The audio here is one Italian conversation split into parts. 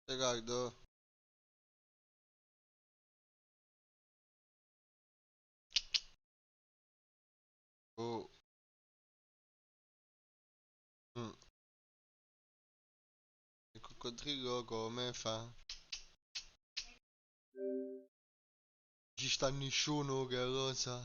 Gerardo. Oh. Mm. Il coccodrillo come fa? Ci sta nessuno che lo sa.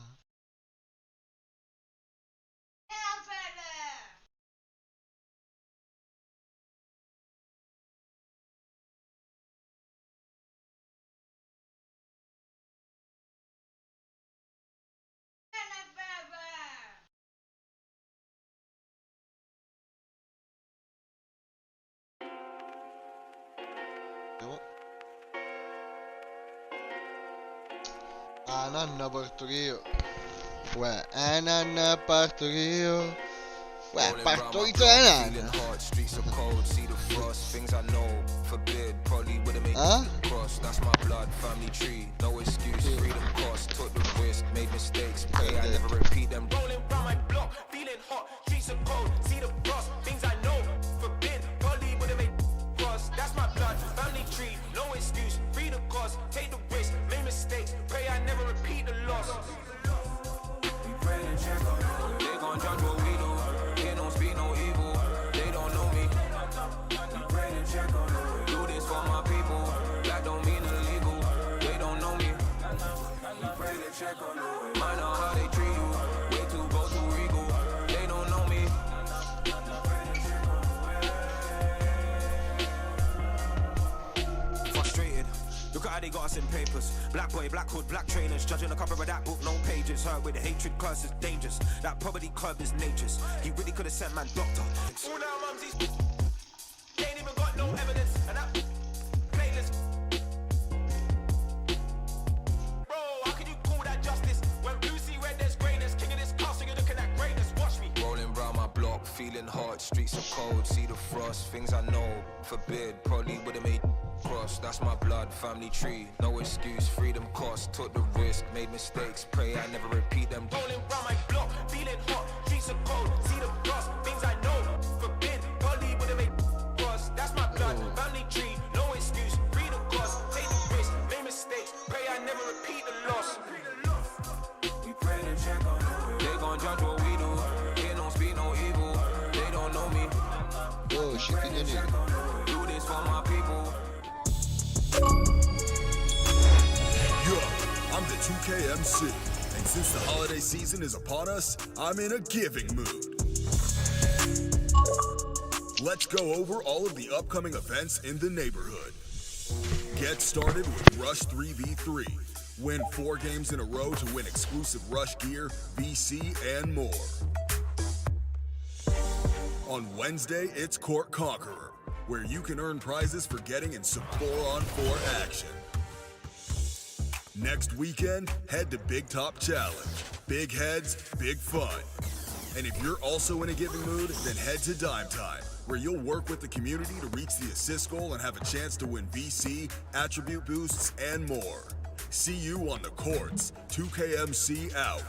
Vediamo. Ah, nanna parto io. Uè, nanna parto io. Uè, partorito la nanna. Ah? That's my blood, family tree. No excuse, freedom cost. Took the risk, made mistakes. Pray I never repeat them. Rolling round my block, feeling hot. Streets are cold, see the frost. Things I know, forbid. Probably would've made cross. That's my blood, family tree. No excuse, freedom cost. Take the risk, made mistakes. Pray I never repeat the loss. We pray and check on them. They gon' judge what we do. They don't speak no evil. They don't know me. We pray and check on them. Do this for my people. That don't mean illegal. They don't know me. We pray to check on them. Mind on how they treat you. Way too bold, too regal. They don't know me. Frustrated. Look at how they got us in papers. Black boy, black hood, black trainers. Judging the cover of that book, no pages. Hurt with the hatred, curse is dangerous. That poverty curb is nature's. He really could have sent man doctor. All now mumsies ain't even got no evidence. And that playlist. Bro, how can you call that justice? When blue see red, there's greyness. King of this castle, you're looking at greatness. Watch me. Rolling round my block, feeling hot. Streets are cold, see the frost. Things I know, forbid. Probably would've made cross. That's my blood, family tree. No excuse, freedom cost. Took the risk, made mistakes. Pray I never repeat them. Rolling round my block, feeling hot. Streets are cold, see the frost. Things I know, forbid. Probably would've made cross. That's my blood, family tree. No excuse, freedom cost. Take the risk, made mistakes. Pray I never repeat the loss. We pray to check on them. They gon' judge what we do. They don't speak no evil. They don't know me. Oh, chicken in it. Do this for my people. Yeah, I'm the 2KMC, and since the holiday season is upon us, I'm in a giving mood. Let's go over all of the upcoming events in the neighborhood. Get started with Rush 3v3. Win 4 games in a row to win exclusive Rush gear, VC, and more. On Wednesday, it's Court Conqueror, where you can earn prizes for getting in some 4-on-4 action. Next weekend, head to Big Top Challenge. Big heads, big fun. And if you're also in a giving mood, then head to Dime Time, where you'll work with the community to reach the assist goal and have a chance to win VC, attribute boosts, and more. See you on the courts. 2KMC out.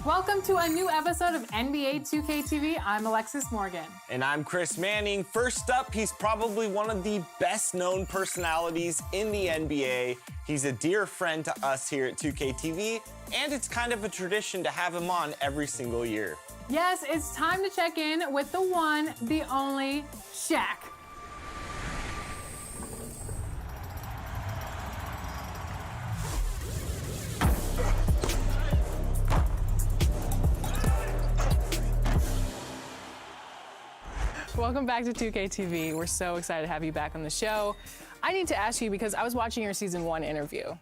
Welcome to a new episode of NBA 2K TV. I'm Alexis Morgan. And I'm Chris Manning. First up, he's probably one of the best known personalities in the NBA. He's a dear friend to us here at 2K TV, and it's kind of a tradition to have him on every single year. Yes, it's time to check in with the one, the only, Shaq. Welcome back to 2K TV. We're so excited to have you back on the show. I need to ask you because I was watching your season 1 interview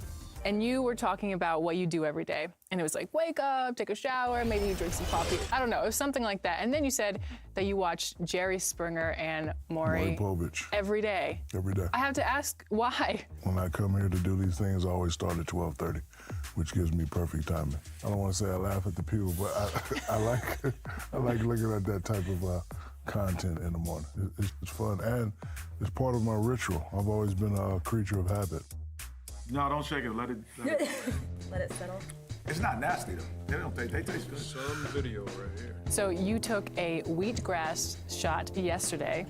and you were talking about what you do every day. And it was like, wake up, take a shower, maybe you drink some coffee. I don't know, it was something like that. And then you said that you watch Jerry Springer and Maury Povich every day. every day. I have to ask, why? When I come here to do these things, I always start at 12:30, which gives me perfect timing. I don't want to say I laugh at the people, but I like looking at that type of content in the morning. It's fun, and it's part of my ritual. I've always been a creature of habit. No, don't shake it. Let it Let it settle. It's not nasty though. They taste good. Some video right here. So you took a wheatgrass shot yesterday.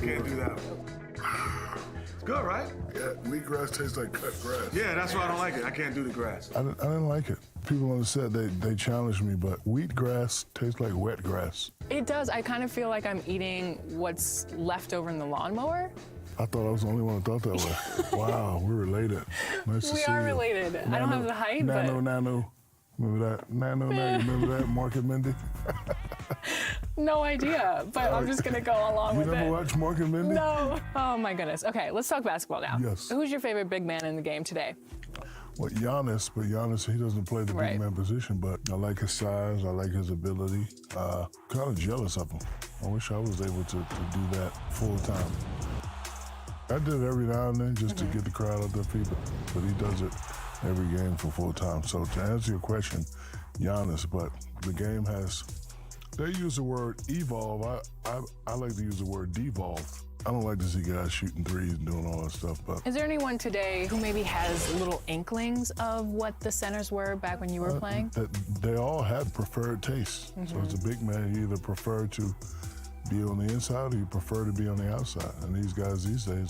Can't do that. It's good, right? Yeah, wheatgrass tastes like cut grass. Yeah, that's why I don't like it. I can't do the grass. I didn't like it. People on the set, they challenged me, but wheatgrass tastes like wet grass. It does. I kind of feel like I'm eating what's left over in the lawnmower. I thought I was the only one that thought that way. Wow, we're related. Nice to We see are you. related. I don't have the height, but Nano. Remember that? Nano, remember that? Mark and Mindy? no idea. But I'm just gonna go along You with never it. watched Mark and Mindy? No. Oh my goodness. Okay, let's talk basketball now. Yes. Who's your favorite big man in the game today? Well, Giannis, but Giannis, he doesn't play the Right. big man position, but I like his size, I like his ability. Kind of jealous of him. I wish I was able to do that full time. I did it every now and then just to get the crowd up their feet, but he does it every game for full time. So to answer your question, Giannis, but the game has, they use the word evolve. I like to use the word devolve. I don't like to see guys shooting threes and doing all that stuff, but Is there anyone today who maybe has little inklings of what the centers were back when you were playing? that they all have preferred tastes. So as a big man, you either prefer to be on the inside or you prefer to be on the outside. And these guys these days,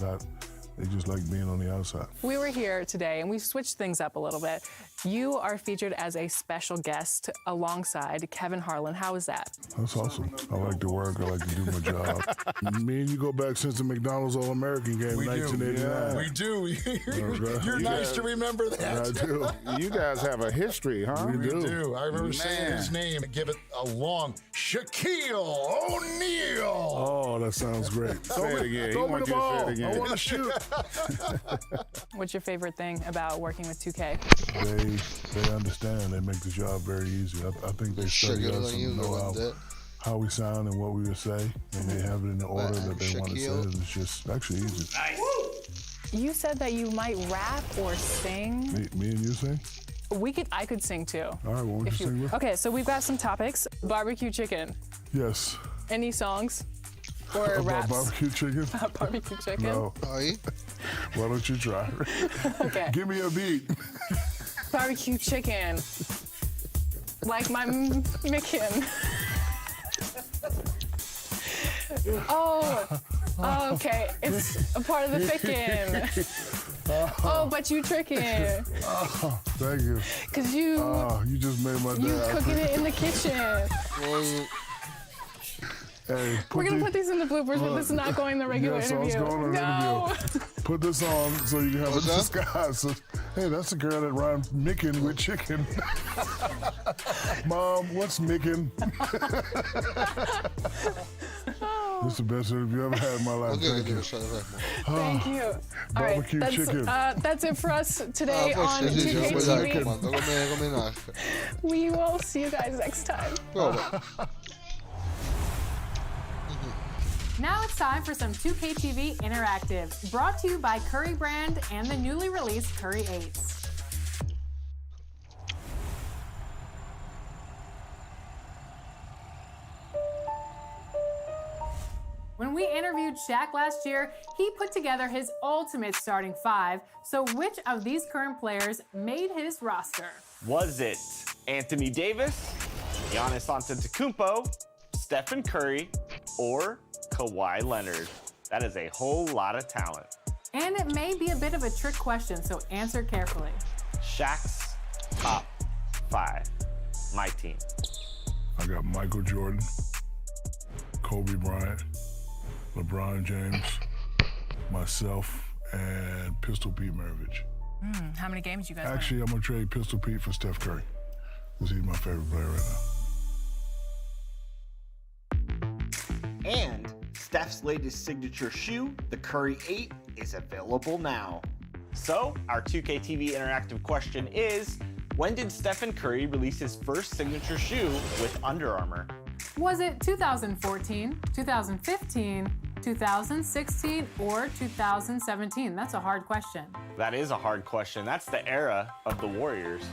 they just like being on the outside. We were here today and we switched things up a little bit. You are featured as a special guest alongside Kevin Harlan. How is that? That's awesome. I like to work. I like to do my job. Me and you go back since the McDonald's All-American game, We do. 1989. We do. Okay. You're nice to remember that. I do. You guys have a history, huh? We We do. do. I remember saying his name and give it a long Shaquille O'Neal. Oh, that sounds great. Say it again. He Throw me wants the you to say ball. it again. I want to shoot. What's your favorite thing about working with 2K? They understand. They make the job very easy. I think they study us and know how we sound and what we would say, and they have it in the order that they want to say it. It's just actually easy. You said that you might rap or sing. Me and you sing? I could sing too. All right, won't you If sing with? Okay, so we've got some topics. Barbecue chicken. Yes. Any songs? Or About raps? barbecue chicken? Barbecue chicken? No. Are you? Why don't you try? Okay. Give me a beat. Barbecue chicken. Like my Micken. Oh, okay. It's a part of the fickin'. Oh, but you trickin'. Thank you. Cause you You just made my you day. cooking it in the kitchen. Hey, We're gonna put these in the bloopers, but this is not going in the regular so it's interview. going on an No. Put this on so you can have What's a that? disguise. So, hey, that's the girl that rhymes Micken with chicken. Mom, what's Micken? This is the best interview I've ever had in my life. Okay, Thank you. Thank you. All right, Barbecue chicken. that's it for us today on Forse sì, 2K sì, dai, TV. comando, come nasce. We will see you guys next time. Prova. Now it's time for some 2K TV Interactive, brought to you by Curry Brand and the newly released Curry 8s. When we interviewed Shaq last year, he put together his ultimate starting five. So which of these current players made his roster? Was it Anthony Davis, Giannis Antetokounmpo, Stephen Curry, or Kawhi Leonard? That is a whole lot of talent. And it may be a bit of a trick question, so answer carefully. Shaq's top five. My team. I got Michael Jordan, Kobe Bryant, LeBron James, myself, and Pistol Pete Maravich. How many games you guys won? Actually, I'm gonna trade Pistol Pete for Steph Curry because he's my favorite player right now. And Steph's latest signature shoe, the Curry 8, is available now. So, our 2K TV interactive question is, when did Stephen Curry release his first signature shoe with Under Armour? Was it 2014, 2015, 2016, or 2017? That's a hard question. That is a hard question. That's the era of the Warriors.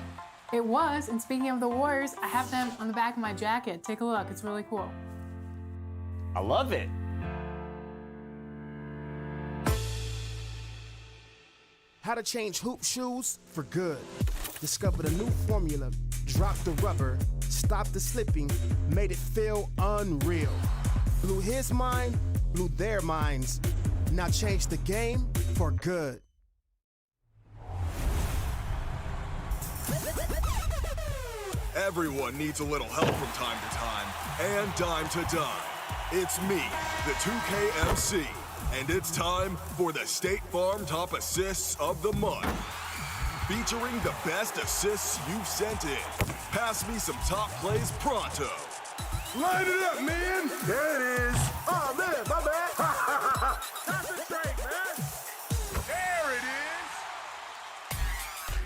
It was, and speaking of the Warriors, I have them on the back of my jacket. Take a look, it's really cool. I love it. How to change hoop shoes for good. Discovered a new formula. Drop the rubber, stop the slipping, made it feel unreal. Blew his mind, blew their minds. Now change the game for good. Everyone needs a little help from time to time, and dime to dime. It's me, the 2K MC, and it's time for the State Farm Top Assists of the Month. Featuring the best assists you've sent in. Pass me some top plays pronto. Line it up, man. There it is. Oh, man, my bad. Concentrate, man. There it is.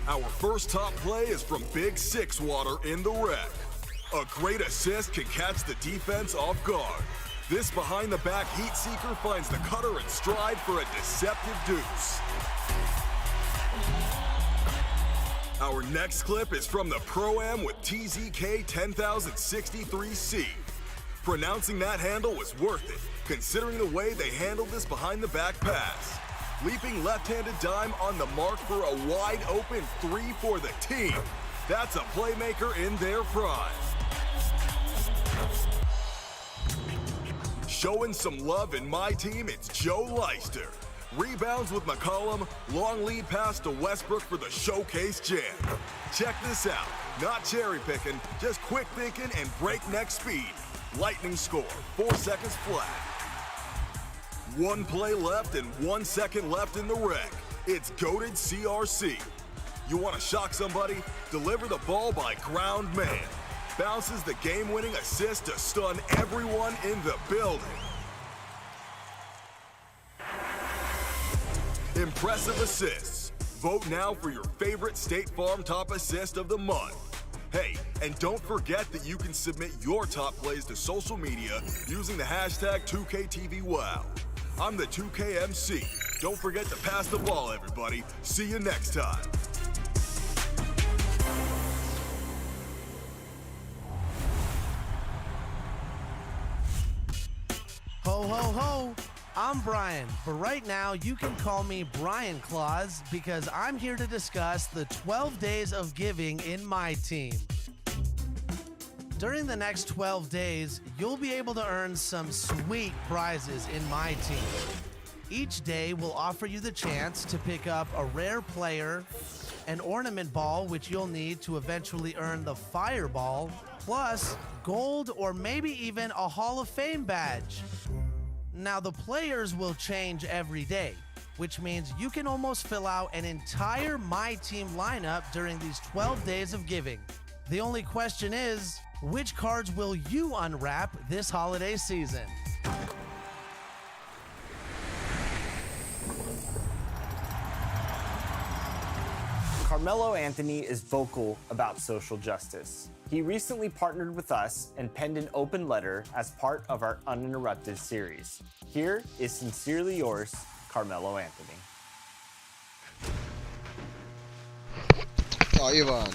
Our first top play is from Big Six Water in the Rec. A great assist can catch the defense off guard. This behind-the-back heat seeker finds the cutter in stride for a deceptive deuce. Our next clip is from the Pro-Am with TZK 10063C. Pronouncing that handle was worth it, considering the way they handled this behind-the-back pass. Leaping left-handed dime on the mark for a wide-open 3 for the team. That's a playmaker in their prime. Showing some love in my team, it's Joe Leister. Rebounds with McCollum, long lead pass to Westbrook for the showcase jam. Check this out, not cherry picking, just quick thinking and breakneck speed. Lightning score, 4 seconds flat. 1 play left and 1 second left in the Rec. It's goated CRC. You want to shock somebody? Deliver the ball by ground man. Bounces the game-winning assist to stun everyone in the building. Impressive assists. Vote now for your favorite State Farm Top Assist of the Month. Hey, and don't forget that you can submit your top plays to social media using the hashtag 2KTVWow. I'm the 2KMC. Don't forget to pass the ball, everybody. See you next time. Ho, ho, ho. I'm Brian, but right now you can call me Brian Claus because I'm here to discuss the 12 days of giving in my team. During the next 12 days, you'll be able to earn some sweet prizes in my team. Each day will offer you the chance to pick up a rare player, an ornament ball which you'll need to eventually earn the fireball, plus gold or maybe even a Hall of Fame badge. Now the players will change every day, which means you can almost fill out an entire My Team lineup during these 12 days of giving. The only question is, which cards will you unwrap this holiday season? Carmelo Anthony is vocal about social justice. He recently partnered with us and penned an open letter as part of our Uninterrupted series. Here is Sincerely Yours, Carmelo Anthony. No, Ivan.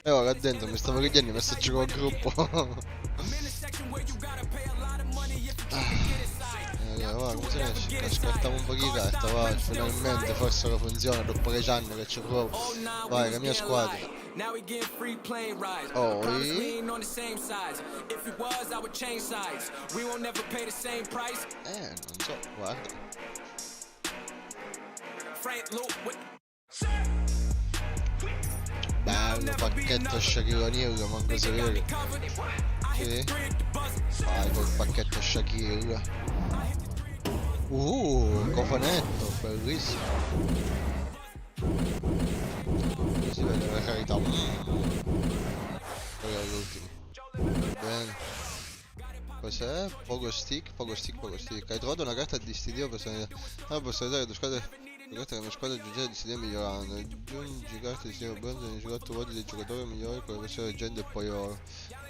Là dentro mi stavo chiedendo i messaggi col gruppo. Va, come se ne esce? Scartiamo un po' di carta, va, finalmente forse lo funziona dopo che c'hanno che ci provo. Vai, la mia squadra. Oh, non so, guarda. Bello pacchetto Shaquille O'Neal, manco se vede. Sì. Vai col pacchetto Shaquille. Cofanetto, bellissimo. Si vede la carità. Poi all'ultimo. Bene. Cos'è? Pogo stick. Hai trovato una carta di stidio personalità. Ah, personalità che tu squadra. La carta che la mia squadra aggiunge di stidio migliorando. Aggiungi carte di stidio bronzo nei 4 voti del giocatore migliore con la versione leggenda e poi oro.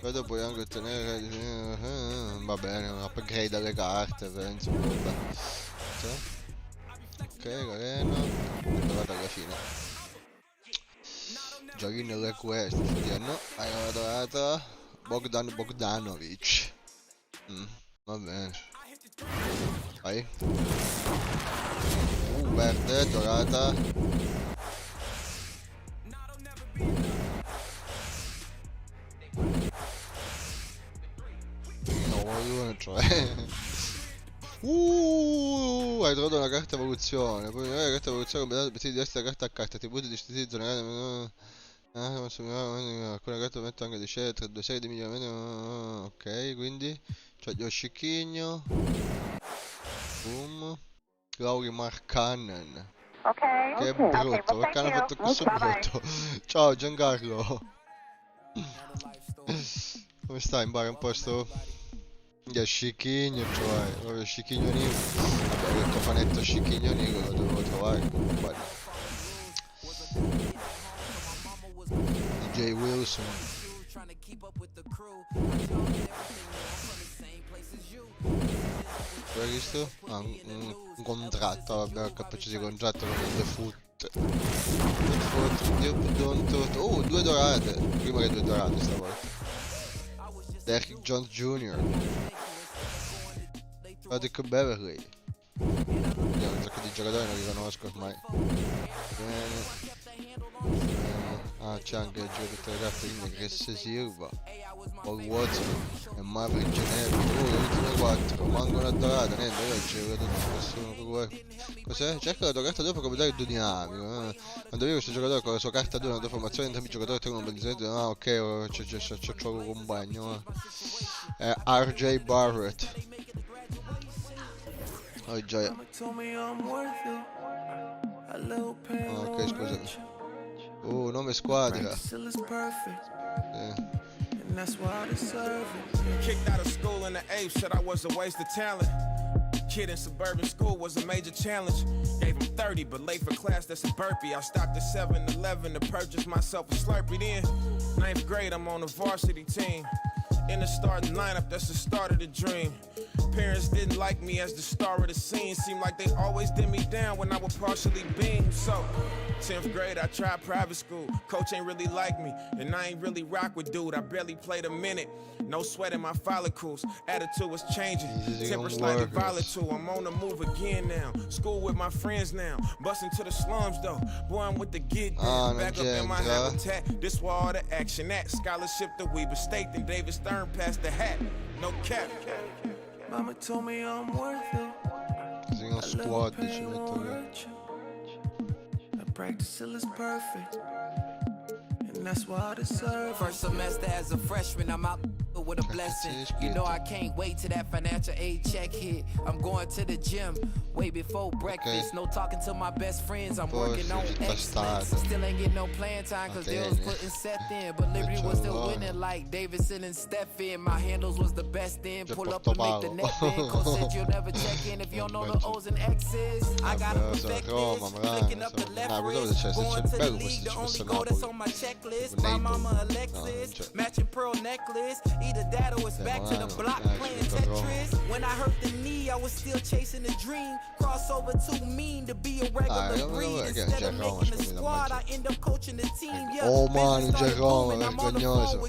Poi puoi anche ottenere. Va bene, un upgrade alle carte, penso. Vabbè. Ok, l'arena. È arrivata alla fine. Giochi nelle quest. No, hai trovato. Bogdan Bogdanovic. Va bene. Vai. Verde, dorata. No, cioè. Hai trovato una carta evoluzione. Poi la carta evoluzione combinata obiettivi diversi da carta a carta. Attributi distintivi zonali. Alcune carte mettono anche di scegliere tra due serie di miglioramenti. Ok, quindi c'è Yoshikinyo. Boom. Lauri Markkanen. Che brutto, perché hanno fatto questo brutto? Ciao Giancarlo. Come stai in bar? Un posto? Yoshikinyo, cioè, proprio Yoshikinyo Nigo. Vabbè, il cofanetto Yoshikinyo Nigo lo dovevo trovare. DJ Wilson. L'hai visto? Ah, un contratto, vabbè, ho capito di contratto con il The Foot. Oh, 2 dorate. Prima che 2 dorate stavolta. Derrick Jones Jr. Patrick Beverly. Vediamo un sacco di giocatori, non li conosco ormai. Bene. Ah, c'è anche il giocatore delle carte, quindi Chris Silva, Paul Watson e Maverick Geneva. Le ultime 4, manco una dorata, niente, io ci vedo nessuno. Cos'è? Cerca la tua carta 2 per completare il duo dinamico. Quando vedi questo giocatore con la sua carta 2, una tua formazione, entrambi i giocatori ottengono un bel ah ok, c'ho un compagno. RJ Barrett. Oh gioia. Ok, scusa. Nome squadra. Kicked out of school in the 8th, said I was a waste of talent. Kid in suburban school was a major challenge. Gave him 30, but late for class, that's a burpee. I stopped at 7-Eleven to purchase myself a Slurpee. Then, 9th grade, I'm on the varsity team. In the starting lineup, that's the start of the dream. Parents didn't like me as the star of the scene. Seemed like they always did me down when I would partially beam. So, 10th grade, I tried private school. Coach ain't really like me, and I ain't really rock with dude. I barely played a minute. No sweat in my follicles. Attitude was changing. Temper slightly volatile. I'm on the move again now. School with my friends now. Busting to the slums though. Boy, I'm with the get down. Back up in my habitat. This where all the action at. Scholarship to Weber State, then David Stern passed the hat. No cap. Mama told me I'm worth it. Così uno squad ci metto io. I practice till it's perfect. And that's why I deserve. First semester as a freshman, I'm out with a blessing. You know I can't wait till that financial aid check hit. I'm going to the gym way before breakfast. No talking to my best friends. I'm working on excellence. Still ain't getting no playing time cause they was putting Seth in. But Liberty was still winning like Davidson and Stephen. My handles was the best in. Pull up and make the net bend. Coach said you'll never check in if you don't know the O's and X's. I gotta perfect this. Flicking up the left wrist. Going to the league. The only goal that's on my checklist. My mama Alexis. Matching pearl necklace. Either that or it's back to the block playing Tetris. When I hurt the knee, I was still chasing the dream. Crossover too mean to be a regular breed. Instead of making the squad, I end up coaching the team. Oh man, Jerome, vergognoso.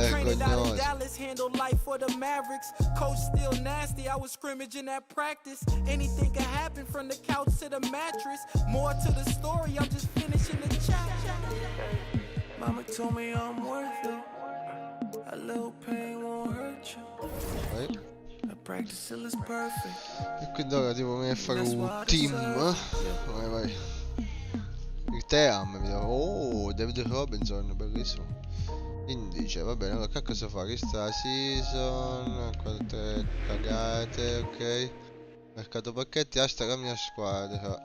Training out in Dallas, handle life for the Mavericks. Coach still nasty, I was scrimmaging at practice. Anything can happen from the couch to the mattress. More to the story, I'm just finishing the chapter. Mama told me I'm worth it. A little pain won't hurt you. I practice till it's perfect. E quindi ora tipo mi fare un team. Vai vai. Il Team. Oh, David Robinson, bellissimo. Indice, va bene, allora che cosa fa? Questa season, 4 cagate, ok. Mercato pacchetti, hashtag la mia squadra.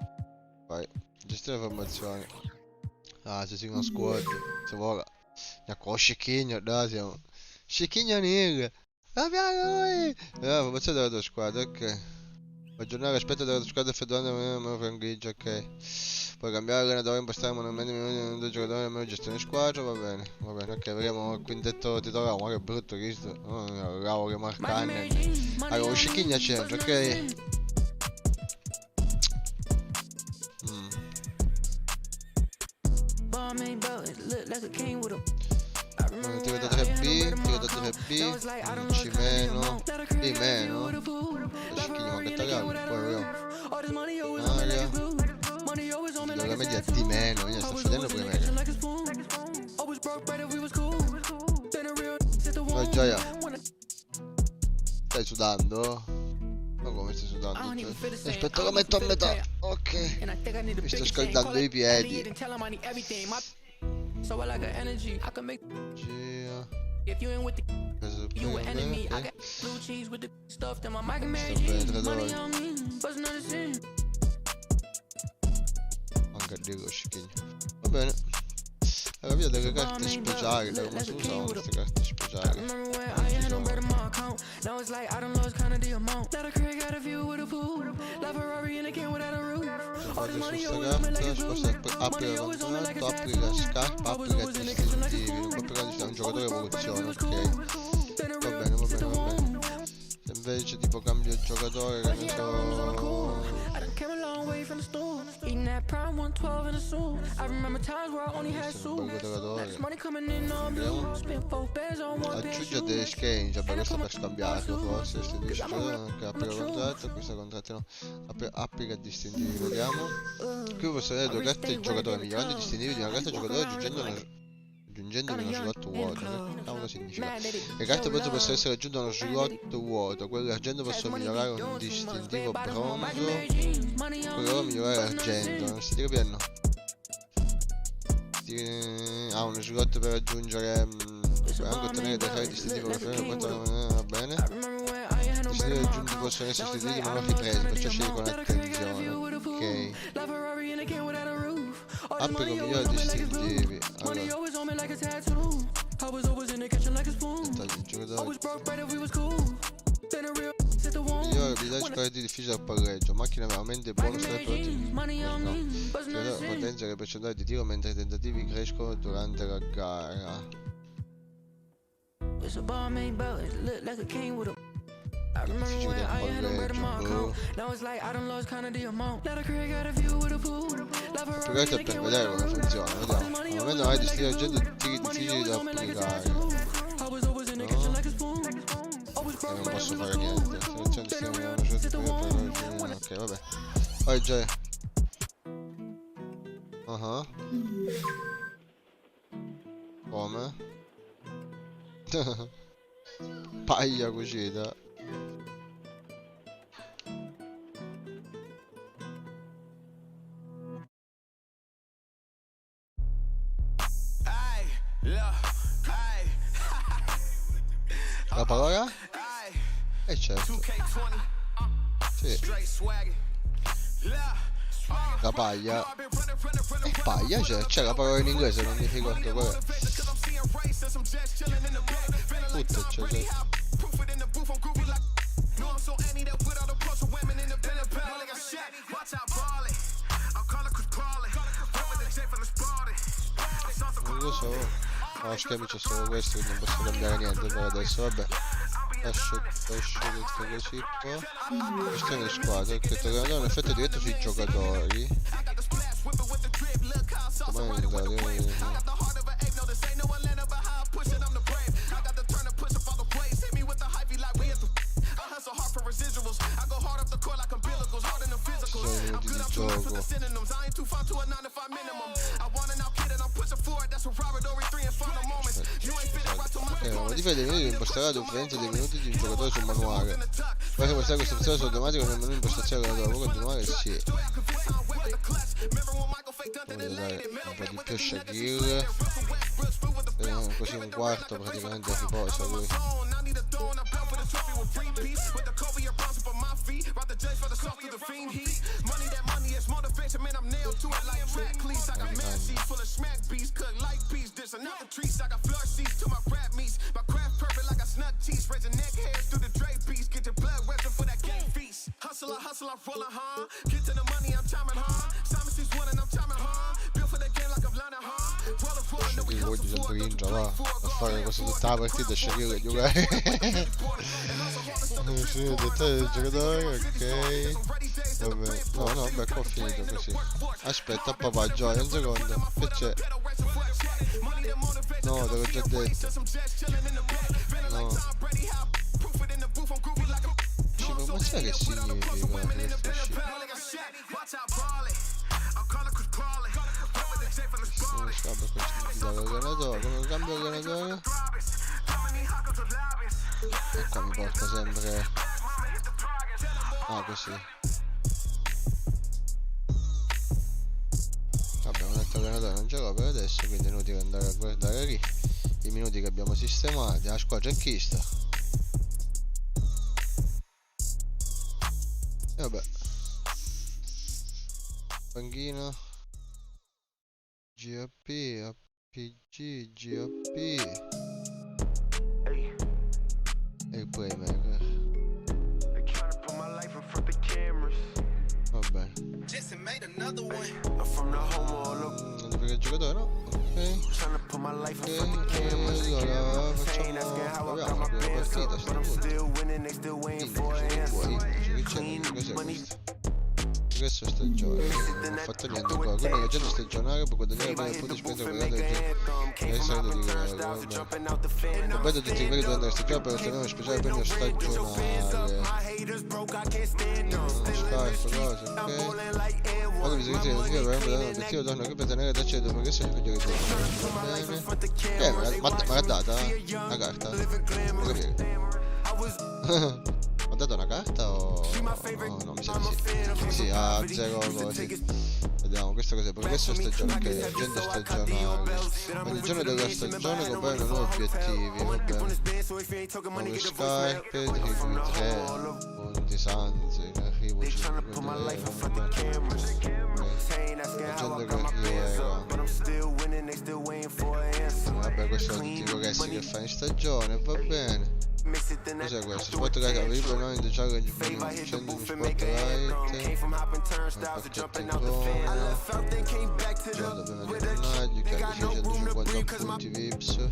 Vai, gestione formazione. Ah, se si una squad, se vuole. Con Scicchigno, dai, siamo. Scicchigno Nil. Formazione della tua squadra, ok. Aggiornare l'aspetto della tua squadra effettuando meno franchigia, ok. Puoi cambiare allenatore, impostare manualmente due giocatori nella gestione di squadra, va bene, ok, vediamo il quintetto titolare, ma che brutto questo. Lauri Markkanen. Allora, Scicchigno c'entra, ok. Tiro da 3B, tiro da 15 meno. Di meno. Scicchini con Gattagami. Poi vediamo. Aria. La media è di meno. Quindi sta facendo pure meglio. Oh gioia. Stai sudando? Ma come stai sudando? Aspetta che metto a metà. Ok. Mi sto scaldando i piedi. Manca Diego Scicchini. Va bene. Allora via delle carte speciali, come si usano queste carte speciali? Apri la contratto, apri la scarpa, apri la distintivi. Non può applicare da un giocatore evoluzione, ok. Va bene, va bene, va bene. Se invece tipo cambio giocatore, che ne so. Aggiunge dei exchange, vabbè questo per scambiarlo forse, se dice che apre il contratto, questo contratto no. Applica distintivi, vediamo. Qui posso vedere due carte di giocatore, migliorando i distintivi di una carta giocatore aggiungendovi uno slot vuoto. Che cavolo significa? Le carte bronzo possono essere aggiunte a uno slot vuoto, quelle d'argento possono migliorare un distintivo bronzo, quello migliorare l'argento, non stai capendo? Uno slot per aggiungere anche ottenere dei file distintivo per fare va bene. I distintivi aggiunti possono essere sostituiti ma non ripresi, perciò scegli con attenzione. Ok. Applico migliore distintivi. Allora. Migliore abilità di squadra di difficile al palleggio. Macchina veramente bonus per no. Potenzia le percentuali di tiro mentre i tentativi crescono durante la gara. Difficile del palleggio. Questo è per vedere come funziona, vediamo. Al momento non hai distintivo agente tiri difficili da applicare. No? Non posso fare niente. Ok, vabbè. Poi già. Come? Paglia cucita. La parola? E certo. Sì. La paglia. Paglia c'è la parola in inglese, non mi ricordo qual è. Tutte c'è. Non lo so. No, schemi c'è solo questo, quindi non posso cambiare niente per adesso, vabbè. Lascio detto così qua. Gestione di squadra, ok, tornerà un effetto diretto sui giocatori. La modifica dei minuti imposterà la differenza dei minuti di un giocatore sul manuale. Puoi impostare questa opzione su automatico nel menu impostazione dell'allenatore. Puoi continuare? Sì. Voglio dare un po' di più a Shaquille. Così un quarto praticamente riposa lui. Shaquille voglio sempre vincere, va a fare così tutta la partita. Shaquille giocare. Dettagli del giocatore, ok. Vabbè, no, vabbè, qua ho finito così. Aspetta, papà, gioia un secondo. Che c'è? No, te l'ho già detto. No. Ma sai che significa questo shit? Come cambio allenatore? E qua mi porta sempre... Ah, così. Vabbè, un altro allenatore non gioca per adesso, quindi è inutile andare a guardare lì i minuti che abbiamo sistemati. La squadra è chi sta? E vabbè. Panchina. GAP, APG, GAP. E il playmaker. Vabbè. Non deve giocatore, no? Ok. Allora facciamo. Proviamo la partita. Sta questo stagione non ho fatto niente ancora, quindi la gente stagionale può guadagnare bene punti spendere per la gente nel saldo di completo tutti i livelli durante la stagione per ottenere uno speciale premio stagionale. Scarso, cose, ok. Quando bisogna dire l'obiettivo per dare un obiettivo torna qui per tenere traccia del progresso e il migliore tempo. Bene. Ma l'ha data una carta? Non capire. Ho dato una carta o... no, mi sa di sì. Sì, a 0 cose. Vediamo, questa cosa è progresso stagione, ok, agenda stagionale. Ogni giorno della stagione compaiono nuovi obiettivi, va bene. Nuove scarpe, tribui 3, punti sanzi, arrivo 5 agenda carriera. Vabbè, questo sono tutti i progressi che fai in stagione, va bene. Cos'è questo? Spotlight available now in the challenge menu. Scendi uno spotlight. Pacchetto in zona. Gioco per personaggi. Carica 650 punti Vips.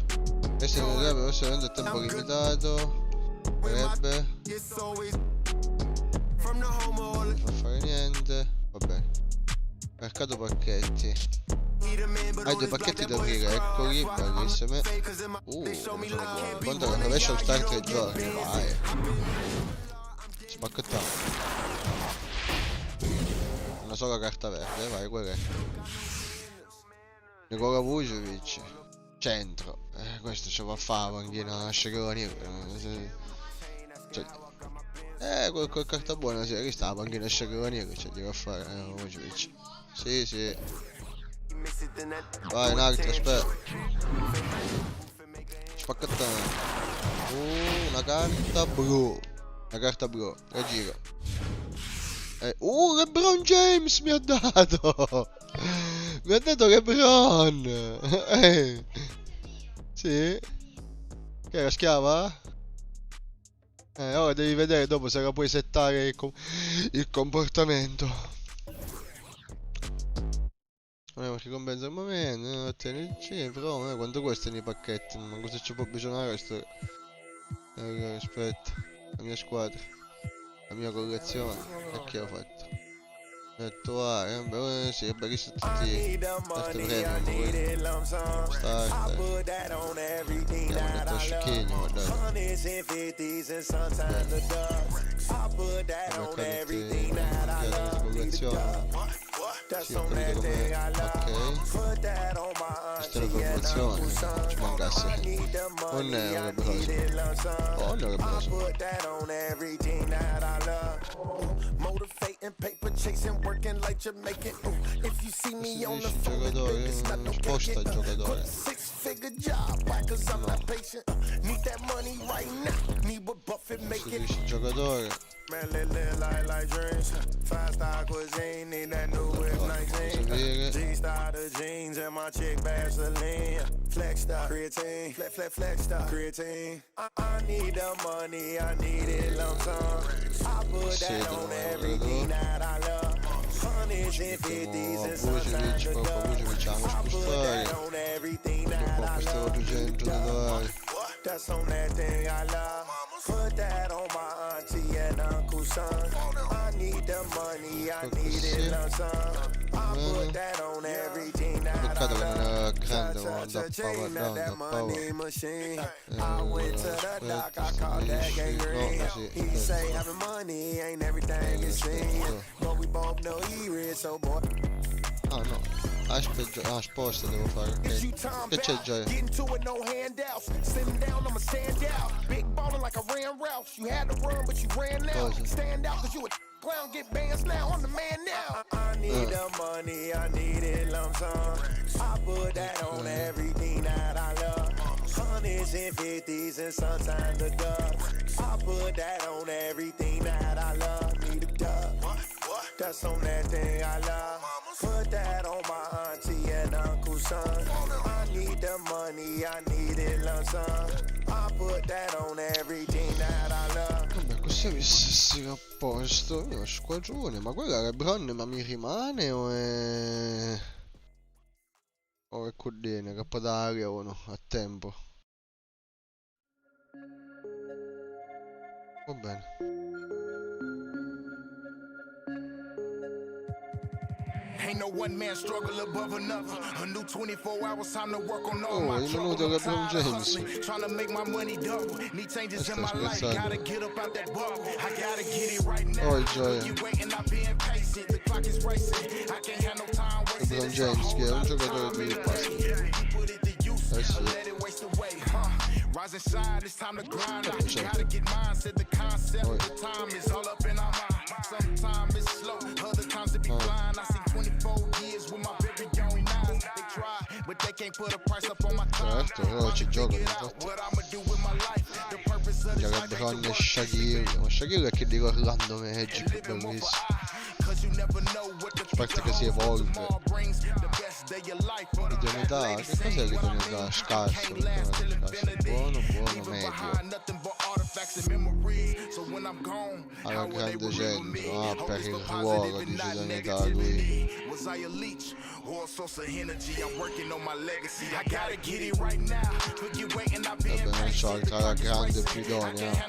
Questi non dovrebbero essere a tempo limitato. Dovrebbe. Non fare niente. Vabbè. Mercato pacchetti. Hai due pacchetti da aprire, eccoli, bellissimi. Sono buono. Quanto che rovescio start 3 giorni, vai. Spacchettato. Una sola carta verde, vai, quella è. Nikola Vucevic. Centro. Questo ce va a fare, panchina, Sceroni. Cioè, quel carta buona, sì, qui sta la panchina Sceroni che c'è da fare, Vucevic. Sì, sì. Vai, un altro, aspetta. Spacchettano. Una carta blu. Una carta blu. La giro. LeBron James mi ha dato. Mi ha dato LeBron. Sì. Che è la schiava? Ora devi vedere dopo se la puoi settare il comportamento. Che compensa il momento, ottieni il cifro, quanto costano i pacchetti? Ma cosa ci può bisognare questo? Allora, aspetta, la mia squadra, la mia collezione, e che ho fatto? Attuare, beh, sì, è bellissimo tutti start premium, start, andiamo a detto scicchini, guardate. Collezione. Sì, ho capito come... ok. Questa è la promozione, ci mancasse. Un euro che preso. Oh, un euro che preso. Giocatore, sposta il giocatore. No. Si dice giocatore. Vucevic, proprio Vucevic ha uno spostare. Dopo questo $200. That's on that thing I love. Put that on my auntie and uncle son. I need the money, I need it lump sum. I put that on everything that I love. prende con da power down, da power. Ah no, sposta devo fare, ok. Che c'è Gioia? Clown get bands now, I'm the man now. I need the money, I need it lump sum. I put that on everything that I love. Hundreds and fifties and sometimes a dub. I put that on everything that I love. Need a dub. That's on that thing I love. Put that on my auntie and uncle's son. I need the money, I need it lump sum. I put that on everything that I love. Vabbè, così avessi a posto uno squadrone, ma quella è LeBron, ma mi rimane o è Codene che può dare uno a tempo? Va bene. Ain't no one man struggle above another. A new 24 hours time to work on all Oh, my il trouble. minuto LeBron James. Trying to make my money double. Need changes in my Sto life. scherzando. Gotta get up out that bubble. I gotta get it right now. Oh, il Gioia. You waiting, I've been patient. The clock is racing. I can't have no time wasted. LeBron James, che è un giocatore di basket. Sì. Rise and shine, it's time to grind. I gotta get mine, said the concept. The time is all up in our mind. Sometimes it's slow, other times it be blind. I see 24 years with my very young eyes. They try, but they can't put a price up on my time. Certo, loro ci giocano. What I'ma do with my life? The purpose of this life. LeBron e Shaquille. Ma Shaquille è che dico Orlando Magic, bellissimo. A parte che si evolve. Idoneità, che cos'è l'idoneità? Scarso, buono, medio. Alla grande centro, per il ruolo di idoneità lui. Vabbè, non so, la grande più idonea.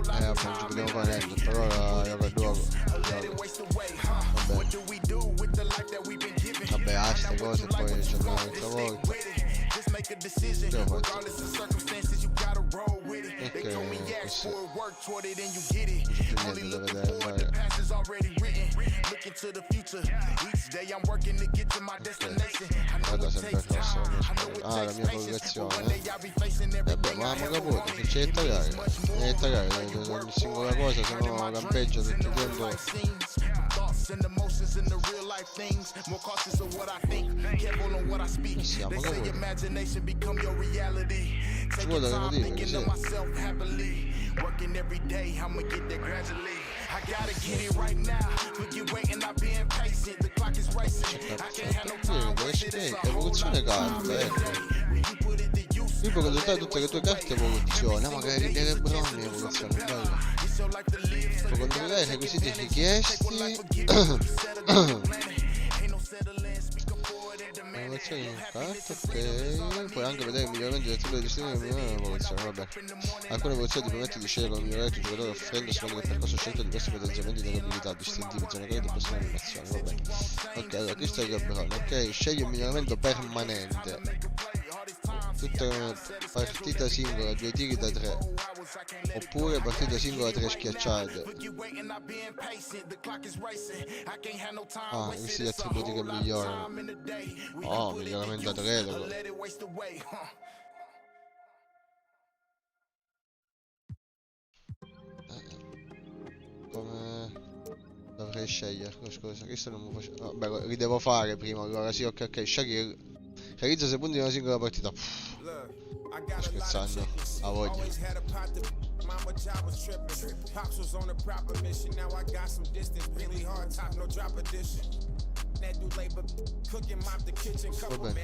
Vabbè, non ci dobbiamo fare niente, però la vedo. Vabbè, queste cose poi ci abbiamo un'altra volta. Che ho fatto? Ok, così. Non c'è niente da vedere, vai. Guarda sempre il rosso. Ah, la mia progressione. Vabbè, ma caputo, che c'è da tagliare? Devi tagliare, ogni singola cosa, se no campeggio tutto il tempo. Siamo caputi. Ci vuole da dire, che sì. Evoluzione carte, ecco. Qui puoi controllare tutte le tue carte evoluzione, magari delle LeBron evoluzione, bello. Puoi controllare i requisiti richiesti. Evoluzione di carte, ok. Puoi anche vedere i miglioramenti del tipo di destino di evoluzione, vabbè. Alcune evoluzioni ti permettono di scegliere come migliorare il tuo giocatore offrendo secondo il percorso scelto diversi potenziamenti delle abilità distintive, generali di prossime animazioni, vabbè. Ok, allora questo è LeBron, ok, scegli il miglioramento permanente. Tutta partita singola, 2 tiri da 3. Oppure partita singola 3 schiacciate. Ah, questi gli attributi che migliorano. Oh, miglioramento a 3. Come dovrei scegliere? Scusa, questo non mi faccio. Vabbè, li devo fare prima. Allora sì, ok, Shaquille. Realizza 6 punti in una singola partita. Sto scherzando, a voglia. Va bene.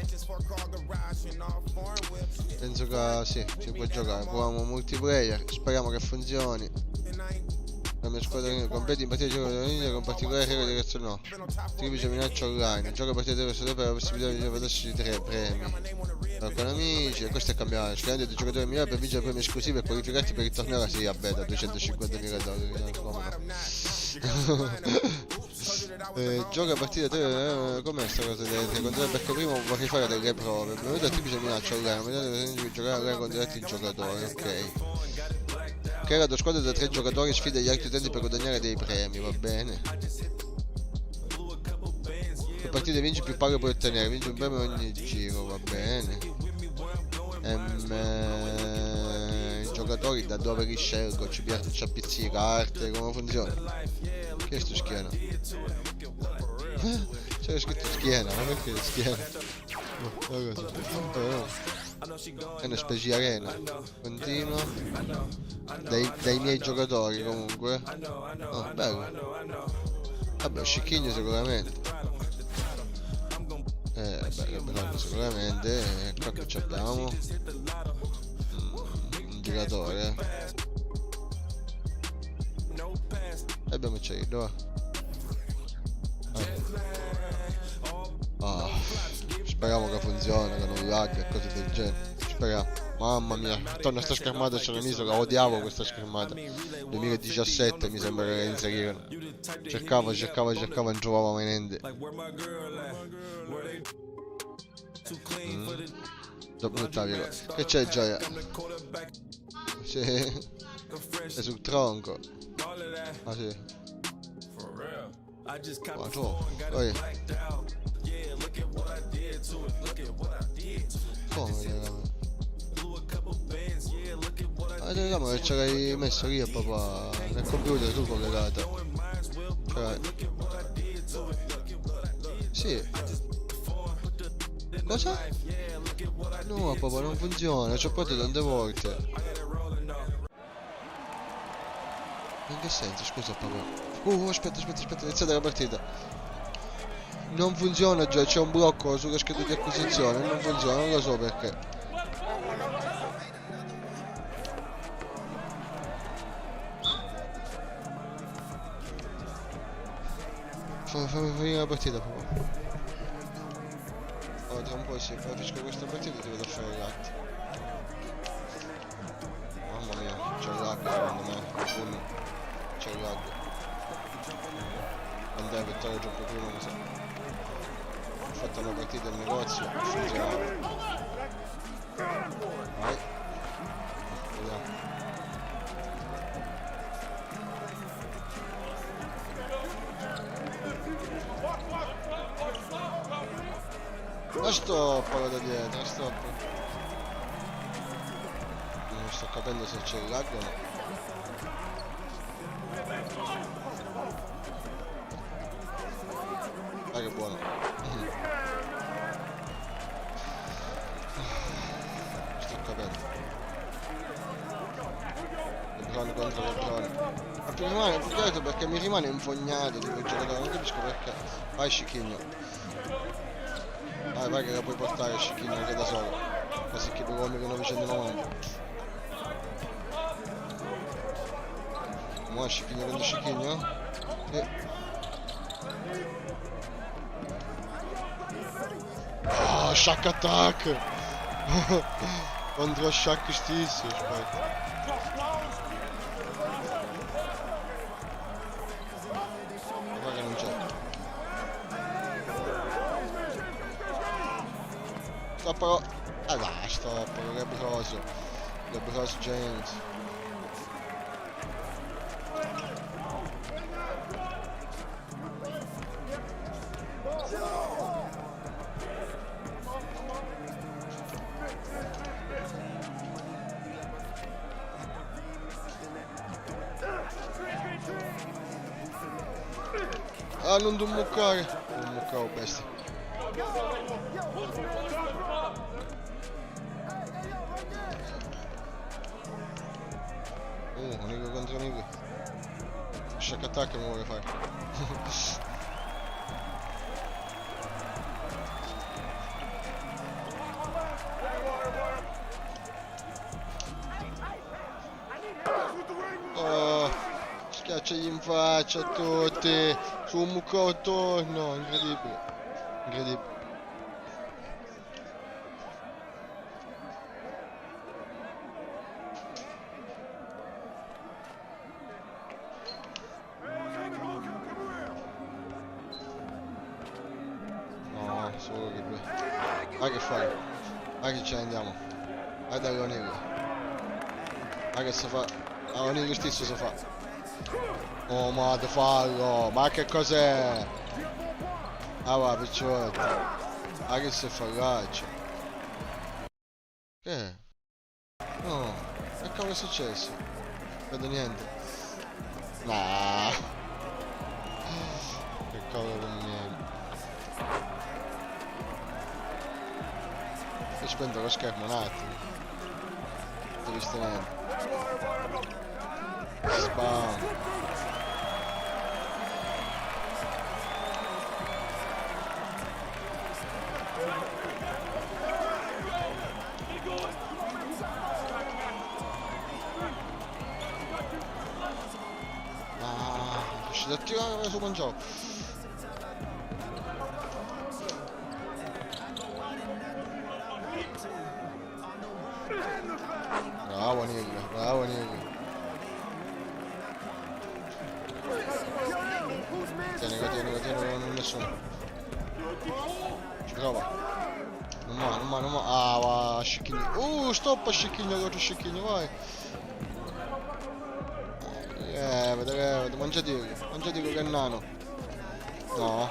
Penso che sì, si può giocare. Proviamo multiplayer, speriamo che funzioni. La mia squadra compete in partita di gioco della linea con particolare regola di reazione no. Triplice minaccia online. Gioca partita di reazione per la possibilità di rivedarsi 3 premi. Con amici, e questo è cambiato. Scegliendo dei giocatori migliori per vincere premi esclusivi e qualificarti per il torneo alla Serie A beta, $250.000. Gioca a partita 3. Com'è sta cosa delle 3? Controlla perché prima vorrei fare delle prove. Benvenuto a triplice minaccia online. Vedete giocare online con diretti giocatori, ok. Crea la squadra da 3 giocatori, sfida gli altri utenti per guadagnare dei premi, va bene. Per partite vinci più paga puoi ottenere, vinci un premio ogni giro, va bene. I giocatori da dove li scelgo, ci pizzi carte, come funziona? Che è sto schiena? C'era scritto schiena, ma perché schiena? È una specie arena. Continua. Dai miei giocatori comunque. Oh, bello. Vabbè, Scicchigno sicuramente. Bello sicuramente. Qua che ci abbiamo un giocatore. E abbiamo il dove? Speriamo che funzioni, che non lag e cose del genere. Speriamo. Mamma mia, attorno a sta schermata c'è una misola, odiavo questa schermata. 2017 mi sembra che la inserivano. Cercavo, non trovavo mai niente. Dopo che c'è Gioia? Sì. È sul tronco. Ah sì. Ma tu, come la telecamera ce l'hai messo lì a papà nel computer tu collegata. Cioè. Sì. Cosa? No papà non funziona, ci ho provato tante volte. In che senso? Scusa papà. Aspetta, iniziate la partita. Non funziona già, c'è un blocco sulla scheda di acquisizione, non funziona, non lo so perché. Fammi finire la partita proprio. Oh, tra un po' se capisco questa partita ti vado a fare i gatti. Mamma mia, c'è il lag secondo me. C'è il lag. Andai per trovare troppo prima mi sa. Ho fatto una partita al negozio, funzionava. Vai. Vediamo. La stop da dietro, la stop. Non sto capendo se c'è il lag o no. Ah che buono. Sto capendo. Lebron contro Lebron. Ma più rimane più perché mi rimane infognato di quel giocatore, non capisco perché. Vai Scicchigno. Vai che la puoi portare Scicchigno anche da solo. Così che uomini che 990. Mo' Scicchigno contro Scicchigno? Sì. Oh, Shaq attack! Contro Shaq stesso, aspetta. Ma che non c'è. Stop. Ah dai, stop, Lebros James. Ah, non devo muccare. Non muccavo bestia. Nico contro Nico. Shaq attack mi vuole fare. Oh, Facciagli in faccia a tutti. Su un muccotto. No, incredibile. Incredibile. No, solo che... Vai che fai? Vai che ce ne andiamo. Vai da Ronegro. Vai che si fa. A Ronegro stesso si fa. Oh ma te fallo. Ma che cos'è? Ah va picciotti. Ma che si fa caccia? Che è? No. Che cavolo è successo? Non vedo niente. Nah. Che cavolo non niente. Io spento lo schermo un attimo. Non ho visto niente. Spam. Ah, riuscito a tirare su un gioco. Bravo Nigro, bravo Nigro. Tieni, non nessuno. Ci prova. Non ma. Ah, va, Scicchigno. Stop a Scicchigno, contro Scicchigno, vai. Vedete, mangiatelo che è nano. No.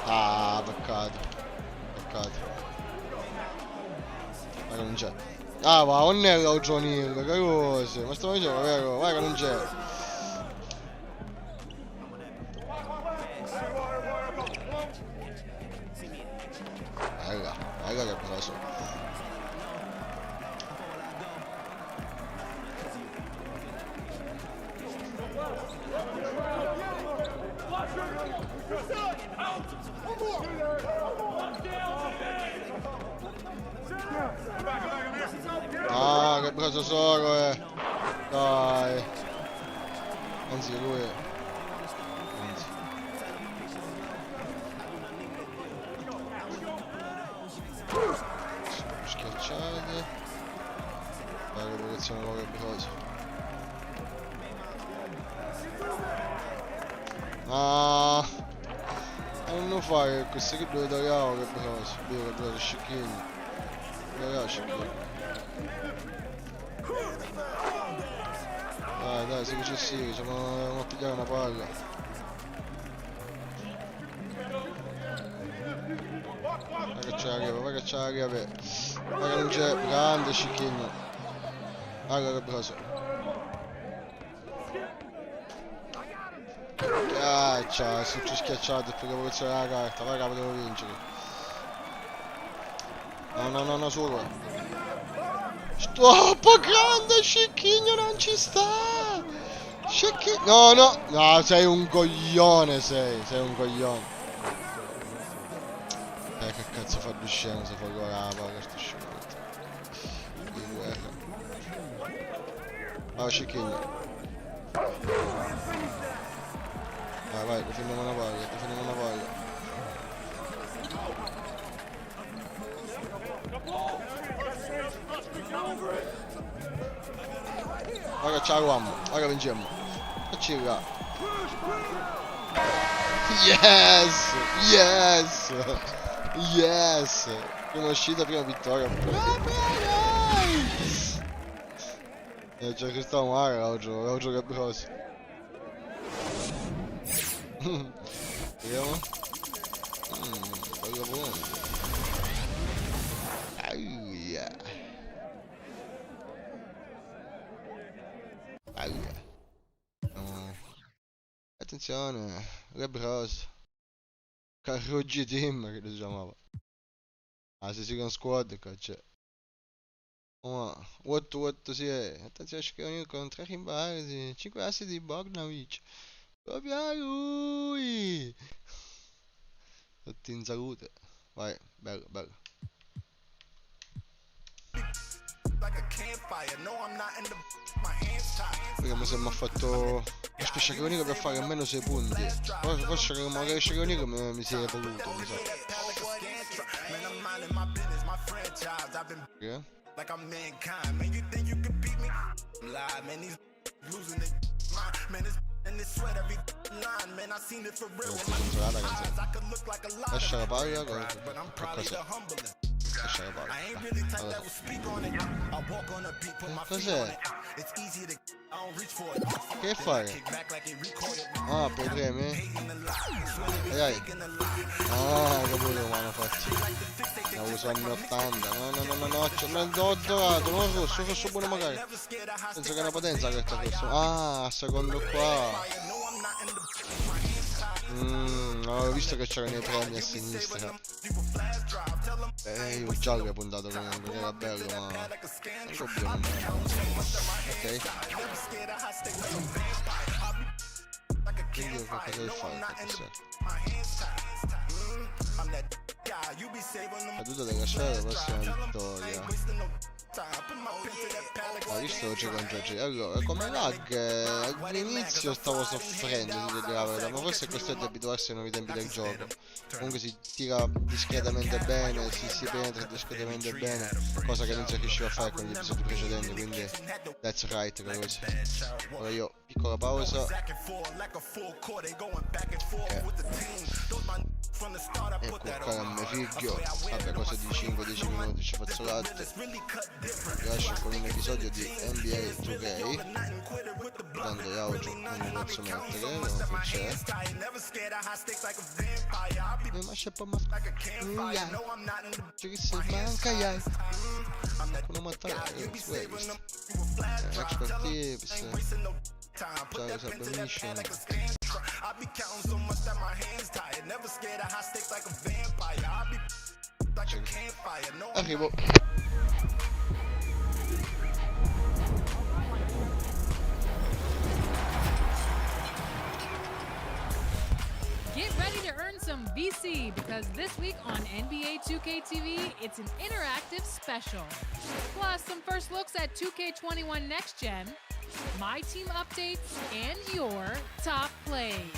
Ah, peccato. Ma che non c'è. Ah, va, non era un Johnny, che cosa? Ma stiamo dicendo, vero? Vai che non c'è. Raga che preso. Ah, che preso solo, dai. Anzi, lui è... Schiacciate. Dai, che posizione nuova che preso. Ah, non fare questo che dove tagliavo che preso. Dio che preso Scicchigno. Scicchigno. Dai, se c'è sì, ci andiamo a pigliare una palla. Vai che c'è la chiave. Vai che non c'è, grande Scicchigno. Guarda che preso. Caccia, se ci schiacciate perché posizione la carta, vai che potevo vincere. No, solo. Stop, grande Scicchigno, non ci sta. Scicchigno, no, sei un coglione, sei un coglione. Che cazzo fa due scene se fa ancora la palla sto scimmotto. Di guerra. Vai Scicchigno. Vai, difendiamo una palla. Ora ce l'abbiamo, ora vinciamo. Facci là. Yes! Prima uscita, prima vittoria. C'è questo mare oggi che broso. Vediamo. Bello buono. Attenzione, Red Bros. Carruggi Team che lo chiamava. Ah, se si con squad qua c'è. Oh, 8 si è. Attenzione, Scicchigno con 3 rimbalzi, 5 assi di Bogdanovic. Proprio lui! Tutti in salute. Vai, bello. Perché mi sembra fatto Aspetta, Shaquille O'Neal per fare almeno 6 punti. Forse magari Shaquille O'Neal mi si è evoluto, mi sa. Che? Like I'm mankind, man. You think you can beat me? I'm live, man. These losing their mind, man. This and this sweat every line, man. I seen it for real. With my eyes, I could look like a lot Lascia la palla, but I'm probably the humblest. lascia la palla. I ain't really type that will speak on it. I walk on a beat, put my feet on it. It's easy to I don't reach for it. Che fai? Ah, per premi? Dai. Ah, capito come hanno fatto. La uso anni 80. No, l'ho dorato, non rosso, rosso buono magari. Penso che è una potenza questa rosso. Ah, secondo qua. Avevo visto che c'erano i premi a sinistra. Io già l'avevo puntato comunque, che era bello, ma non so più. Ok. Quindi io cosa devo fare? Caduta della sfera, prossima vittoria. Ho visto oggi contro oggi. Allora, come lag all'inizio stavo soffrendo di dire la verità, ma forse è questo di abituarsi ai nuovi tempi del gioco. Comunque si tira discretamente bene, si penetra discretamente bene, cosa che non si riusciva a fare con gli episodi precedenti, quindi that's right, ragazzi. Ora io, piccola pausa. Ecco qua mi figlio. Vabbè, cosa di 5-10 minuti ci faccio latte. Vi lascio con un episodio di NBA 2K. Tanto io oggi non mi posso mettere, non c'è. Ma c'è poi c'è che si manca yai. Come matare, expert tips. Ciao, submission. I be counting so much that my hands tired. Never scared of high stakes like a vampire. I be like a campfire. No, arrivo. Get ready to earn some VC because this week on NBA 2K TV, it's an interactive special. Plus, some first looks at 2K21 Next Gen, my team updates, and your top plays.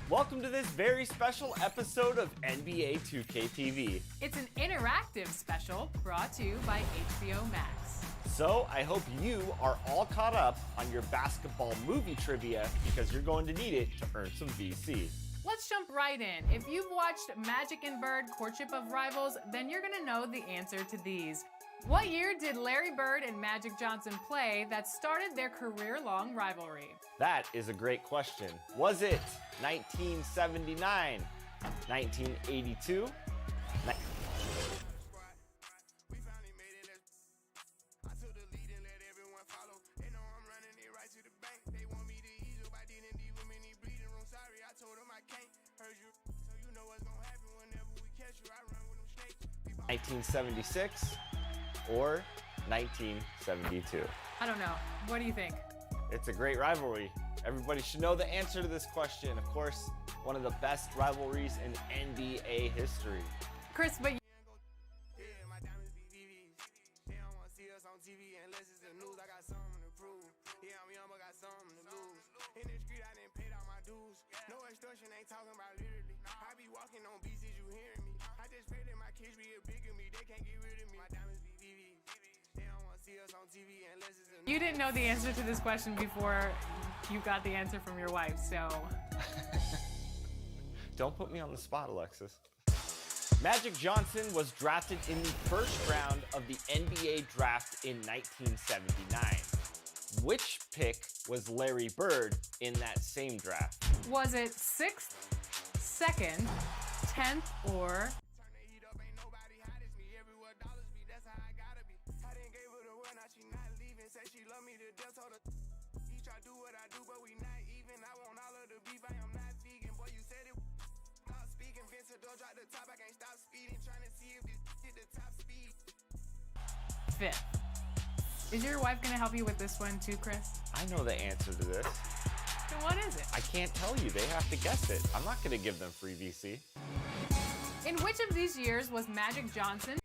Welcome to this very special episode of NBA 2K TV. It's an interactive special brought to you by HBO Max. So I hope you are all caught up on your basketball movie trivia because you're going to need it to earn some VC. Let's jump right in. If you've watched Magic and Bird Courtship of Rivals, then you're gonna know the answer to these. What year did Larry Bird and Magic Johnson play that started their career-long rivalry? That is a great question. Was it 1979, 1982, $1976 or 1972? I don't know. What do you think? It's a great rivalry. Everybody should know the answer to this question. Of course, one of the best rivalries in NBA history. Chris, but you didn't know the answer to this question before you got the answer from your wife, so. Don't put me on the spot, Alexis. Magic Johnson was drafted in the first round of the NBA draft in 1979. Which pick was Larry Bird in that same draft? Was it 6th, 2nd, 10th, or? Fifth. Is your wife gonna help you with this one too, Chris? I know the answer to this. So what is it? I can't tell you. They have to guess it. I'm not going to give them free VC. In which of these years was Magic Johnson?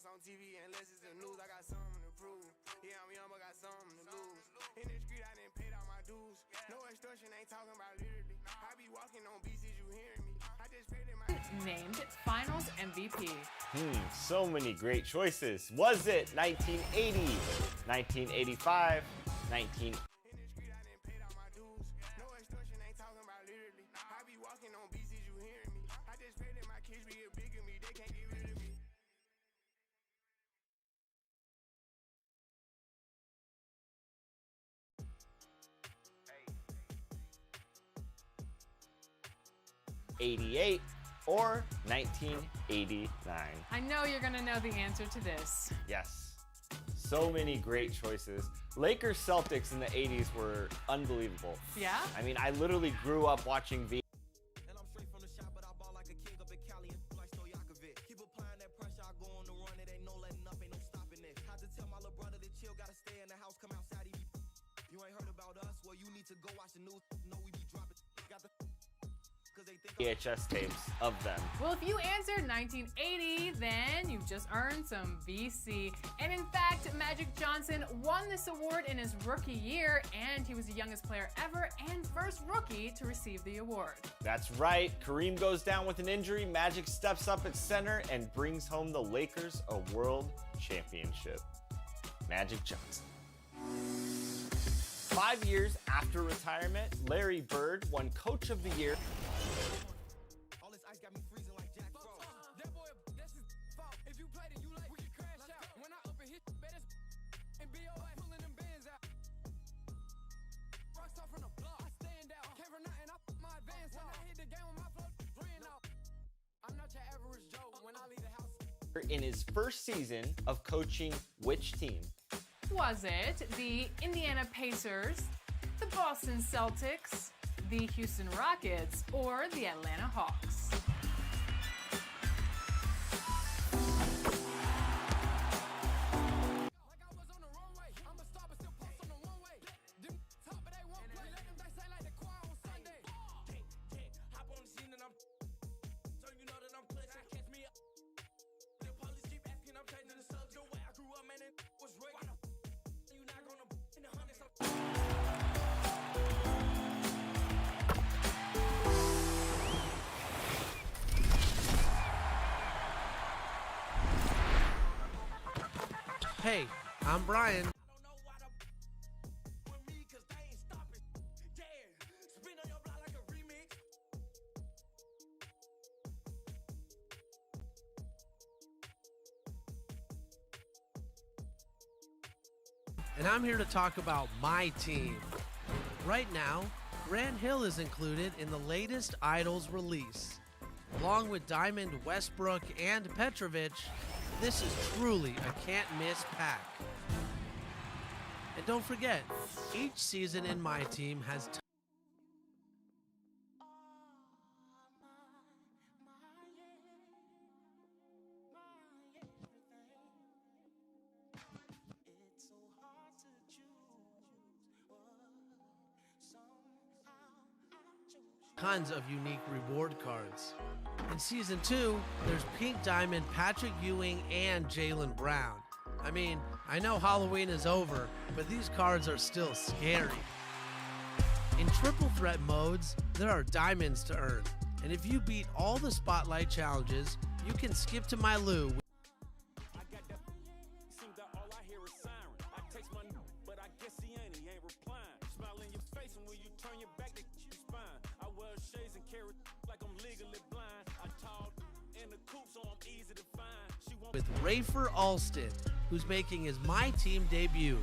On TV unless it's the news, I got something to prove. Yeah, I'm young, but got something to lose. In the street, I didn't pay all my dues. No extortion, ain't talking about literally. I be walking on beats, is you hearing me? I just paid in my Named Finals MVP. So many great choices. Was it 1980, 1985, 19... in the street, I didn't pay all my dues. No extortion, ain't talking about literally. I be walking on beats, is you hearing me? I just paid in my kids be a bigger me, they can't get rid of me. '88 or 1989. I know you're gonna know the answer to this. Yes. So many great choices. Lakers Celtics in the 80s were unbelievable. Yeah? I mean, I literally grew up watching V. And I'm straight from the shop, but I ball like a king up in Cali and like Stojakovic. Keep applying that pressure, I go on the run. It ain't no letting up, ain't no stopping this. Had to tell my little brother to chill, gotta stay in the house, come outside. You ain't heard about us? Well, you need to go watch the news. No, we be dropping. Got the because they think VHS tapes of them. Well, if you answered 1980, then you've just earned some VC. And in fact, Magic Johnson won this award in his rookie year, and he was the youngest player ever and first rookie to receive the award. That's right. Kareem goes down with an injury. Magic steps up at center and brings home the Lakers a world championship. Magic Johnson. 5 years after retirement, Larry Bird won Coach of the Year. all this ice got me freezing like Jack Frost. That boy, that's his fault. If you played it, you like, we can crash out. When I up and hit, better and BOI pulling them bands out. Rockstar from the block, I stand out. Came from nothing, I put my advance out. When I hit the game with my flow, ran out. I'm not your average Joe when I leave the house. In his first season of coaching which team? Was it the Indiana Pacers, the Boston Celtics, the Houston Rockets, or the Atlanta Hawks? Like I was on the wrong way. I'm a star, but still post on the one way. Them top, but they won't play. Let them dice like the choir on Sunday. Hop on the scene and I'm so you know that I'm clutch. Catch me up. The police keep asking, I'm changing the subject. The way I grew up, man, it was regular. You not gonna in the hundreds. Hey, I'm Brian. And I'm here to talk about my team. Right now, Grant Hill is included in the latest Idols release. Along with Diamond, Westbrook, and Petrovic, this is truly a can't-miss pack. And don't forget, each season in my team has tons of unique reward cards. In Season 2, there's Pink Diamond, Patrick Ewing, and Jaylen Brown. I mean, I know Halloween is over, but these cards are still scary. In Triple Threat modes, there are diamonds to earn. And if you beat all the Spotlight challenges, you can skip to my Lou. With Rafer Alston, who's making his My Team debut.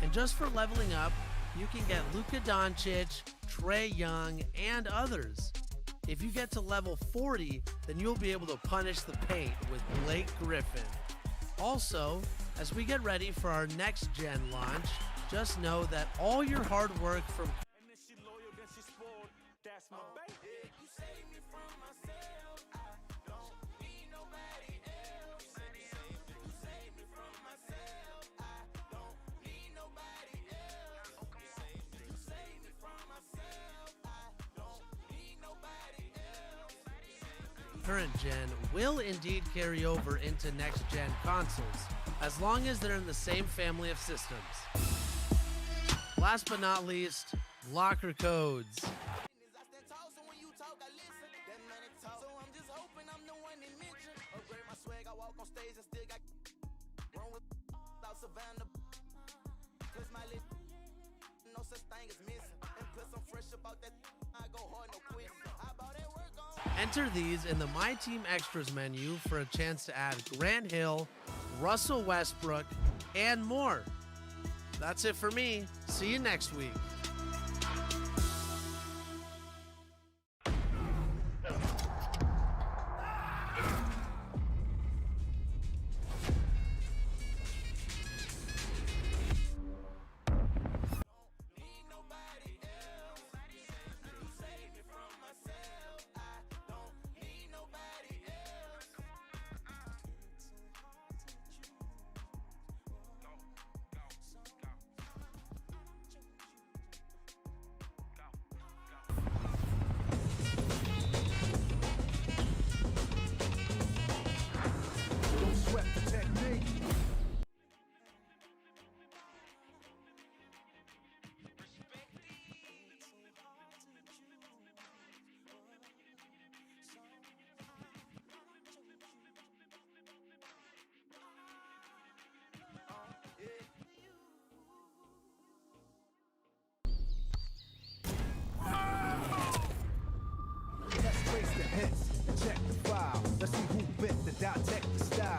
And just for leveling up, you can get Luka Doncic, Trae Young, and others. If you get to level 40, then you'll be able to punish the paint with Blake Griffin. Also, as we get ready for our next gen launch, just know that all your hard work from current gen will indeed carry over into next gen consoles, as long as they're in the same family of systems. Last but not least, locker codes. Enter these in the My Team Extras menu for a chance to add Grant Hill, Russell Westbrook, and more. That's it for me. See you next week. Check the file. Let's see who bit the dot tech the style.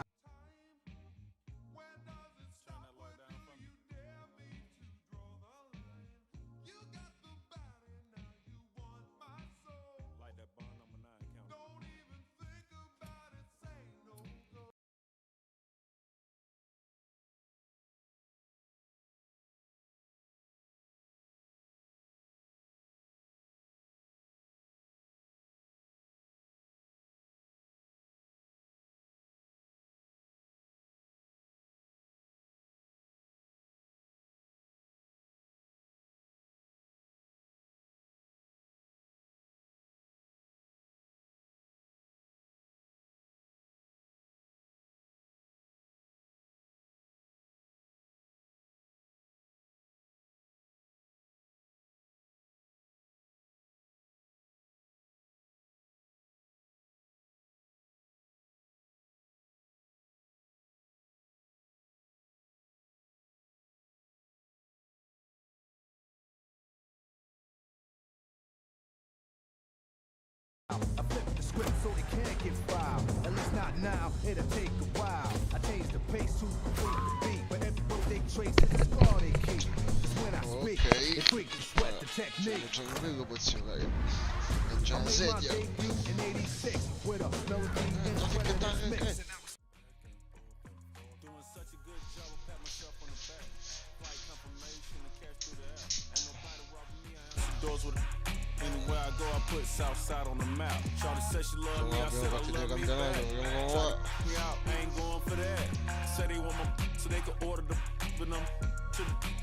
I flip the script so it can't get filed. At least not now, it'll take a while. I change the pace to complete the beat, but every word they trace is the scar they keep. Cause when I speak, they freak and sweat the technique. I made my debut in '86 with a melody and sweat mix. Anywhere I go, I put Southside on the map. Shawty said she love me, I said I love me back. Try to me out, I ain't going for that. Said they want my so they can order the but I'm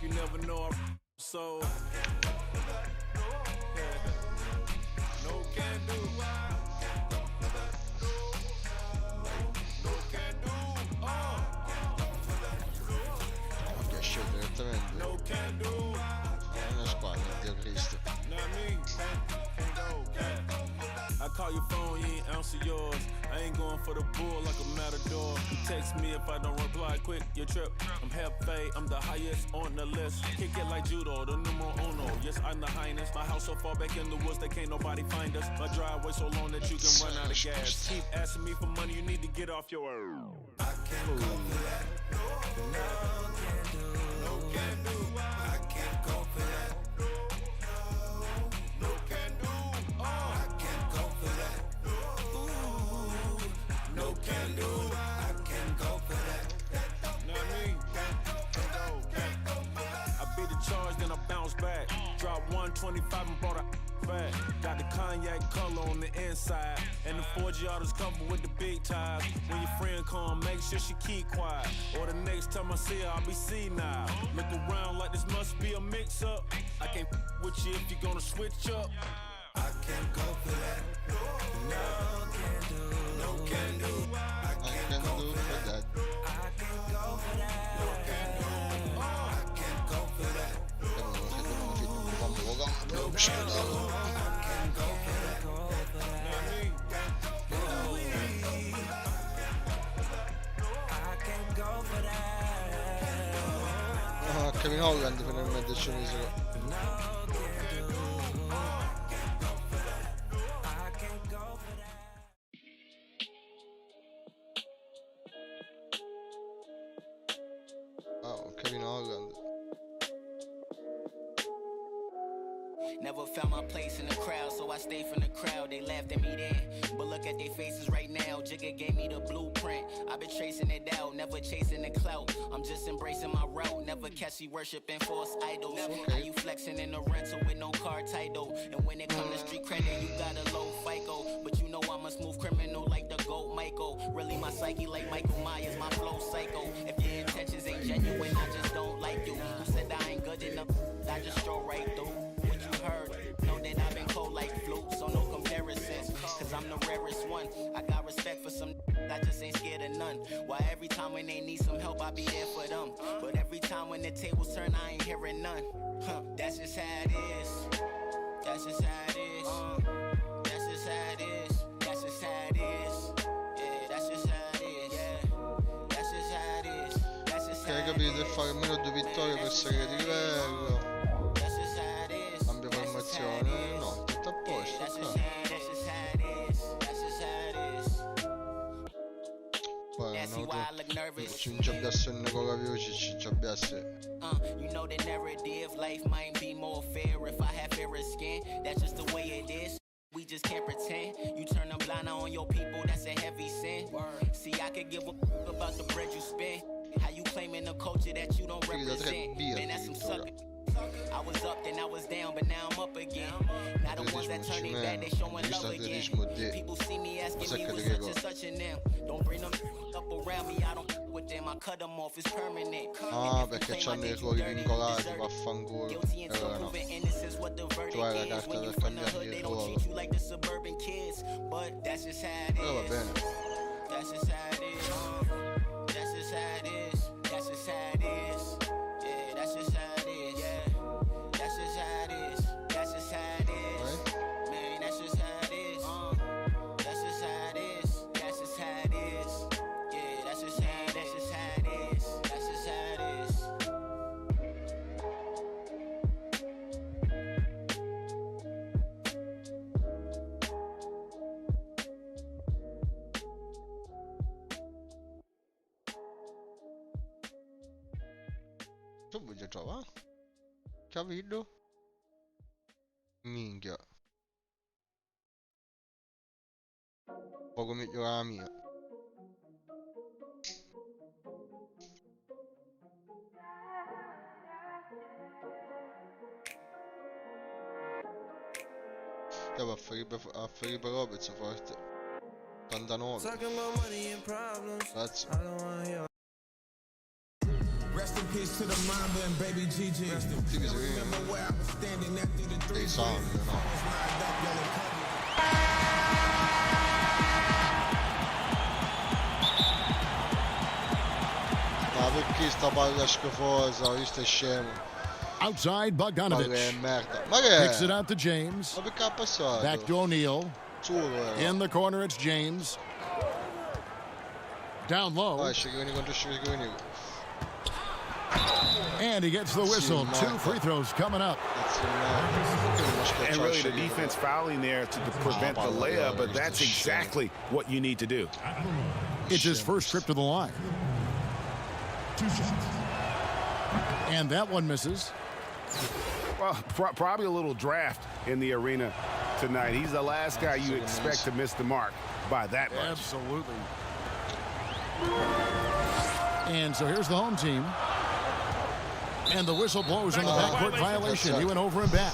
you never know I so no can do. No can do. Ok, scendo direttamente. No can do. È una squadra, Dio Cristo. I call your phone, you ain't answer yours. I ain't going for the bull like a matador. You text me if I don't reply quick, you trip. I'm Hefe, I'm the highest on the list. Kick it like judo, the numero uno. Yes, I'm the highness. My house so far back in the woods that can't nobody find us. My driveway so long that you can run out of gas. Keep asking me for money, you need to get off your I can't go for that. No can do. No can do. I can't go for that. No can do. I can't go for that. No can do. I can't go for that. Know what I mean? I beat the charge, then I bounce back. Drop 125 and brought a back. Got the cognac color on the inside, and the 4G autos covered with the big ties. When your friend come, make sure she keep quiet, or the next time I see her, I'll be senile. Look around like this must be a mix-up. I can't with you if you gonna switch up. Kevin Holland finalmente c'è misero. Oh, Kevin Holland. Never found my place in the crowd, so I stayed from the crowd. They laughed at me then, but look at their faces right now. Jigga gave me the blueprint. I've been tracing it out, never chasing the clout. I'm just embracing my route, never catch you worshiping false idols. How you flexing in a rental with no car title? And when it comes to street credit, you got a low FICO. But you know I'm a smooth criminal like the GOAT Michael. Really my psyche like Michael Myers, my flow psycho. If your intentions ain't genuine, I just don't like you. Who said I ain't good enough? I just stroll right through. Heard, know that I've been cold like flu, so no comparisons, cause I'm the rarest one. I got respect for some, I just ain't scared of none. Why every time when they need some help, I be there for them. But every time when the tables turn, I ain't hearing none. That's just how it is. That's just how it is. That's just how it is. That's just how it is. Yeah, that's just how it is. Yeah, that's just how it is. That's just how it is. Ok, capite, fare almeno 2 vittorie per salire di livello. No, tutto a posto. Poi ci ingabbiasse Nicola Viuci, ci ingabbiasse. You know the narrative, life might be more fair if I have fairer skin. That's just the way it is. We just can't pretend. You turn a blind eye on your people, that's a heavy sin. See, I could give a about the bread you spend. How you claiming a culture that you don't represent? Man, that's some sucker. I was up, then I was down, but now I'm up again. Now the ones that turn their back, they showing love again. People see me asking me what's such and such in them. Don't bring them up around me, I don't with them, I cut them off, it's permanent. Ah, perché c'hanno i ruoli vincolati, vaffanculo. No. Tu hai la carta per cambiare il ruolo. Però va bene. That's just how it is. That's just how it is. That's just how it is. Yeah, that's just how it is. Yeah, that's just how it is. That's just how it is. Man, that's just how it is. That's just how it is. That's just how it is. Yeah, that's just how it is. That's just how it is. Tu voglio trovare? Capito? Minchia. Poco migliore la mia. Devo a Felipe Lopez forte. 89. Grazie. Rest in peace to the Mamba and baby Gigi. Remember where I was standing after the 3 Ma perché sta palla schifosa? Visto è scemo. Outside Bogdanovic. Merda. Ma che è? Kicks it out to James. Ma perché ha passato? Back to O'Neal. Solo, In the corner, it's James. Down low. Vai, Sciacchini contro Sciacchini. And he gets the whistle. 2 free throws coming up. And really the defense fouling there to prevent the layup, but that's exactly what you need to do. It's his first trip to the line. 2 shots. And that one misses. Well, probably a little draft in the arena tonight. He's the last guy you expect to miss the mark by that much. Absolutely. And so here's the home team. And the whistle blows on the backcourt violation. He went over and back.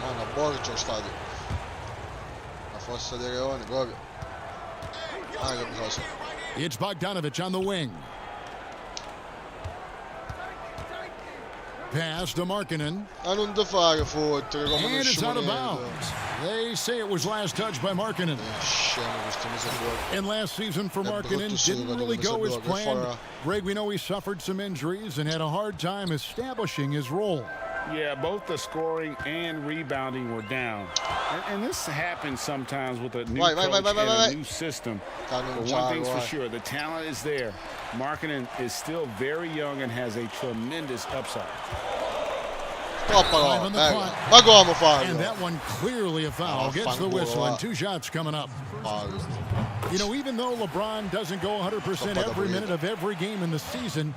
Mano, Borgia stadio. La fossa dei leoni, proprio. Ah, che cosa. It's Bogdanovic on the wing. Pass to Markkanen. Ma non ti fare fottere come And uno it's out of scimonello. bounds. They say it was last touched by Markkanen. Scemo questo Misador. And last season for brutto Markkanen sul didn't really go as Misador, che planned. farà. Greg, we know he suffered some injuries and had a hard time establishing his role. Yeah, both the scoring and rebounding were down. And this happens sometimes with a new Vai, coach vai, vai, vai, and vai. a new system. But Canoniere, one thing's for vai. sure, the talent is there. Markkanen is still very young and has a tremendous upside. Troppa Five on roba, the clock. Ma come farlo? And that one clearly a foul. Gets the whistle and 2 shots coming up. You know, even though LeBron doesn't go 100% every minute of every game in the season,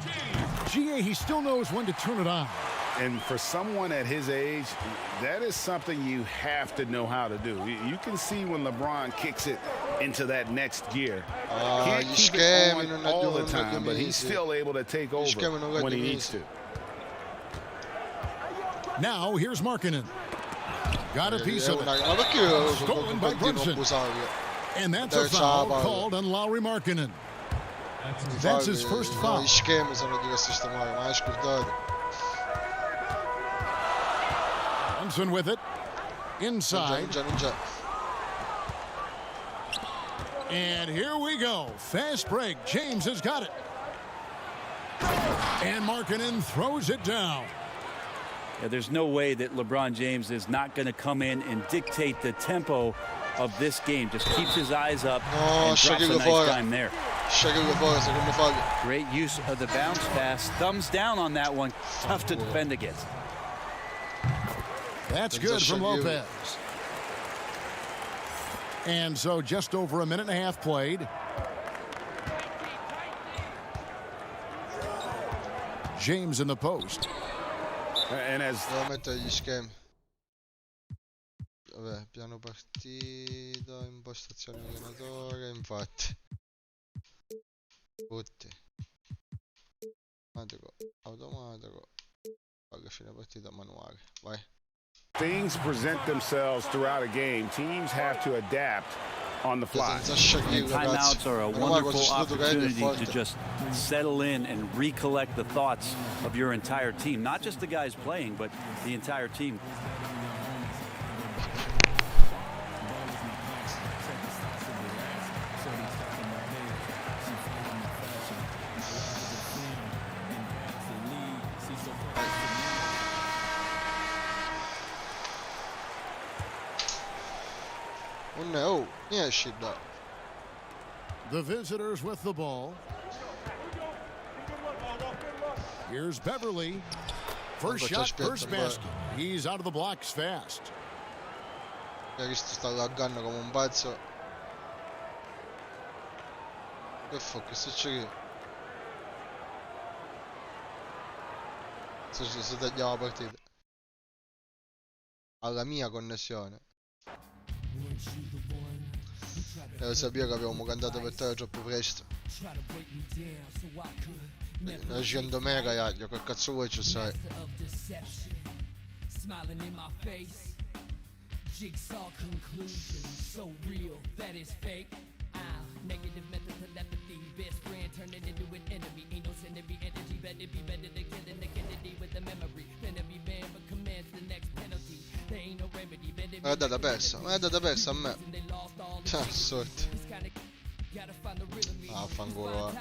GA, he still knows when to turn it on. And for someone at his age, that is something you have to know how to do. You can see when LeBron kicks it into that next gear. Can't gli keep schemi it non on all the aggiungono time, but he's mesi. still able to take over schemi non when he aggiungono needs to. Now, here's Markkanen. Got a piece of it. Ma perché io Stolen by continuo a Brunson. abusare? And that's a foul called on Lowry Markkanen. That's his first foul. Gli schemi sono di questo sistemare, ma scordate. Brunson with it. Inside. Non c'è. And here we go. Fast break. James has got it. And Markkanen throws it down. Yeah, there's no way that LeBron James is not going to come in and dictate the tempo of this game. Just keeps his eyes up and drops a nice dime there. Great use of the bounce pass. Thumbs down on that one. Tough to defend against. That's good from Lopez. And so just over a minute and a half played. James in the post. And as Devo mettere gli schemi. Vabbè, piano partita, impostazione allenatore, infatti. Tutti. Automatico. Palla fine partita manuale. Vai. things present themselves throughout a game, teams have to adapt on the fly. And timeouts are a wonderful opportunity to just settle in and recollect the thoughts of your entire team, not just the guys playing, but the entire team. Oh, yeah, shit, no. The visitors with the ball. Here's Beverly. First shot, first basket. He's out of the blocks fast. Questo sta laggando come un pazzo. Che fuck, che succede? Si tagliava la partita. Alla mia connessione. Sapevo che avevamo cantato per te troppo presto. 900 mega, Iaglio, che cazzo vuoi ci sai? Smiling in my face, jigsaw conclusion, so real that is fake. Negative mental telepathy, best friend turning into an enemy. Ain't no sending me energy, better than killing the Kennedy with the memory. Then every man but commands the next penalty. There ain't no remedy. Ma è data persa, a me. Assurdo. Ah, fangolo.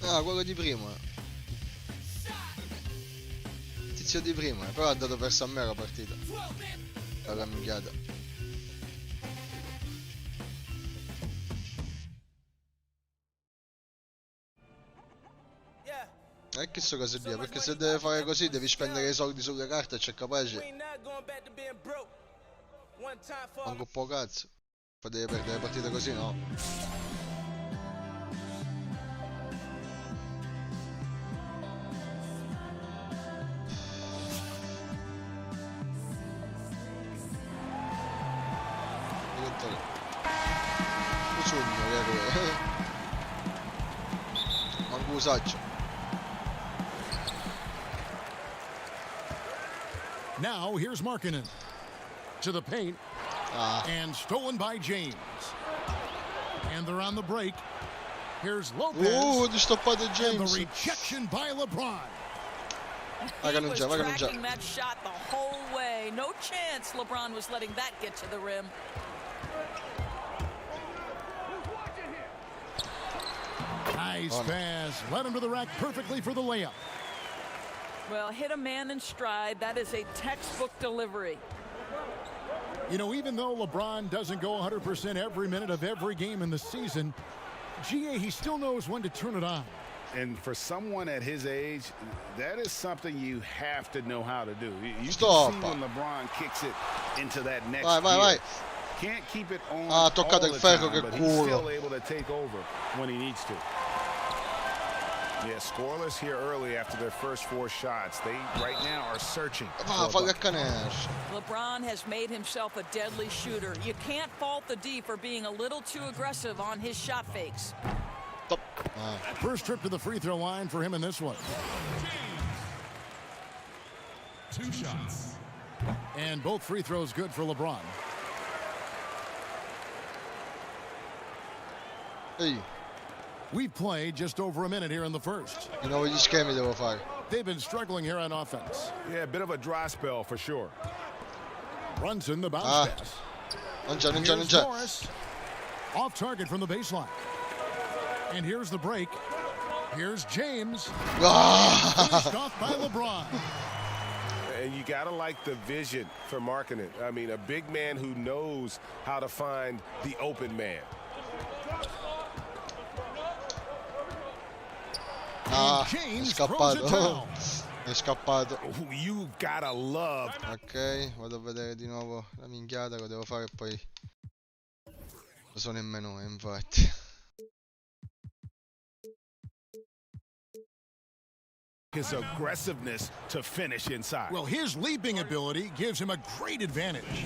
Ah, quello di prima. Tizio di prima, però ha dato perso a me la partita. La minchiata. Yeah, E che so cosa dire, perché se deve fare così devi spendere i soldi sulle carte e c'è capace. Manco un po' cazzo. Poi devi perdere partite così, no? Sogno, vero? Manco usaccio. Now here's Markkanen to the paint and stolen by James. And they're on the break. Here's Lopez. Di stoppato James. And the rejection by LeBron. He was tracking that shot the whole way. No chance LeBron was letting that get to the rim. Nice pass. Led him to the rack perfectly for the layup. Well, hit a man in stride. That is a textbook delivery. You know, even though LeBron doesn't go 100% every minute of every game in the season, GA, he still knows when to turn it on. And for someone at his age, that is something you have to know how to do. You can Stop. see when LeBron kicks it into that next Vai. Can't keep it on Ha toccato all il the ferro, time, che but he's still culo. able to take over when he needs to. Yeah, scoreless here early after their first 4 shots. They right now are searching. LeBron has made himself a deadly shooter. You can't fault the D for being a little too aggressive on his shot fakes. First trip to the free throw line for him in this one. 2 shots. And both free throws good for LeBron. Hey. We've played just over a minute here in the first. You know gli schemi devo fare. They've been struggling here on offense. Yeah, a bit of a dry spell for sure. Brunson, the bounce pass. Non Here's c'è. Morris. Off target from the baseline. And here's the break. Here's James. Finished off by LeBron. And you got to like the vision for Markkanen. I mean, a big man who knows how to find the open man. È scappato. È scappato. You gotta love. Ok, vado a vedere di nuovo la minchiata che devo fare e poi lo so nemmeno, infatti. His aggressiveness to finish inside. Well, his leaping ability gives him a great advantage.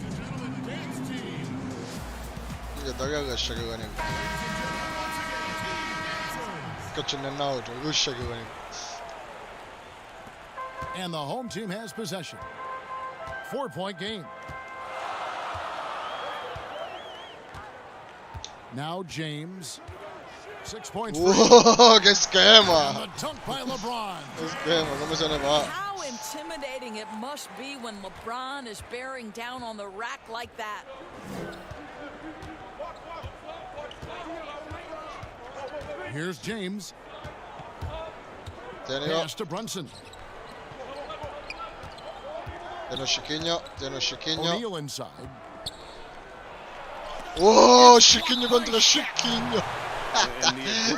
And the home team has possession. 4-point game. Now James. 6 points. Whoa, che schema! And the dunk by LeBron. Che schema, come se ne va? How intimidating it must be when LeBron is bearing down on the rack like that. Here's James. Tienilo. Pass to Brunson. Tieno Scicchigno. O'Neal inside. Oh, Scicchigno contro Scicchigno.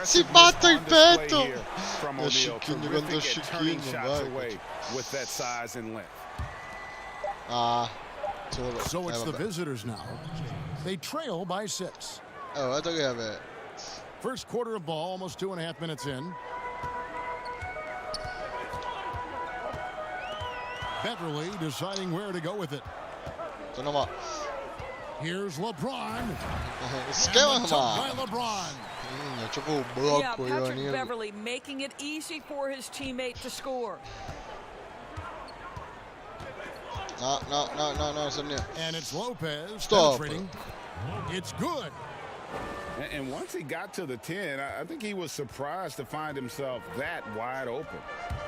Si batte il petto. Scicchigno contro Scicchigno. Vai. With that size and length. So it's the visitors now. They trail by 6. Oh, guarda che aveva. First quarter of ball, almost 2.5 minutes in. Beverly deciding where to go with it. Here's LeBron. Schema by LeBron. Yeah, Patrick Beverly making it easy for his teammate to score. No, Samir. And it's Lopez Stop. penetrating. It's good. And once he got to the 10, I think he was surprised to find himself that wide open.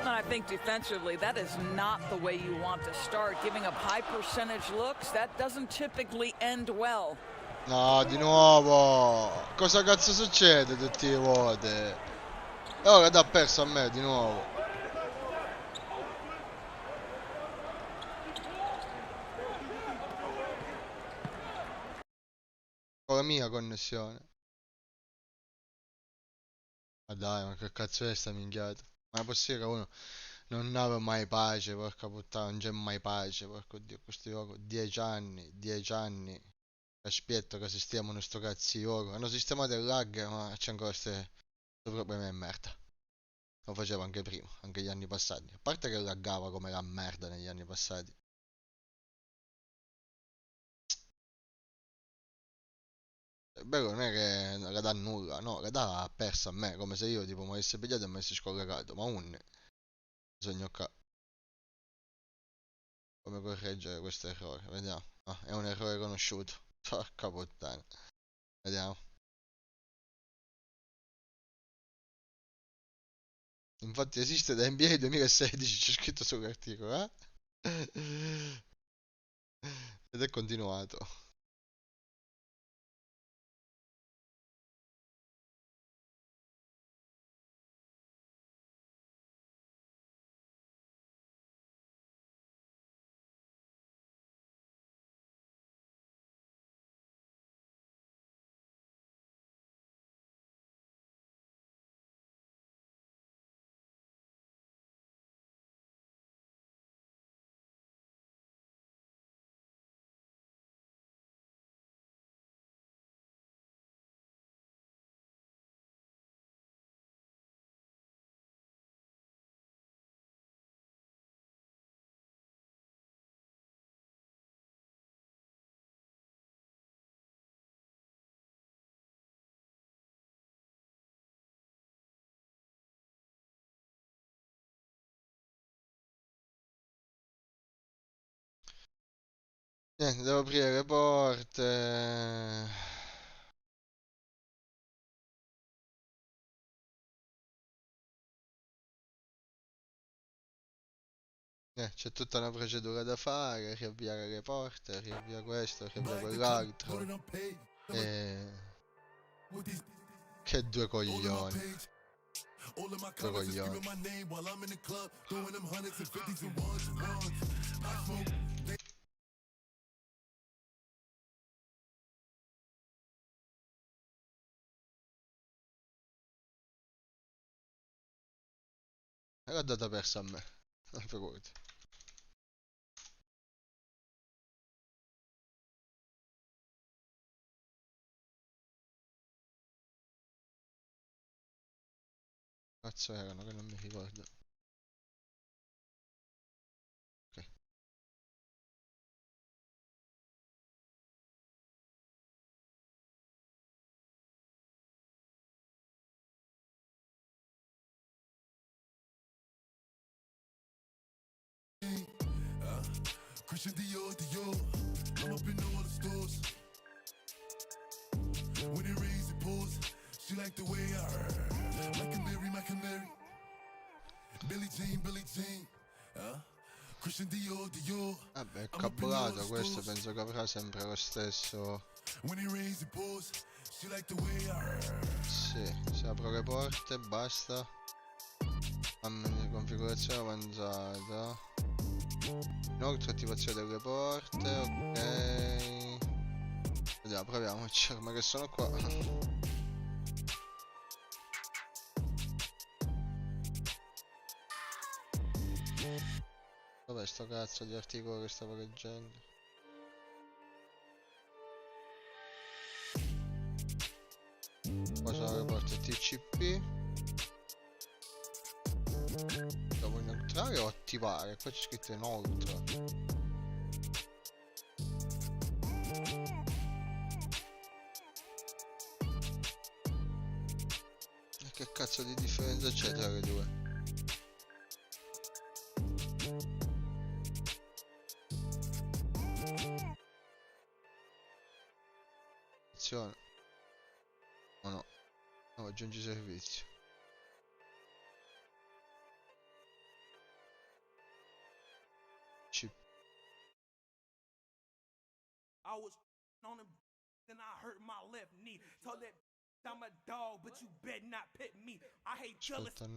I think defensively, that is not the way you want to start. Giving up high percentage looks, that doesn't typically end well. No, di nuovo. Cosa cazzo succede tutte le volte? Ora dà perso a me di nuovo. Con la mia connessione. Ma dai, ma che cazzo è sta minchiata? Ma è possibile che uno non aveva mai pace, porca puttana, non c'è mai pace, porco Dio, questo gioco, 10 anni, aspetto che sistemano sto cazzo di gioco, hanno sistemato il lag, ma c'è ancora questi problemi di merda, lo facevo anche prima, anche gli anni passati, a parte che laggava come la merda negli anni passati. È bello, non è che la dà nulla, no, la dà persa a me, come se io tipo mi avessi pigliato e mi avessi scollegato, ma un bisogna come correggere questo errore, vediamo. Ah, è un errore conosciuto. Porca puttana. Vediamo. Infatti esiste da NBA 2016, c'è scritto sull'articolo, eh? Ed è continuato. Niente, devo aprire le porte. C'è tutta una procedura da fare, riavviare le porte, riavvia questo, riavvia quell'altro. Che due coglioni. Due coglioni. L'ha data persa a me. Figurati. Cazzo erano che non mi ricordo. Ok. Christian Dior, I'm up in all the stores. When it rains, it pours. She like the way I heard. My canary. Billie Jean. Christian Dior. Vabbè, è cabolato questo, penso che avrà sempre lo stesso. When it rains, it pours. She like the way I heard. Sì, se apro le porte, basta. Configurazione avanzata. Inoltre attivazione delle porte, ok. Vediamo, proviamoci, ma che sono qua. Dov'è sto cazzo di articolo che stavo leggendo? Qua sono le porte TCP. Devo inoltrare o attivare? Qua c'è scritto inoltre. E che cazzo di differenza c'è tra le due? Attenzione. Oh no. No, aggiungi servizio. I was on him, then I hurt my left knee. Told that I'm a dog, but you bet not pet me. I hate jealous. That's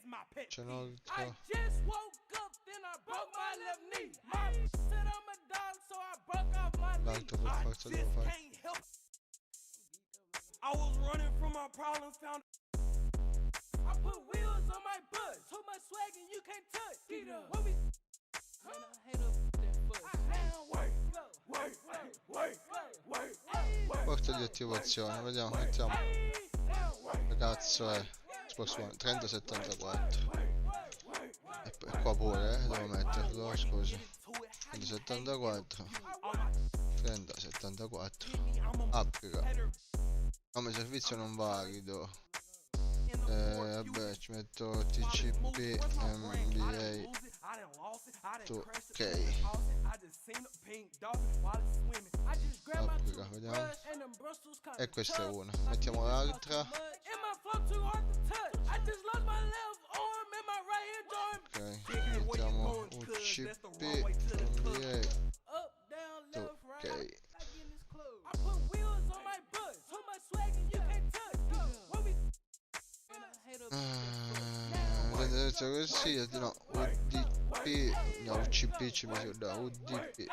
my pet peeve. I just woke up, then I broke my left knee. My said I'm a dog, so I broke off my knee. I just can't help. I was running from my problems, found. put wheels on my bus. Too much swag and you can't touch. When we Porta di attivazione, vediamo, mettiamo. Che cazzo è? Xbox One 3074. E poi qua pure, devo metterlo, scusi. 3074. 3074. Applica. Nome servizio non valido. Vabbè, ci metto TCP NBA 2K. Applica, vediamo. E questa è una. Mettiamo l'altra. Ok, mettiamo UCP NBA 2K. Così, no, UDP, no, UCP ci mi da UDP.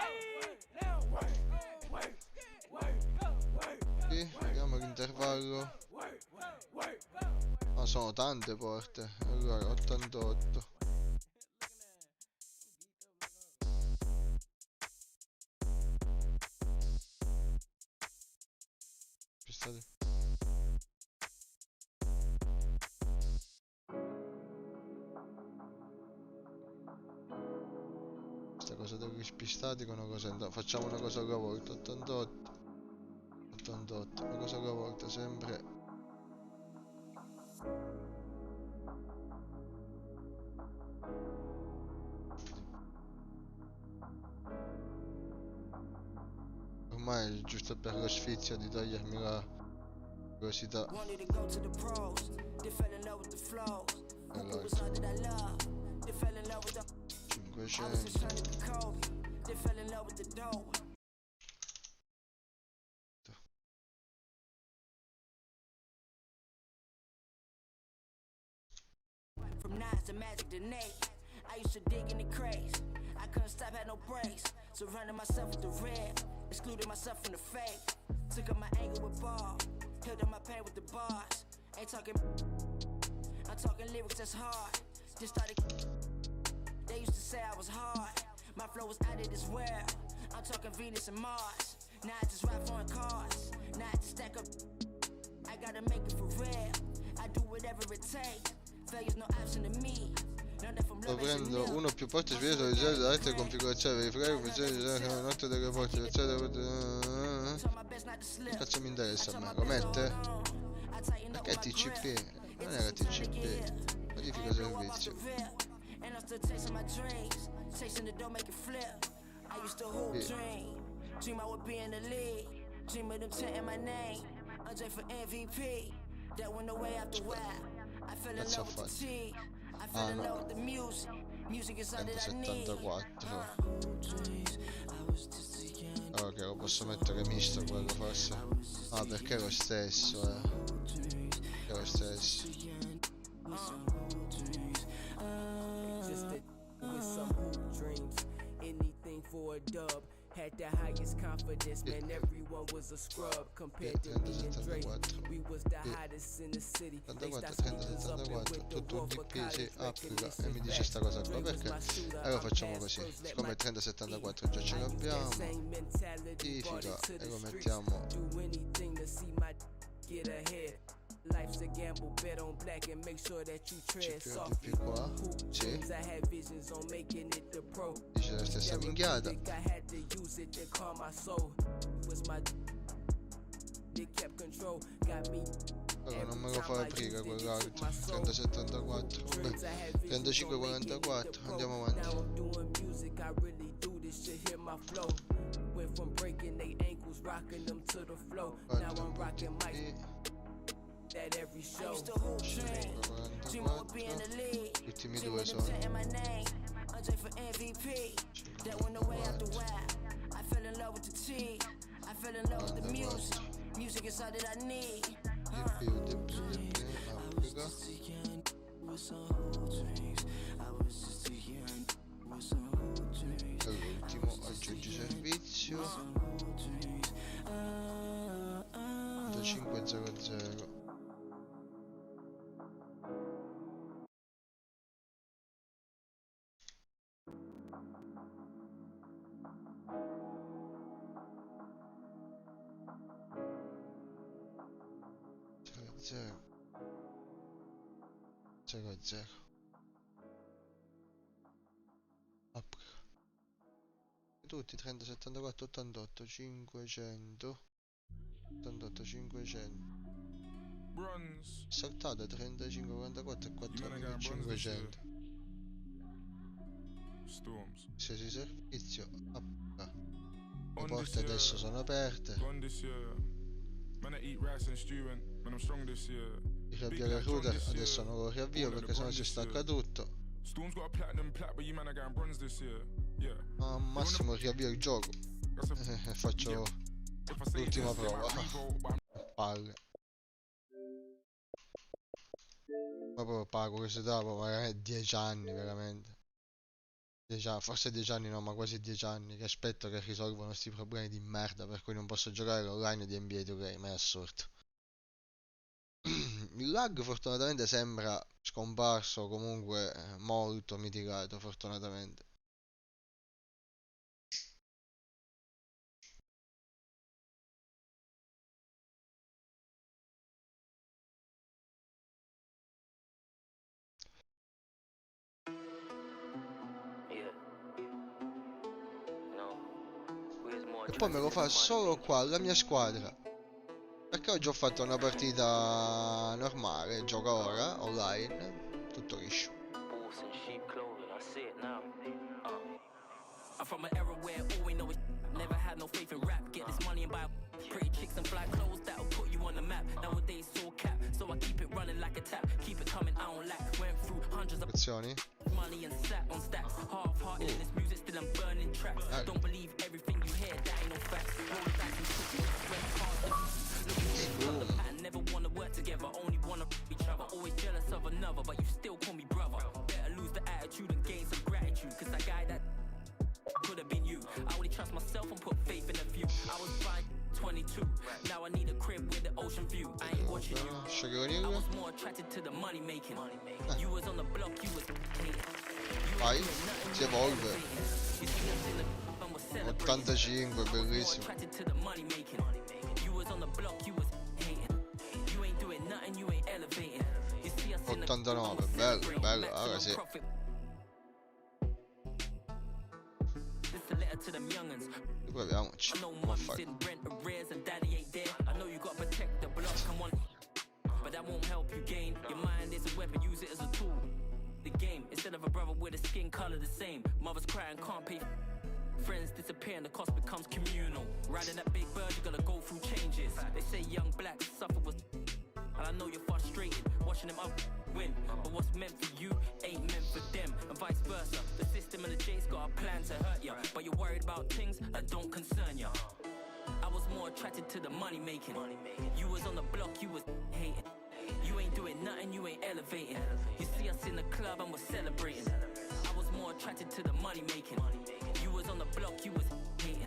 Vediamo l'intervallo. No, sono tante porte. Allora, 88. Questa cosa degli spistati con una cosa. Facciamo una cosa alla volta. 88. 88. Una cosa alla volta, sempre. Ormai è giusto per lo sfizio di togliermi la curiosità. Allora, 500. From nines to magic to Nate, I used to dig in the crates. I couldn't stop, had no brakes. Surrounding myself with the red, excluding myself from the fake. Took up my anger with ball, healed up my pain with the bars. Ain't talking, I'm talking lyrics that's hard. Just started, they used to say I was hard. My flow was out of this world. I'm talking Venus and Mars. Now I just ride foreign cars. Now I just stack up. I gotta make it for real. I do whatever it takes. Failure's no option to me. Sto prendo uno più porte sviato di solito da altre configurazioni, verificare funzioni di notte delle porte, eccetera. Che cazzo mi interessa a me? Lo mette? Perché è TCP? Non era TCP. Modifica servizio. Cazzo ho fatto? Ah no, 174. Ok, lo posso mettere misto quello forse. Ah, perché è lo stesso, è lo stesso. Had the highest confidence, man, everyone was a scrub compared to me and Dre. We was the hottest in the city. 74, 30, tutto un DP si applica e mi dice sta cosa qua, perché? Allora facciamo così, siccome 3074 già ce l'abbiamo, modifica e lo mettiamo. Life's a gamble, bet on black and make sure that you tread softly. Qua, sì. I had visions on making it the pro. Dice la stessa minchiata. I had to use it to calm my soul. Was my it kept control, got me. Allora non me lo fa aprire quell'altro. 3074, vabbè. 3544, andiamo avanti. Went from breaking their ankles, rocking them to the flow. Now I'm rocking my at every show. 544. Ultimi due sono. 54. L'ultimo aggiungi servizio 500. 0 0-0. Applica. Tutti 30, 74, 88, 500. 88, 500. Saltato 35, 44 e 4 500. Qualsiasi servizio. Applica. Le porte adesso sono aperte. Riavviare il router, adesso non lo riavvio perché sennò si stacca tutto. Al massimo riavvio il gioco e faccio l'ultima prova. Palle. Ma proprio pago questo dopo magari 10 anni veramente. 10 anni, forse 10 anni no, ma quasi 10 anni che aspetto che risolvano questi problemi di merda per cui non posso giocare online di NBA 2K, ma è assurdo. Il lag fortunatamente sembra scomparso, comunque molto mitigato fortunatamente. E poi me lo fa solo qua la mia squadra. Perché oggi ho fatto una partita normale, gioco ora, online, tutto liscio. Azioni? Vai, si evolve. 85, bellissimo. 89, bello, bello, ora sì. Proviamoci. Friends disappear and the cost becomes communal. Riding that big bird, you gotta go through changes. They say young blacks suffer with, and I know you're frustrated watching them up win. But what's meant for you ain't meant for them, and vice versa. The system and the J's got a plan to hurt ya, but you're worried about things that don't concern ya. I was more attracted to the money making. You was on the block, you was hating. You ain't doing nothing, you ain't elevating. You see us in the club and we're celebrating. I was more attracted to the money making. You was on the block, you was hating.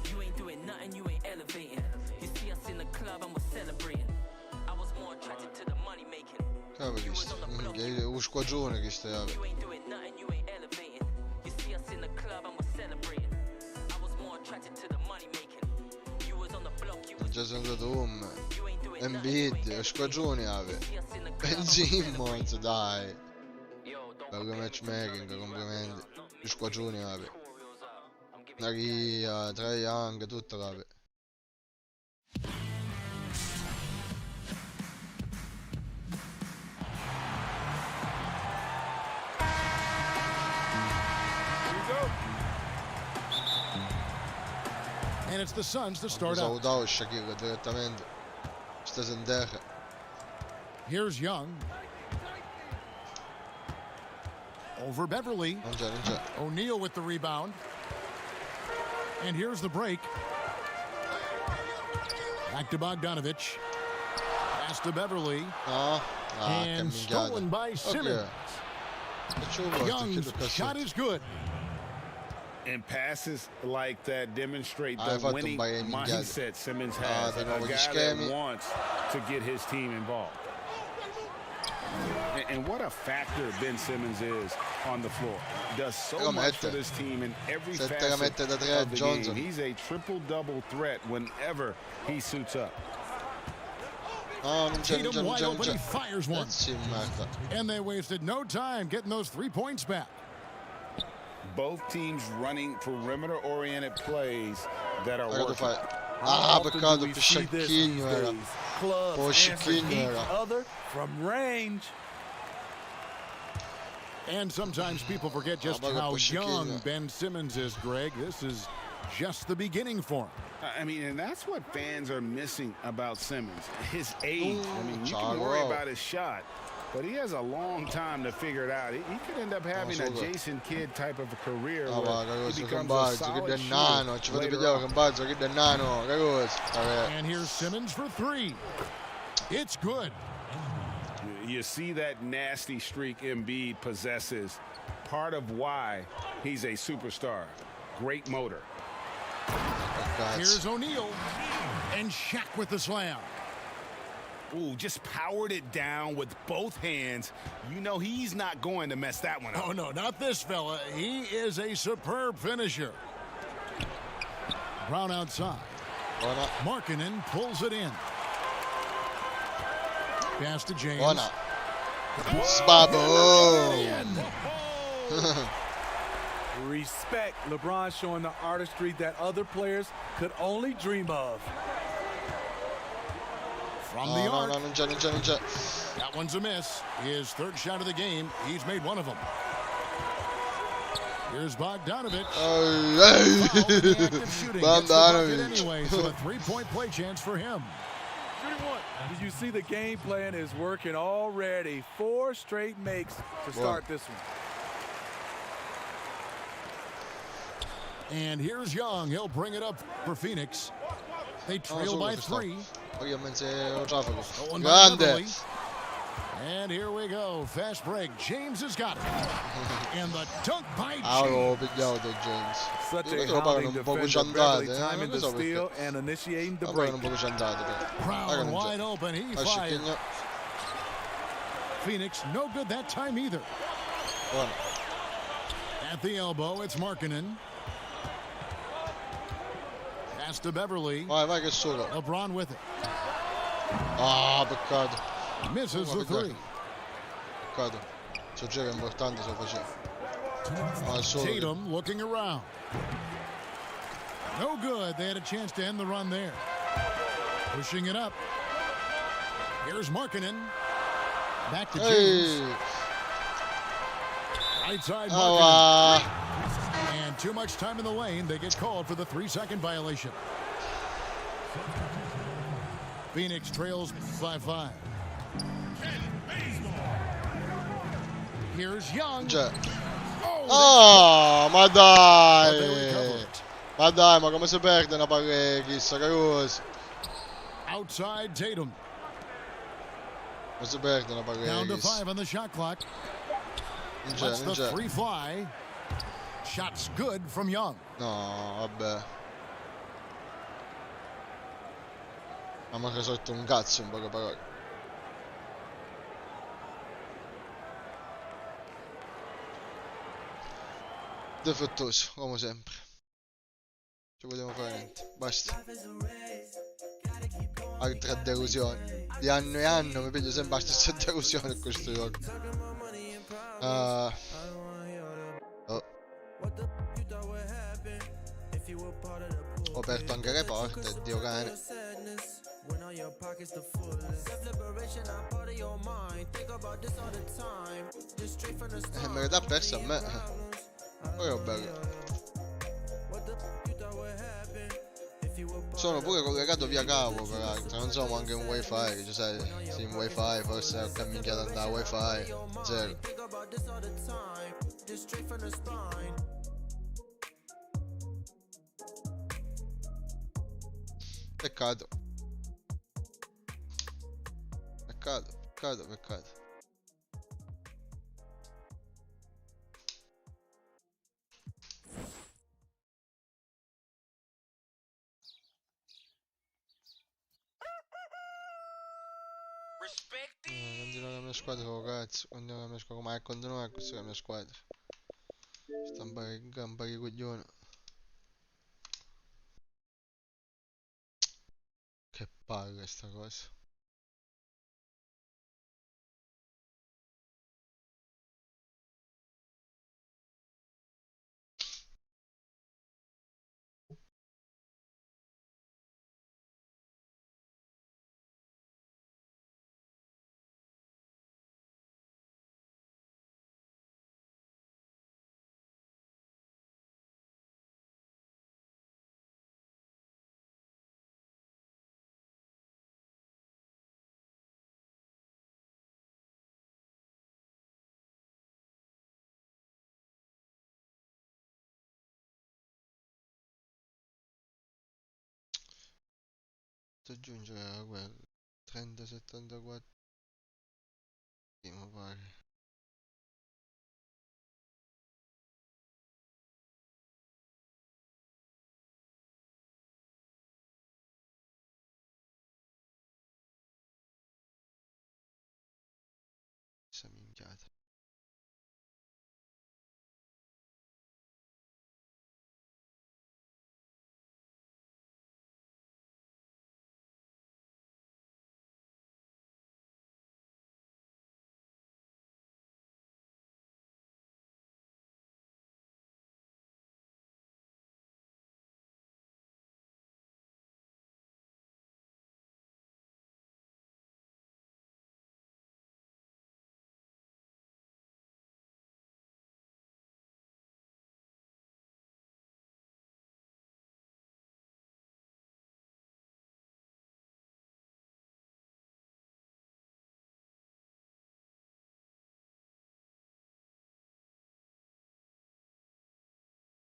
You ain't doing nothing, you ain't elevating. You see us in the club and we're celebrating. I was more attracted to the money making. Cavolo, è un squadrone che stai avendo. You ain't doing nothing, you ain't elevating. You see us in the club and we're celebrating. I was more attracted to the money making. You was on the block, you was Jason Tatum, Embiid, squadrone ave. Ben Simmons, dai. Bello matchmaking, complimenti. Gli squadroni ave. Naria, Trae Young, tutto ave. And it's the Suns to start out. Salutavo Shaquille direttamente. Stese in terra. Here's Young. Over Beverly. Non c'è. O'Neal with the rebound. And here's the break. Back to Bogdanovich. Pass to Beverly. And stolen by Simmons. Okay. Young's shot is good. And passes like that demonstrate the winning mindset Simmons has. A guy that wants to get his team involved. And what a factor Ben Simmons is on the floor. Does so much for this team in every facet of the game. He's a triple-double threat whenever he suits up. No, non c'è, Tatum wide open, he fires one. merda. And they wasted no time getting those 3 points back. Both teams running perimeter-oriented plays that are Guarda, working. fai. How Ah, often peccato, do we più see this these sciacchino era. days? Clubs Po' answering sciacchino each era. other from range. And sometimes people forget just guarda, how po' young sciacchino. Ben Simmons is, Greg. This is just the beginning for him. I mean, and that's what fans are missing about Simmons, his age. I mean, you Ciao. can worry about his shot, but he has a long time to figure it out. He could end up having a Jason Kidd type of a career Ah, where guarda, he Caruso che becomes a balzo, che solid del nano. shooter Ci fate later vedere on. che balzo, che del nano. Caruso. Vabbè. And here's Simmons for 3. It's good. You see that nasty streak Embiid possesses. Part of why he's a superstar. Great motor. Here's O'Neal. And Shaq with the slam. Ooh, just powered it down with both hands. You know he's not going to mess that one up. Oh, no, not this fella. He is a superb finisher. Brown outside. Markkanen pulls it in. Pass to James. Buona. Sbabo. Respect. LeBron showing the artistry that other players could only dream of. From No, the no, arc. no, non c'è, non c'è, non c'è. That one's a miss. His 3rd shot of the game. He's made one of them. Here's Bogdanovich. Bogdanovich. Anyway, so a 3-point play chance for him. Did you see the game plan is working already? 4 straight makes to start this one. And here's Young. He'll bring it up for Phoenix. They trail by 3. Grande. And here we go. Fast break. James has got it. And the dunk by Ah, l'ho James. pigliato James. Such Io a credo pagano hounding un poco defender, ciandate, barely timing non the so perché. steal and initiating the Ma break. pagano un poco ciandate. Brown wide open. He fired. Phoenix, no good that time either. Buono. At the elbow, it's Markkanen. Pass to Beverly. Vai, vai che solo. LeBron with it. Ah, peccato. Misses the 3. Peccato. C'è giro importante se lo faceva. Ah, solo. Tatum looking around. No good. They had a chance to end the run there. Pushing it up. Here's Markkanen. Back to James. Right side Markkanen. And too much time in the lane. They get called for the 3-second violation. Phoenix trails by 5. Here's Young. Oh, ma dai! Ma dai, ma come si perde una palla chissà, Caruso? Outside Tatum. Come si perde una palla Down to chissà? 5 on the shot clock. Non c'è, Lets non the c'è. 3 fly. Shot's good from Young. No, vabbè. Ma mi ha risolto un cazzo in poche parole. Defettoso, come sempre. Ci vogliamo fare niente, basta. Altra delusione. Di anno e anno mi piglio sempre la stessa delusione in questo gioco. Oh. Ho aperto anche le porte, Dio cane. Me le dà persa a me. Poi è bello. Sono pure collegato via cavo, peraltro. Non sono anche un wifi, cioè sai, sì, un wifi, forse ho cammincato andare a wifi. Zero. Peccato. Peccato. Continuo la mia squadra, oh, cazzo. Continuo la mia squadra, ma continuo questa è la mia squadra. Sta un gamba di coglione. Che palle sta cosa. aggiungere la guerra 30-74 mi pare. Questa minchiata.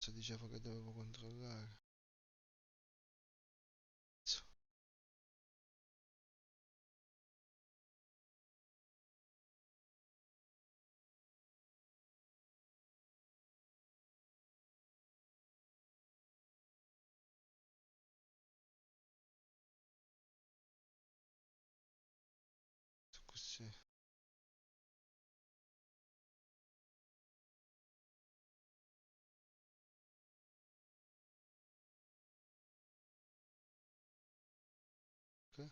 Cosa dicevo che dovevo controllare? Così. Ok.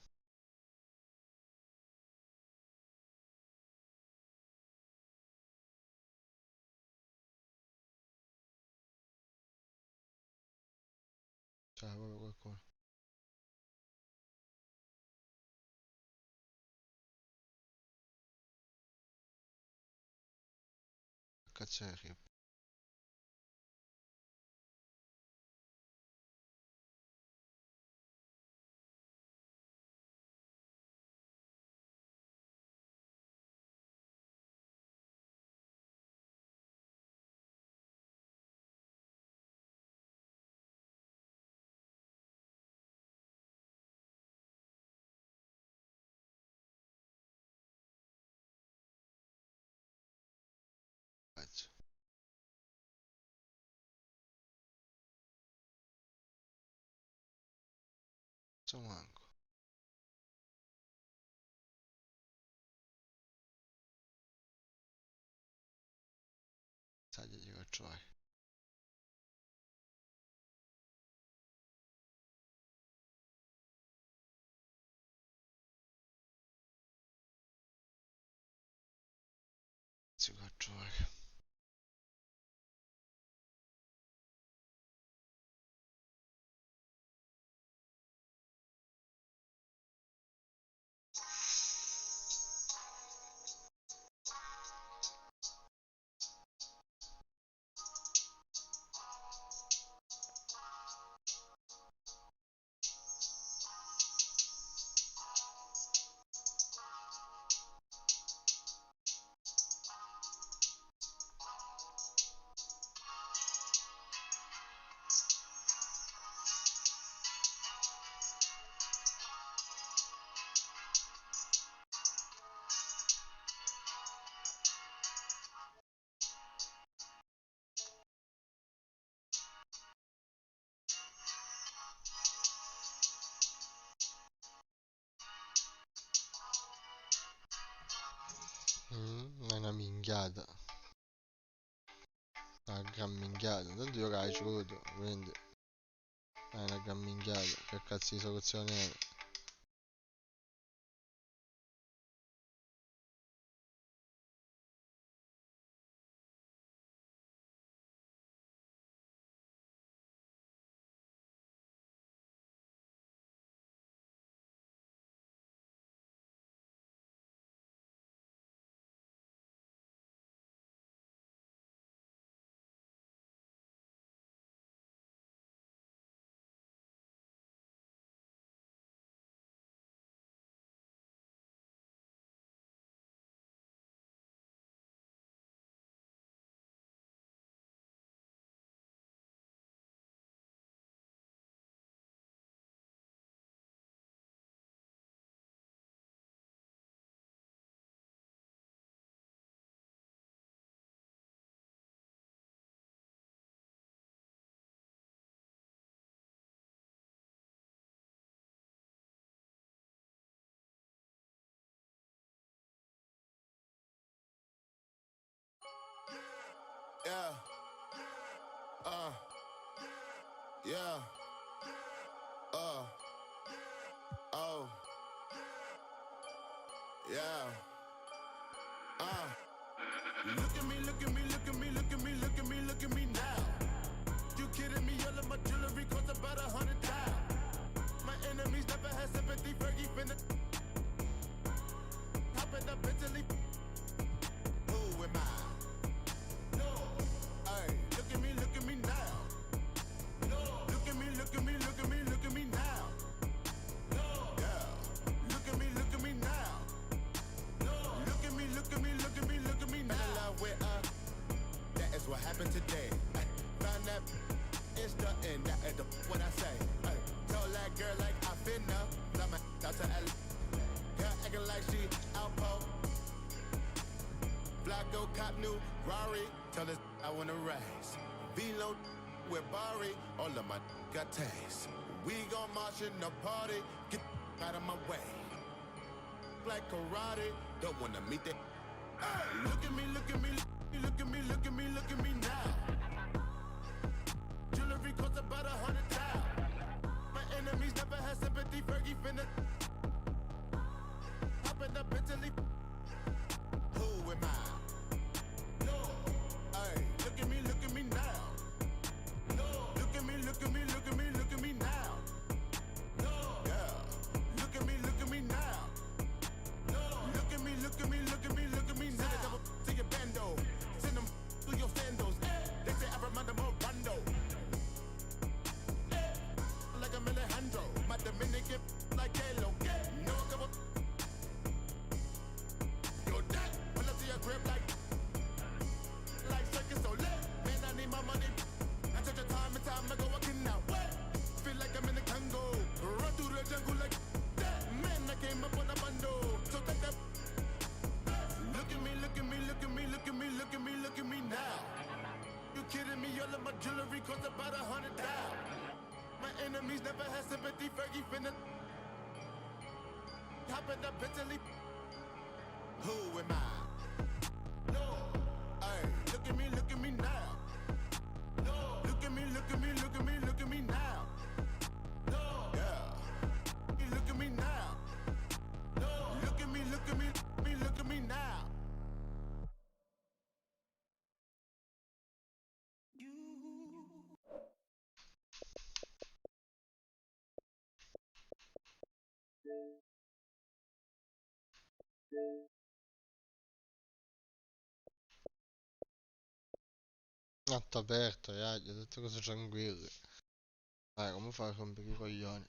C'era proprio qualcuno. Cazzo è Rip? Cazzo. Cazzo manco. Taglia di raggiungere. Si raggiungere. È una minchiata. Una gran minchiata. Tanto io calcio crudo, quindi è una gran minchiata. Che cazzo di soluzione è? Yeah. Yeah. Oh. Yeah. Look at me, look at me, look at me, look at me, look at me, look at me now. You kidding me? All of my jewelry costs about 100,000. My enemies never had sympathy. Fergie finna hop in the Bentley. Who am I? No. Hey, look at me now. No. Look at me, look at me, look at me, look at me now. No. Yeah. Look at me now. No. Look at me, look at me, look at me, look at me now. In love with that is what happened today. Found that Insta and that is what I say. Told that girl like I finna fly my out to LA. Girl acting like she outpost. Flacco cop new Rari. Tell us I wanna race. Velo with Bari. All of my got taste. We gon' march in the party. Get out of my way. Like karate. Don't wanna meet that. Look at me, look at me, look at me, look at me, look at me now. Jewelry costs about 100,000. My enemies never had sympathy. Fergie finna hop in the Bentley. Who am I? No. Hey, look at me now. No. Look at me, look at me, look at me, look at me now. No. Yeah. Look at me now. No. Look at me, look at me, look at me, look at me now. Send a couple to your bando. Send them through your sandals. They say I remind them of Rondo. Like a Alejandro. My Dominican like Halo. No couple. Yo, that. Pull up to your crib like circus so lit. Man, I need my money. I took your time and time ago. I can now. Feel like I'm in the Congo. Run through the jungle like that. Man, I came up on a bundle. So take that. Look at me, look at me, look at me, look at me, look at me, look at me now. You kidding me? All of my jewelry costs about 100,000. My enemies never had sympathy. Fergie finna hop in the Bentley. Who am I? No. Hey, look at me now. No. Look at me, look at me, look at me, look at me now. No. Yeah. Look at me now. No. Look at me, look at me, look at me now. Atto aperto, gli ho detto cose tranquille. Dai, come fai a rompere i coglioni?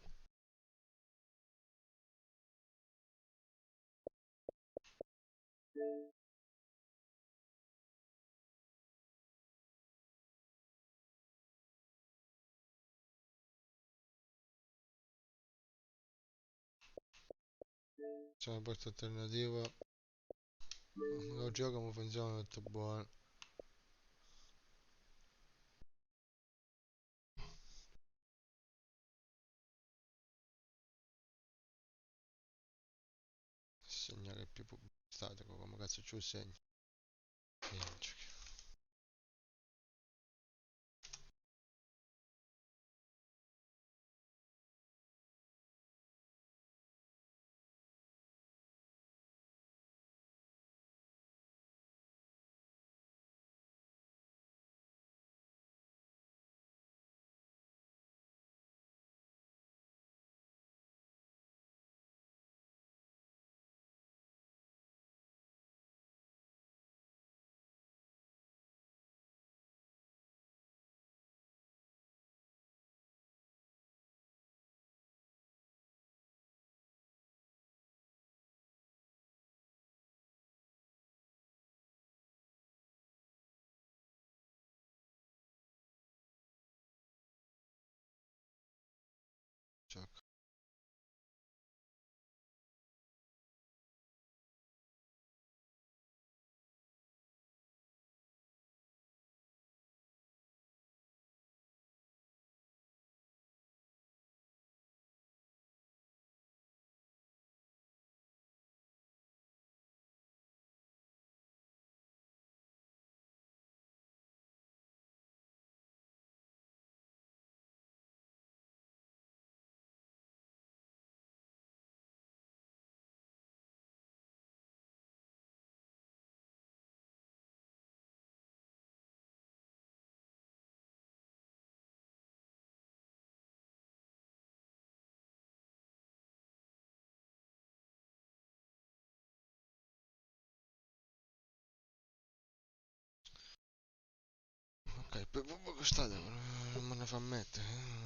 C'è una porta alternativa. Lo gioco come funziona, tutto buono. Segnare più statico, come cazzo ci segni? Niente. Per poco state, non me ne fa mettere.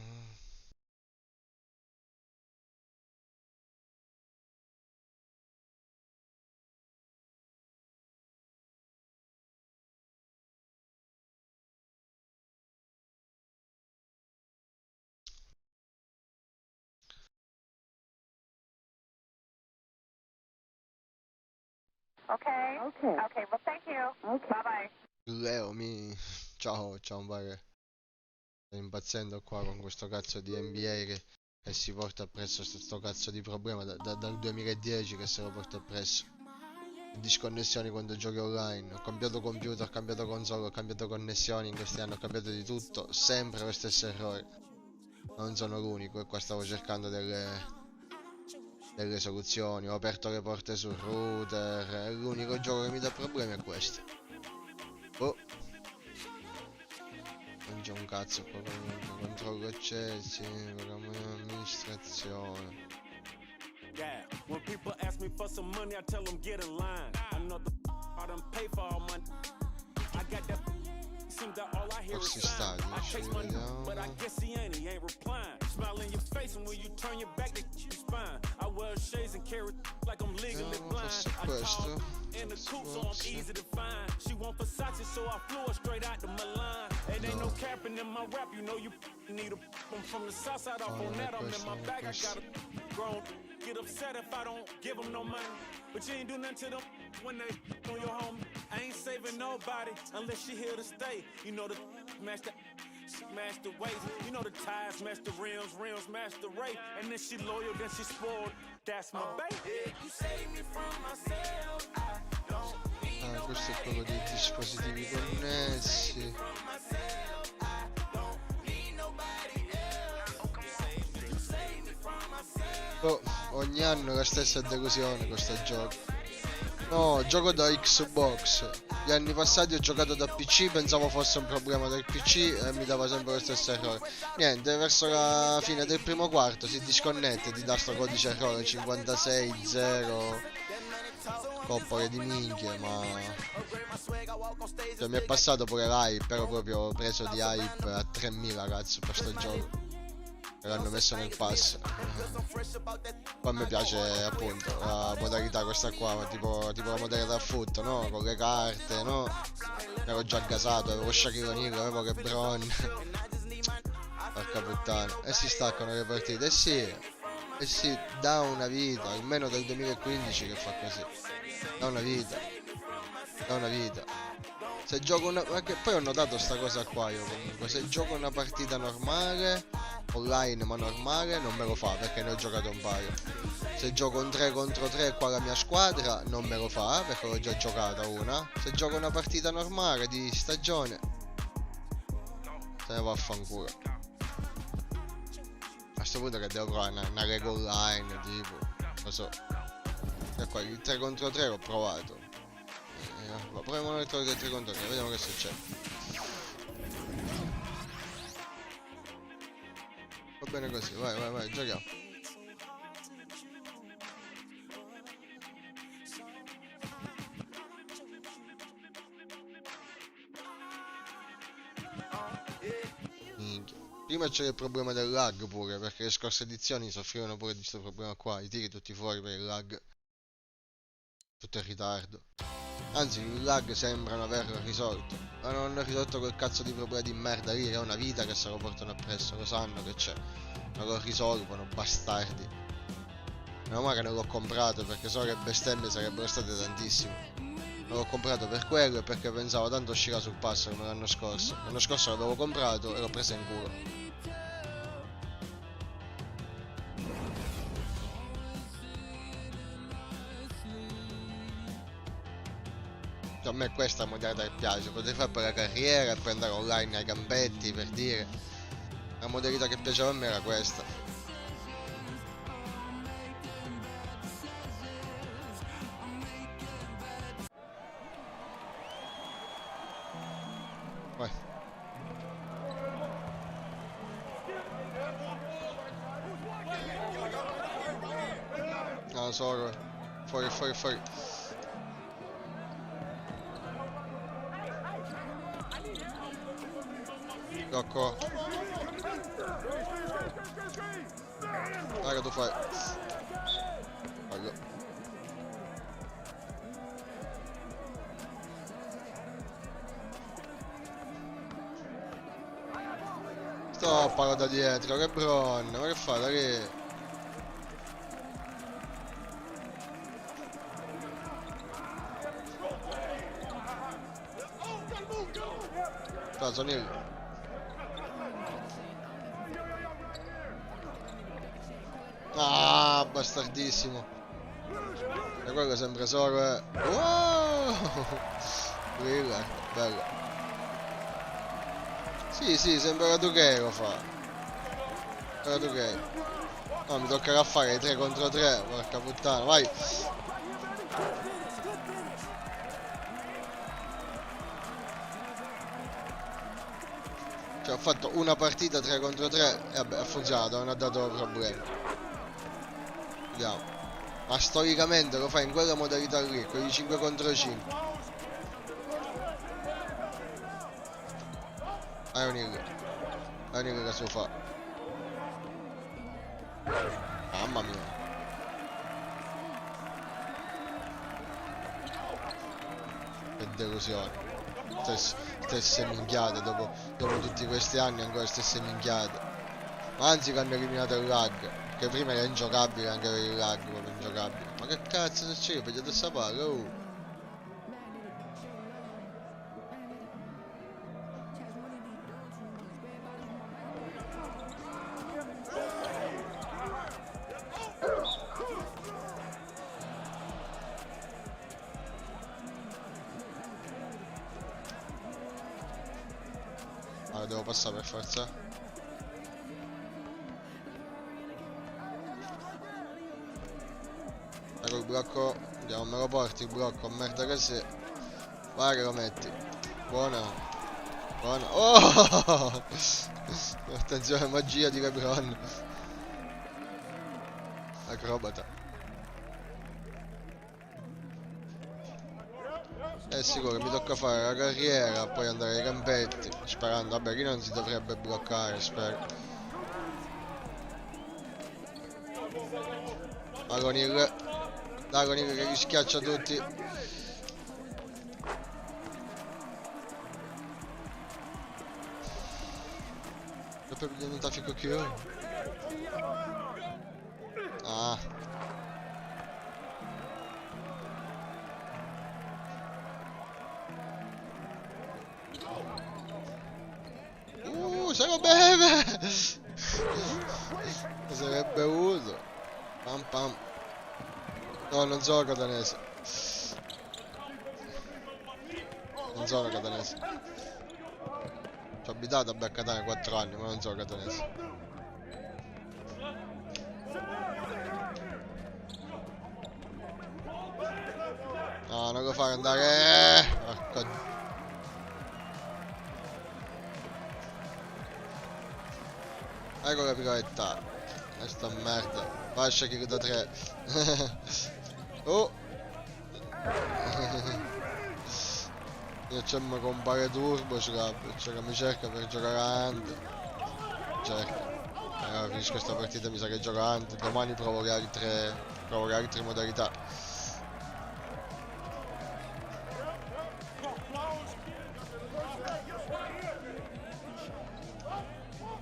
Okay. Well, thank you. Bye bye. Leo mi... Ciao, Bare. Sto impazzendo qua con questo cazzo di NBA che si porta appresso sto cazzo di problema dal 2010 che se lo porta appresso. Disconnessioni quando giochi online. Ho cambiato computer, ho cambiato console, ho cambiato connessioni in questi anni, ho cambiato di tutto. Sempre lo stesso errore. Non sono l'unico e qua stavo cercando delle soluzioni. Ho aperto le porte sul router. L'unico gioco che mi dà problemi è questo. Oh. Non c'è un cazzo qua, controllo accessi, amministrazione. Yeah, when people ask me for some money, I tell them get in line. I know I done pay for all my. I got that. Seems that all I hear is sign. I chase my but I guess he ain't replying. Smile in your face, and when you turn your back, they keep spine. I wear shades and carry like I'm legally blind. I talk in the coupe, so I'm easy to find. She want Versace, so I flew her straight out to Milan. It ain't no capping in my rap, you know you need a. I'm from the south side, off on that, I'm in my bag, I got a grown. Get upset if I don't give them no money. But you ain't do nothing to them when they on your home. I ain't saving nobody unless she here to stay. You know the smash the waist. You know the tires smash the rims smash the rate. And then she loyal, then she spoiled. That's my baby. You save me from myself. I don't need questo è quello dei dispositivi connessi. Oh, ogni anno la stessa delusione questo gioco. No, gioco da Xbox. Gli anni passati ho giocato da PC, pensavo fosse un problema del PC e mi dava sempre lo stesso errore. Niente, verso la fine del primo quarto si disconnette e ti dà sto codice errore 56-0. Coppole di minchia, ma... Cioè, mi è passato pure l'hype, ero proprio preso di hype a 3000 cazzo per sto gioco. L'hanno messo nel pass. Poi mi piace appunto la modalità questa qua, tipo la modalità foot, no? Con le carte, no? Ero già gasato, avevo Shaquille O'Neal, avevo LeBron. Porca puttana. E si staccano le partite. Eh sì, da una vita, almeno dal 2015 che fa così. Da una vita. Se gioco una... Perché poi ho notato sta cosa qua io comunque. Se gioco una partita normale, online ma normale, non me lo fa perché ne ho giocato un paio. Se gioco un 3 contro 3 qua la mia squadra, non me lo fa perché l'ho già giocata una. Se gioco una partita normale di stagione, se ne va a fanculo. A sto punto che devo provare una regola online, tipo, lo so. E qua il 3 contro 3 l'ho provato. Proviamo un altro del 3 contro 3, vediamo che succede. Va bene così, vai, giochiamo. Minchia. Prima c'era il problema del lag pure, perché le scorse edizioni soffrivano pure di questo problema qua, i tiri tutti fuori per il lag. Tutto in ritardo. Anzi, il lag sembrano averlo risolto. Ma non hanno risolto quel cazzo di problema di merda lì, che è una vita che se lo portano appresso, lo sanno che c'è. Ma lo risolvono, bastardi. Meno male che non l'ho comprato, perché so che bestemmie sarebbero state tantissime. Non l'ho comprato per quello e perché pensavo tanto uscirà sul pass come l'anno scorso. L'anno scorso l'avevo comprato e l'ho presa in culo. A me questa modalità che piace, potrei fare per la carriera e poi andare online ai campetti, per dire. La modalità che piaceva a me era questa. Vai. No, so, fuori. Rocco. Raga, tu fai. Fallo. Stoppalo da dietro, che Bron, ma che fa? Da che? Sonil. Ah, bastardissimo. E quello sembra solo, Wow! Brilla, bello. Sì, sembra la 2K lo fa. La 2K. No, mi toccherà fare i 3 contro 3, porca puttana, vai. Cioè, ho fatto una partita 3 contro 3 e vabbè, ha funzionato, non ha dato problemi. Vediamo. Ma storicamente lo fai in quella modalità lì, quelli 5 contro 5. Ionic che se lo fa. Mamma mia. Che delusione. Stesse minchiate dopo tutti questi anni, ancora stesse minchiate. Ma anzi che hanno eliminato il lag, che prima era ingiocabile anche per il lag, proprio ingiocabile. Ma che cazzo se c'è? Pigliate sta palla, oh. Devo passare per forza. Ecco il blocco. Andiamo, me lo porti il blocco. Merda che sei. Vai che lo metti. Buona. Buona. Oh! Attenzione, magia di LeBron. Acrobata. Sicuro che mi tocca fare la carriera, poi andare ai campetti, sperando, vabbè, chi non si dovrebbe bloccare, spero. Agonil che li schiaccia tutti. E poi non traffico più. Ah. Se lo beve! Se l'è bevuto. Pam pam. No, non sono catanese. Non sono catanese. Ci ho abitato a Beccatane 4 anni, ma non sono catanese. No, non lo fare andare. Porca. Ecco la piroetta. Questa merda. Lascia che da 3. Oh. Io c'è mi compare Turbo, cioè che mi cerca per giocare Ant. Cerca. Finisco questa partita, mi sa che gioco Ant. Domani provo le altre modalità.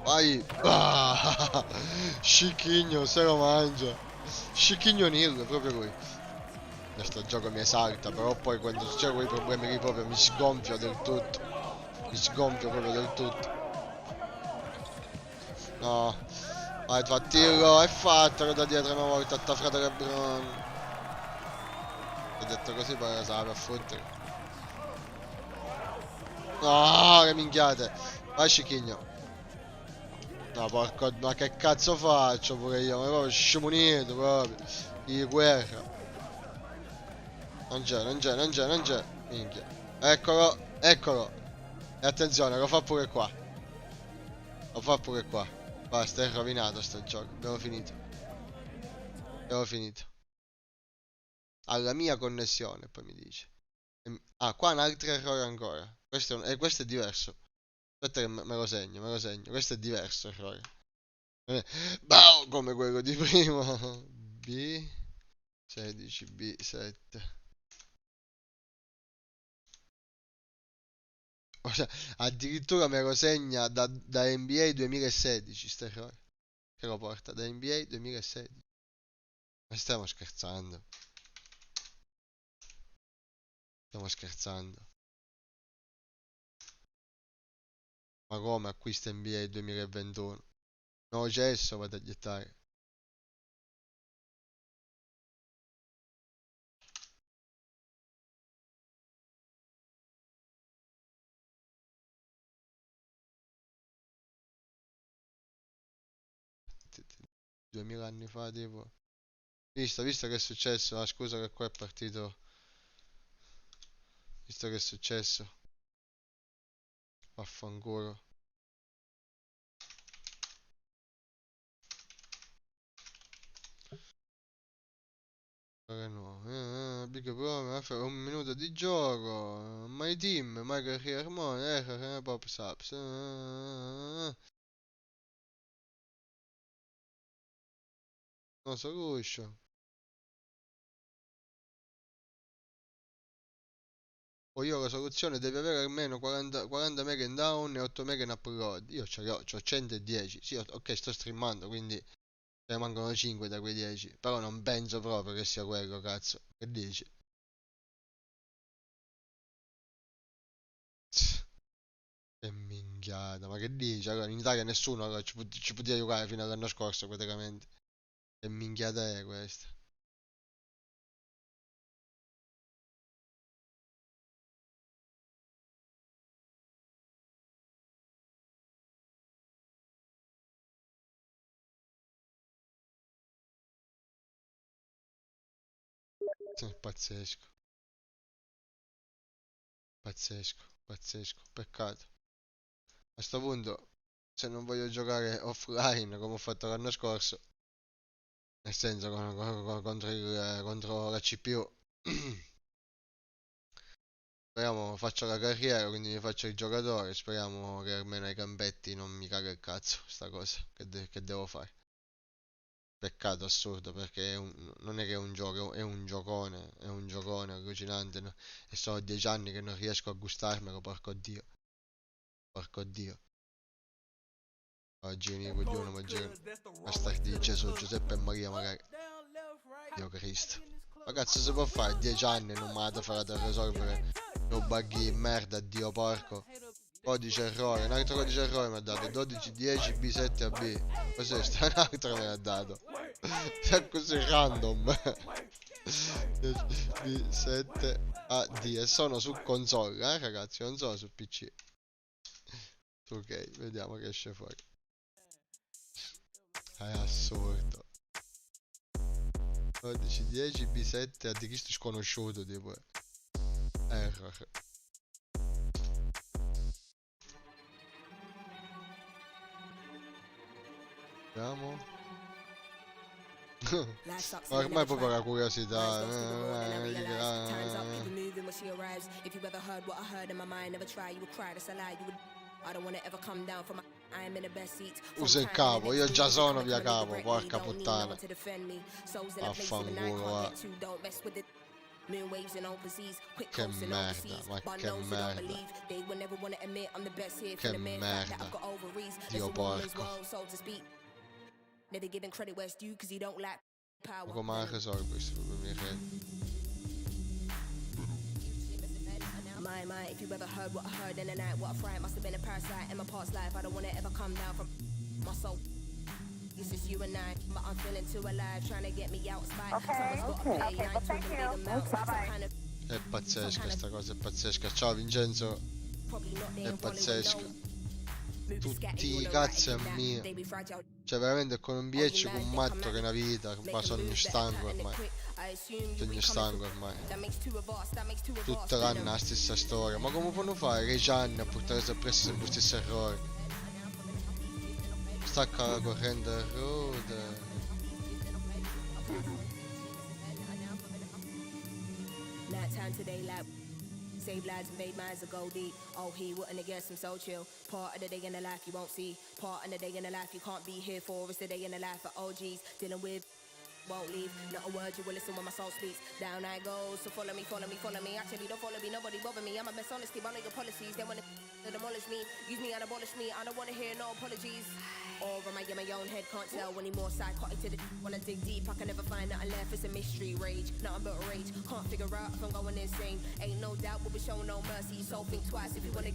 Vai! Ah, Scicchigno, se lo mangia. Scicchigno Nil, proprio lui. Questo gioco mi esalta, però poi quando succedono quei problemi lì proprio mi sgonfio del tutto. Mi sgonfio proprio del tutto. No. Vai, fattillo, è fatto da dietro una volta, attafrato LeBron. Ho detto così poi sa per fottere. No, che minchiate. Vai, Scicchigno. No, porco, ma che cazzo faccio pure io? Ma proprio scimunito proprio. Di guerra. Non c'è. Minchia. Eccolo. E attenzione, lo fa pure qua. Basta, è rovinato sto gioco. Abbiamo finito. Alla mia connessione, poi mi dice. Ah, qua un altro errore ancora. Questo è diverso. Aspetta che me lo segno, questo è diverso errore. Non è bow, come quello di prima. B16, B7. O sea, addirittura me lo segna da NBA 2016 sto errore. Che lo porta da NBA 2016. Ma stiamo scherzando. Stiamo scherzando. Ma come acquista NBA 2021? No, cesso vado a gettare. Duemila anni fa tipo. Visto che è successo? Ah, scusa che qua è partito. Visto che è successo. Vaffanculo. No, Big Brother, un minuto di gioco. My team, my career mode, pop subs. No solution. O io la soluzione deve avere almeno 40 mega in down e 8 mega in upload. Io c'ho 110. Sì, ok, sto streamando, quindi ne mancano 5 da quei 10. Però non penso proprio che sia quello, cazzo. Che dici? Che minchiata, ma che dici? Allora, in Italia nessuno allora, ci poteva giocare fino all'anno scorso praticamente. Che minchiata è questa? È pazzesco. Pazzesco. Peccato. A sto punto, se non voglio giocare offline come ho fatto l'anno scorso, nel senso contro la CPU, speriamo faccio la carriera, quindi mi faccio il giocatore, speriamo che almeno ai campetti non mi caga il cazzo sta cosa che devo fare. Peccato assurdo perché non è che è un gioco, è un giocone allucinante, no? E sono 10 anni che non riesco a gustarmelo, porco dio. Oggi mi coglione, ma giro a star di Gesù, Giuseppe e Maria magari. Dio Cristo. Ma cazzo si può fare 10 anni e non mi ha farà da risolvere un bug di merda, dio porco. Codice errore, un altro codice errore mi ha dato 1210 B7 AB. Cos'è sta? Un altro me l'ha dato. È così random. B7 AD e sono su console, ragazzi, non sono su PC. Ok, vediamo che esce fuori. È assurdo. 1210 B7 AD, questo sconosciuto tipo. Error. Vediamo. Ormai proprio la curiosità. Usa il capo, io già sono via capo, porca puttana. Affanculo, va. Che merda, ma che merda. Che merda. Dio porco. Ma come la risolvo questo problema? My, if you ever heard what I heard in the night, what I fright must have been a parasite in my past life. I don't wanna ever come down from my soul. This is you and I, but I'm feeling too alive, trying to get me out spite. Okay, well, thank you. È pazzesca sta cosa, è pazzesca. Ciao Vincenzo. È pazzesca. Tutti i cazzi a mia. Cioè veramente con un BH con un matto che è una vita. Ma sono stanco ormai. Sono stanco ormai. Tutte l'anno la stessa storia. Ma come fanno fare 10 anni a portare sempre lo stesso errore? Stacca la corrente a ruote. Save lives and made minds that go deep. Oh, he wouldn't have guessed I'm so chill. Part of the day in the life you won't see. Part of the day in the life you can't be here for. It's the day in the life of OGs. Dealing with won't leave. Not a word you will listen when my soul speaks. Down I go, so follow me, follow me, follow me. Actually, don't follow me, nobody bother me. I'm a best honesty, but I know your policies. They wanna demolish me, use me and abolish me. I don't wanna hear no apologies. Or am I in my own head? Can't tell anymore. Psychotic to the when I dig deep, I can never find nothing left. It's a mystery, rage, nothing but rage. Can't figure out if I'm going insane. Ain't no doubt, we'll be showing no mercy. So think twice if you wanna.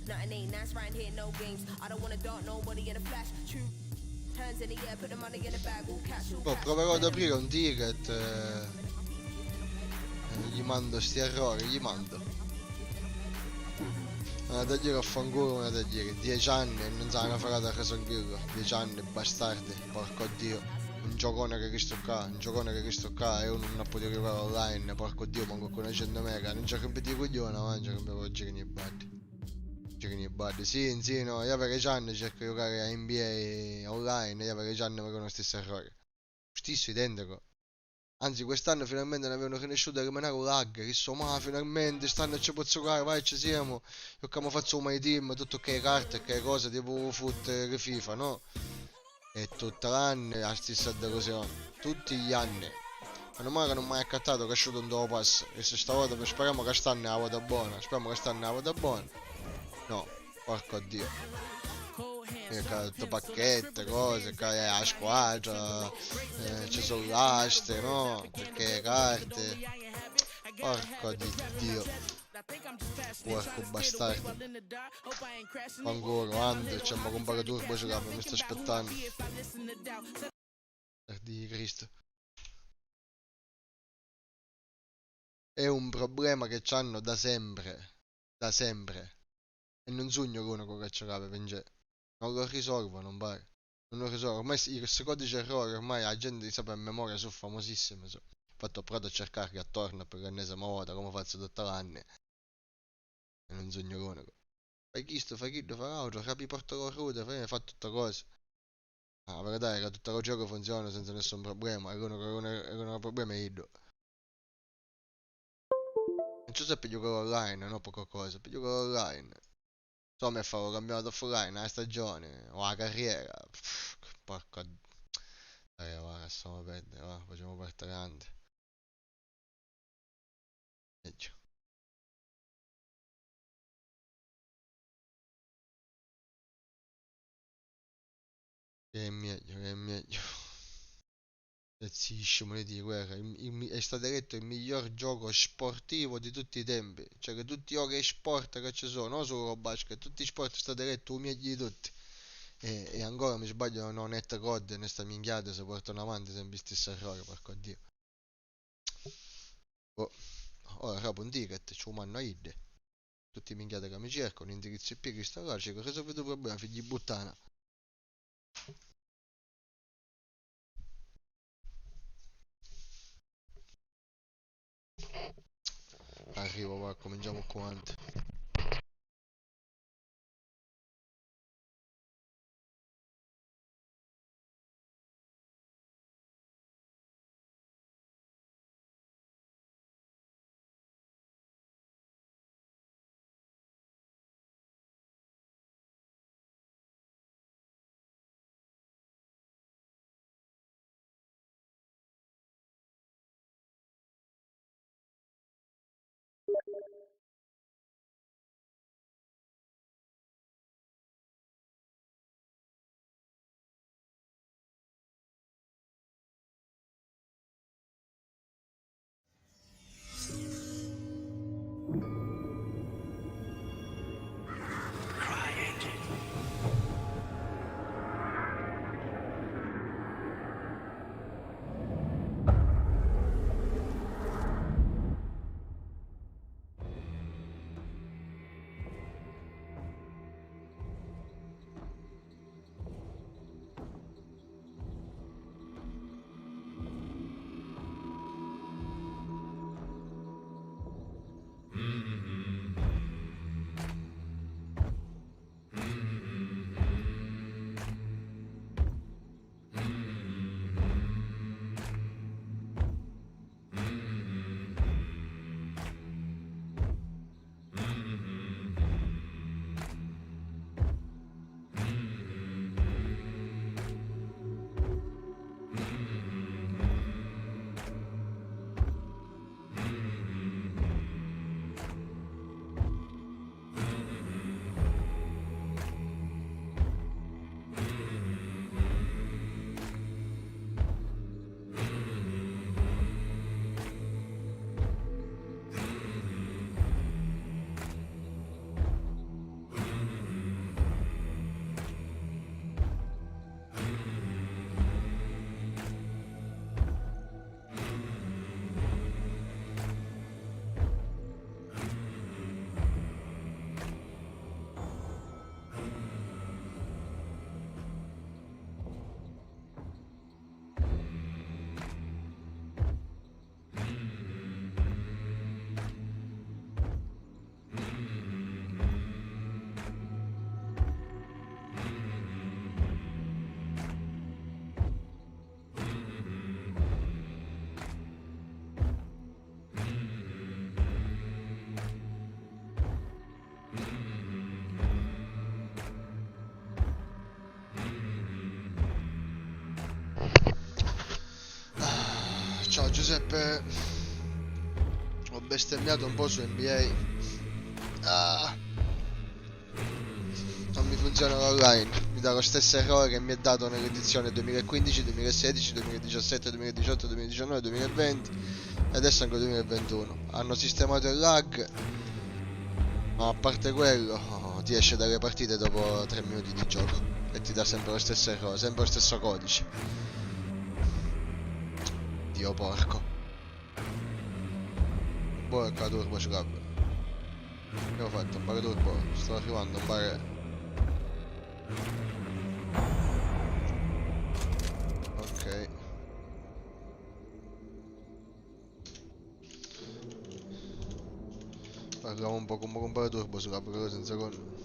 Nothing ain't nice right here, no games. I don't wanna dart nobody in a flash. True. Proverò ad aprire un ticket. Gli mando sti errori, gli mando. Una da dire a fanculo, una da dire. 10 anni e non sa una frata che sono ghirro. 10 anni, bastardi, porco dio. Un giocone che sto qua, un giocone che sto qua e uno non ha potuto arrivare online, porco dio, manco con una 100 mega. Non c'è che di coglione, ma c'è che mi può girare i batti. Sì, no, io per anni cerco di giocare a NBA online, io per anni mi lo stesso errore. Stesso identico. Anzi, quest'anno finalmente ne avevano conosciuto che me ne ero lag, che so, ma finalmente, quest'anno ci posso giocare, vai, ci siamo. Io che mi faccio un my team, tutto che carte, che cose, tipo foot che FIFA, no? E tutto l'anno la stessa delusione. Tutti gli anni. Meno male che non mi hai accattato che è uscito un dopo pass. E se stavolta speriamo che quest'anno è la vota buona. Speriamo che quest'anno è la vota buona. No, porco dio. Pacchette, cose, la squadra, ci sono l'aste, no? Perché carte. Porco di dio. Porco bastardo. Ancora, ande, c'è ma compare turbo giocare, mi sto aspettando. Per di Cristo. È un problema che c'hanno da sempre. Da sempre. E non sogno che uno che giocava per non lo risolvo, non pare. Non lo risolvo. Ormai questo codice errore, ormai la gente li sapeva a memoria, sono famosissime. Infatti ho provato a cercarli attorno per l'ennesima volta, come faccio tutto l'anno. E non sogno che uno. Fai questo, fai quello, fai l'altro, capi porto con ruota, fai tutte cose. La verità è che tutto il gioco funziona senza nessun problema. E uno che non ha problemi è io. Non so se piglio quello online, no poca cosa, piglio quello online. So mi farò campionato offline, la stagione, o la carriera. Porco. Dai, va, lasciamo perdere, va, facciamo parte grande. Meglio. Che è meglio. Zisci, monete di guerra. È stato eletto il miglior gioco sportivo di tutti i tempi. Cioè che tutti i giochi sport che ci sono, non solo basket, tutti i sport è stato eletto il meglio di tutti. E ancora mi sbaglio, non netta code, ne sta minchiata, se portano avanti sempre stesso errore, porco dio. Oh. Ora capo un ticket, ci umano id. Tutti i minchiate che mi cercano, indirizzo IP, Cristo Roci, che risolvete il problema, figli di puttana. Arrivo, va, cominciamo quanto. bestemmiato un po' su NBA. Non mi funziona l'online, mi dà lo stesso errore che mi è dato nell'edizione 2015, 2016, 2017, 2018, 2019, 2020 e adesso anche 2021. Hanno sistemato il lag, ma a parte quello ti esce dalle partite dopo 3 minuti di gioco e ti dà sempre lo stesso errore, sempre lo stesso codice. Dio porco. Porca turbo ce l'ho. Che ho fatto? Un bar turbo? Sto arrivando, un bar... Ok. Parliamo un po' come un bar turbo sulla cosa senza con...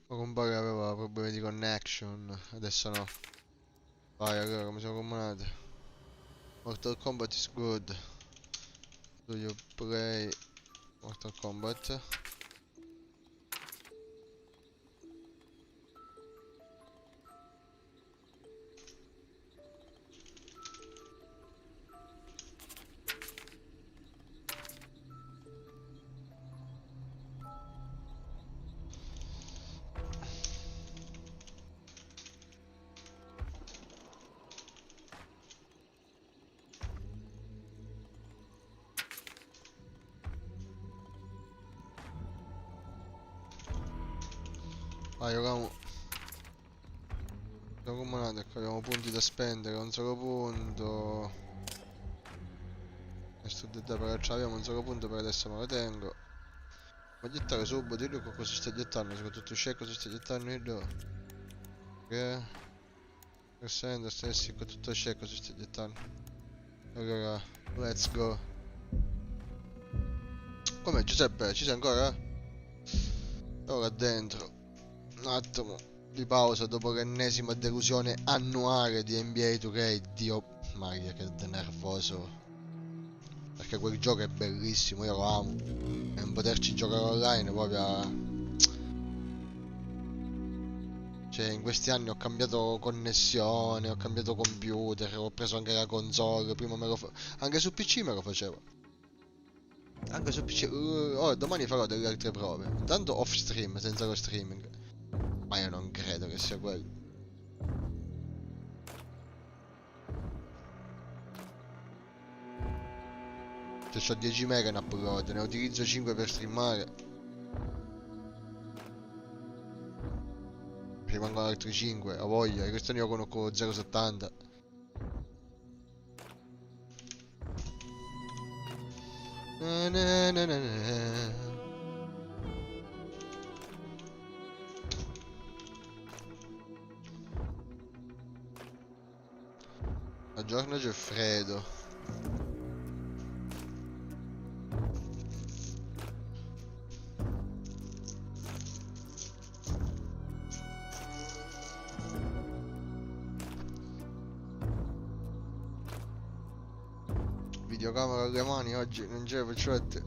Compare aveva problemi di connection, adesso no. Vai, allora come siamo combinati? Mortal Kombat is good. Do you play Mortal Kombat? Vai, giochiamo. Siamo combinati, ecco, abbiamo punti da spendere, un solo punto. E sto detto per abbiamo un solo punto per adesso me lo tengo. Ma gettare subito, dillo cosa si sta gettando, soprattutto c'è cosa si sta gettando io do. Che? Essendo stessi con tutto c'è cosa si sta gettando. Allora, let's go. Come Giuseppe, ci sei ancora? Ora dentro. Un attimo di pausa dopo l'ennesima delusione annuale di NBA 2K. Dio Maria che nervoso. Perché quel gioco è bellissimo, io lo amo. E non poterci giocare online proprio... Cioè in questi anni ho cambiato connessione, ho cambiato computer, ho preso anche la console, prima me lo anche su PC me lo facevo. Anche su PC. Domani farò delle altre prove. Intanto off stream, senza lo streaming. Ma io non credo che sia quello. Cioè c'ho 10 mega in upload, ne utilizzo 5 per streamare. Mi rimangono altri 5, a voglia, e questo io conosco 0,70. Na na na na na. Buongiorno Geffredo. Videocamera alle mani oggi non c'è facciate.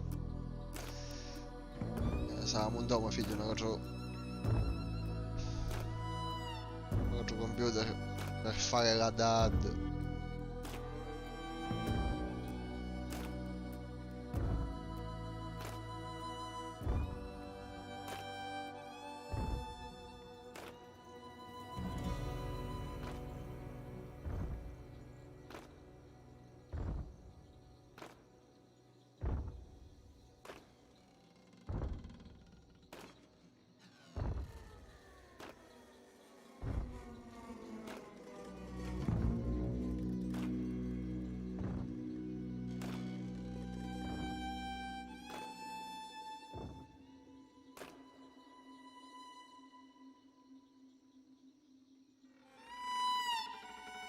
Sarà un domo figlio un altro computer per fare la DAD.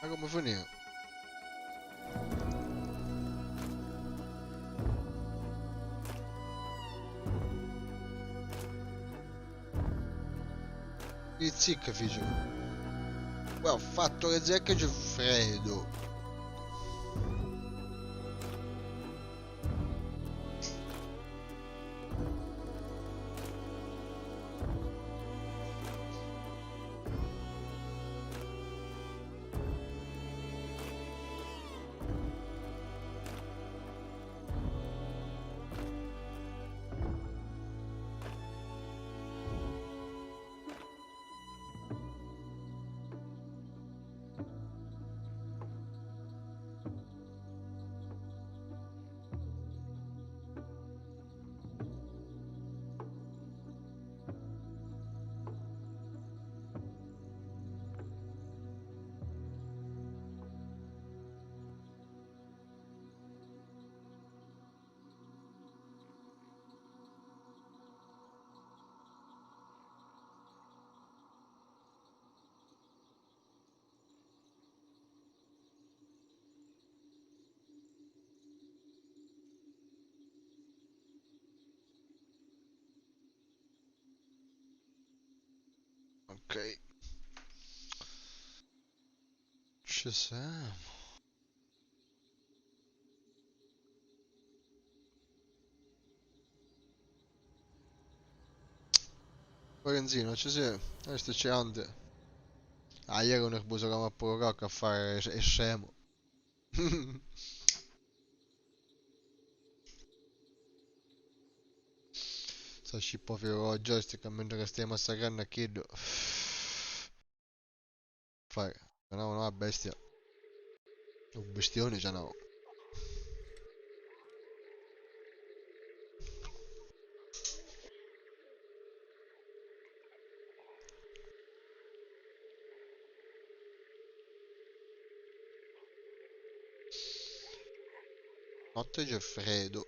Ma come finire? Zicca figlio. Qua ho fatto le zecche c'è freddo. Ok. Ci siamo. Lorenzino, ci sei? Sto cercando. Ah, ieri un nervoso che mi ha provocato a fare è scemo. Sta scippofilo il joystick mentre stai massacrando a Kid. Fai, no, una bestia. Un bestione già no. Notte c'è freddo.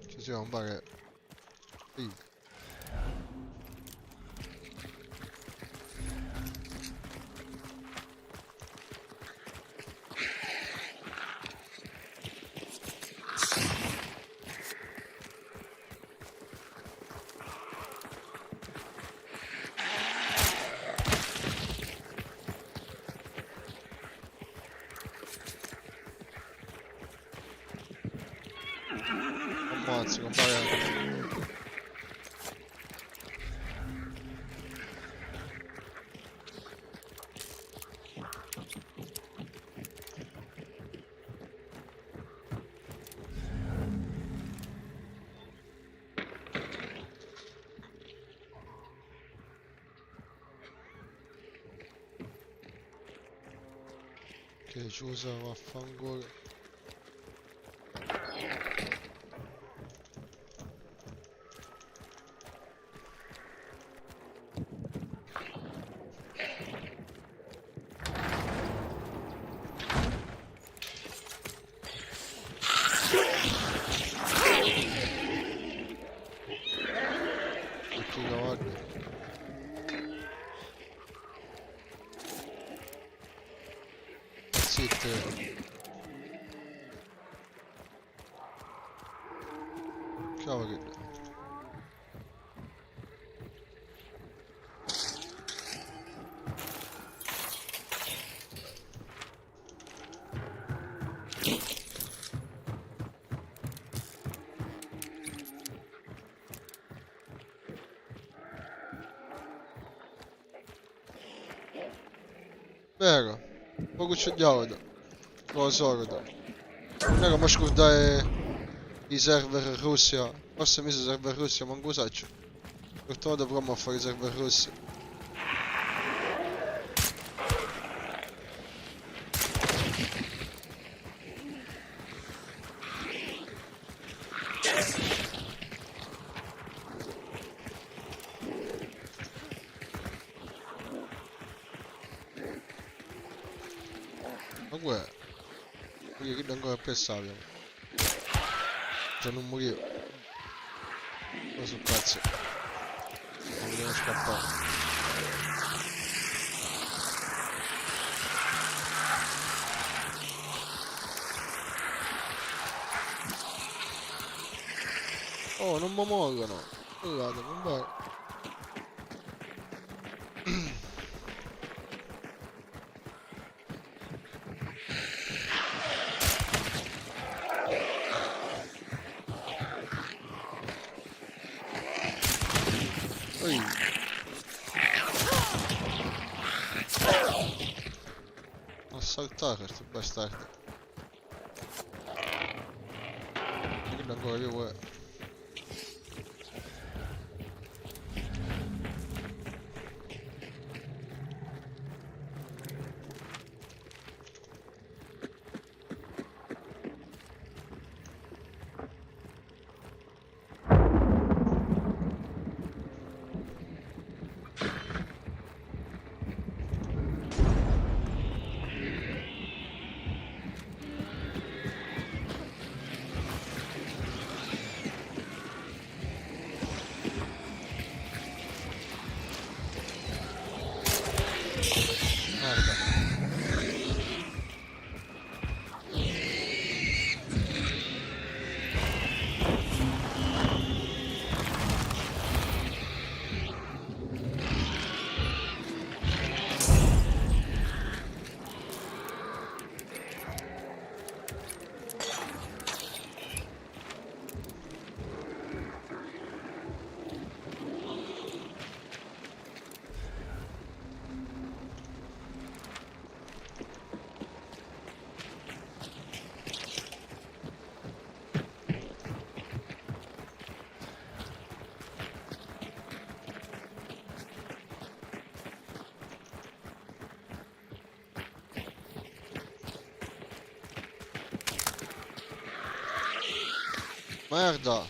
Ci siamo fare. Ammazza, compare. Che chiusa, vaffanculo. Cavolo. Vero, poco ci diamo, lo so, non è che mi scordare i server Russia, forse mi server Russia, ma non lo so, purtroppo dovremmo fare i server Russia. Ma guarda, che ancora pensavo. Già non morivo. Cosa sono pazzo? Non devo scappare. Oh, non mi muovono. Scusate, non va. Saltare sti bastardi. Quello ancora io Merda!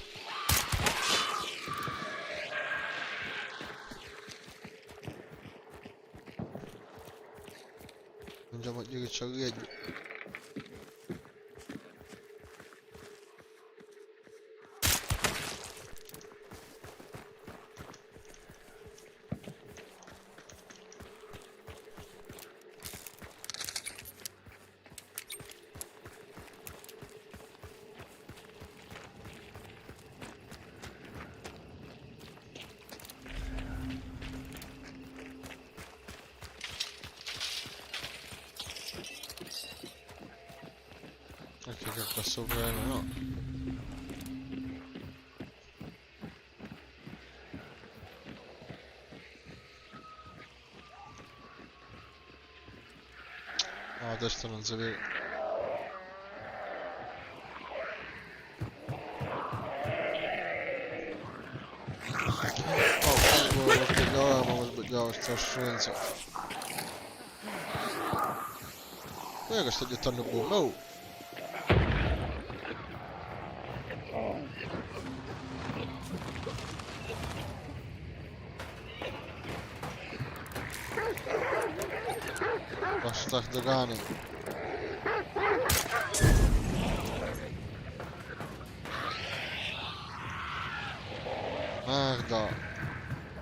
Andiamo a dire che c'è il regno. Anche che qua sopra no. No, adesso non si vede. Oh, sbagliavo sta scienza. Guarda che sto gettando bomba, oh! Bastard cane. Merda.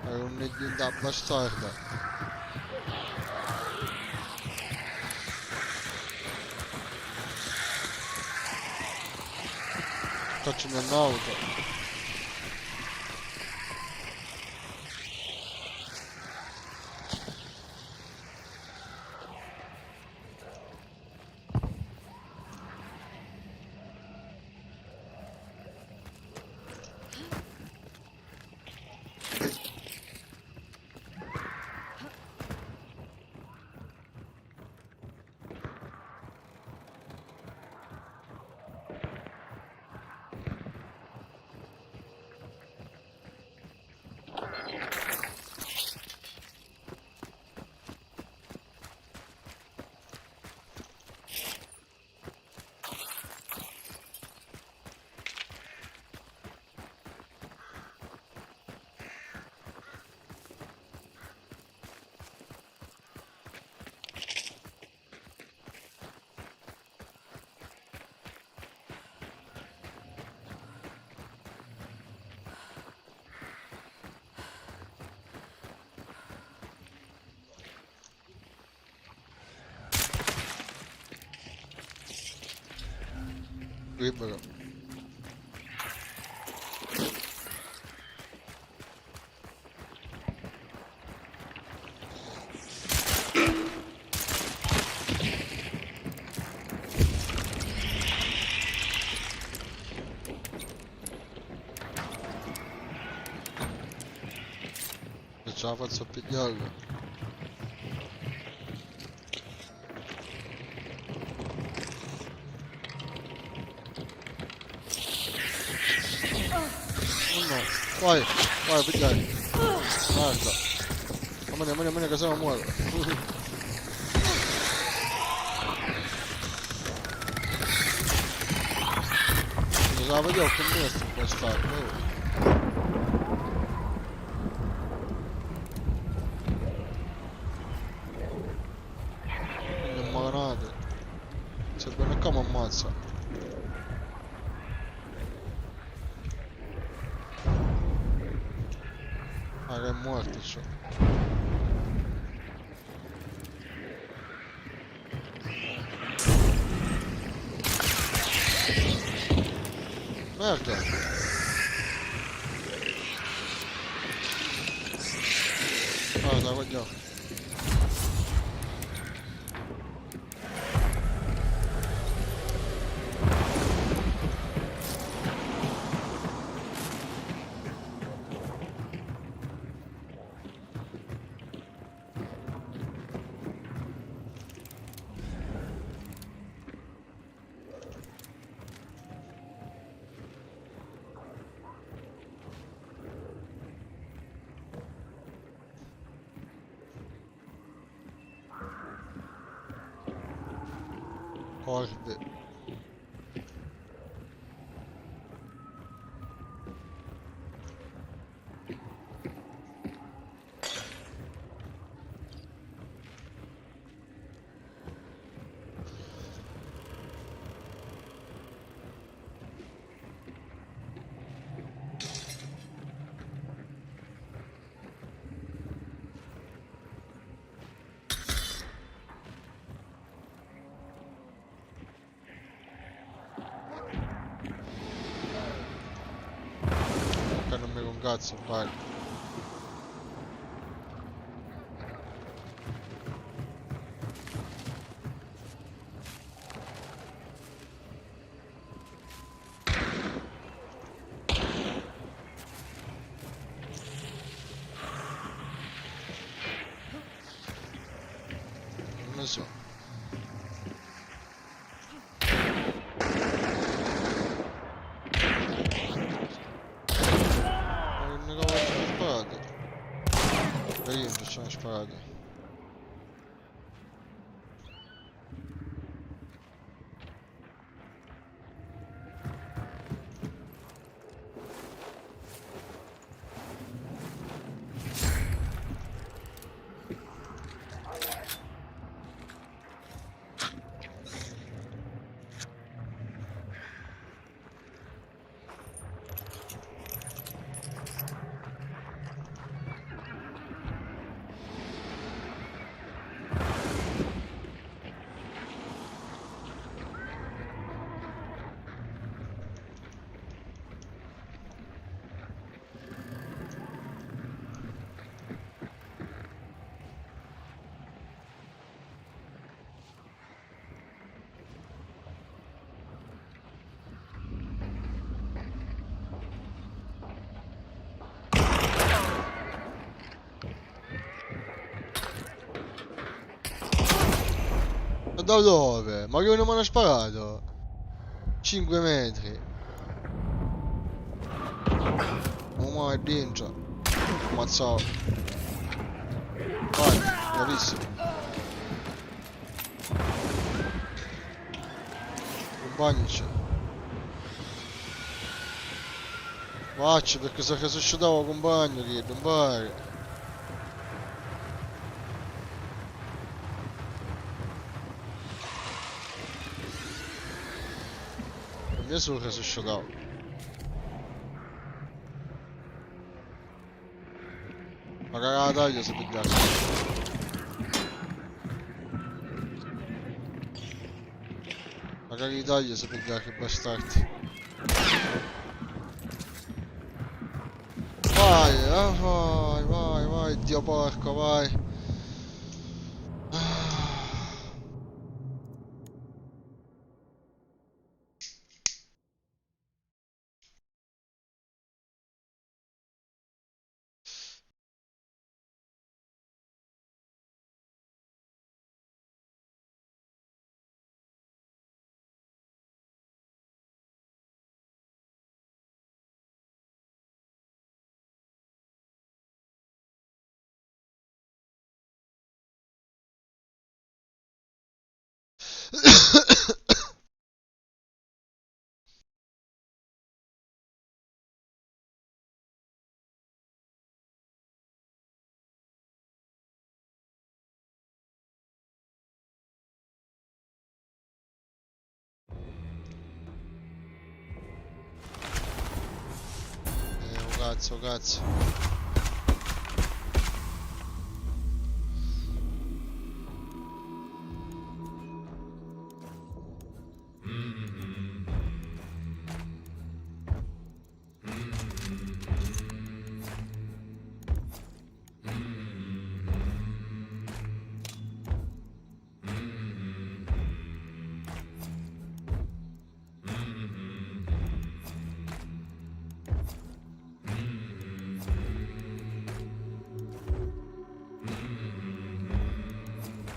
È un da bastarda. Facciami un'auto. Libero. ce la faccio a pigliarlo. Oh no, vai, vai a pigliare. Guarda. Mamma mia che se no muore. La vedevo con me quest'arma. Non maganato. Se bene qua mi ammazza. Ah, che è morto ciò. Merda! Guarda, voglio. Corde. Non mi con cazzo, vai. Non ne so. Io non ci sono sparato. Da dove? Ma che non mi hanno sparato? 5 metri. Oh my dentro. Ammazzato. Vai, bravissimo. Compagnici. Faccio perché se resuscitavo compagno che non pare. Io sono resuscitato. Magari la taglio se pigliare. Magari li taglio se pigliare, che bastardi. Vai, vai, Dio porco, vai. Cazzo.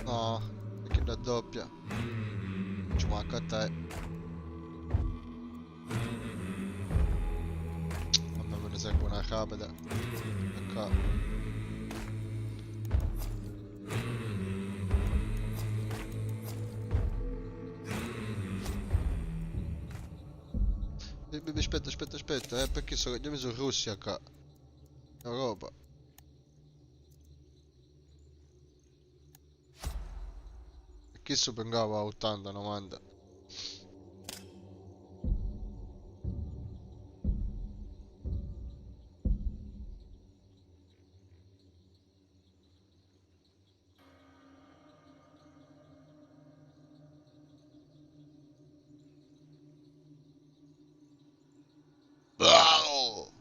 No, perché raddoppia. Ci manca a te. Vabbè, me ne serve una rapida. Ecco. Aspetta, perché andiamo su Russia qua. Europa. Chi supengava a 80-90? Wow!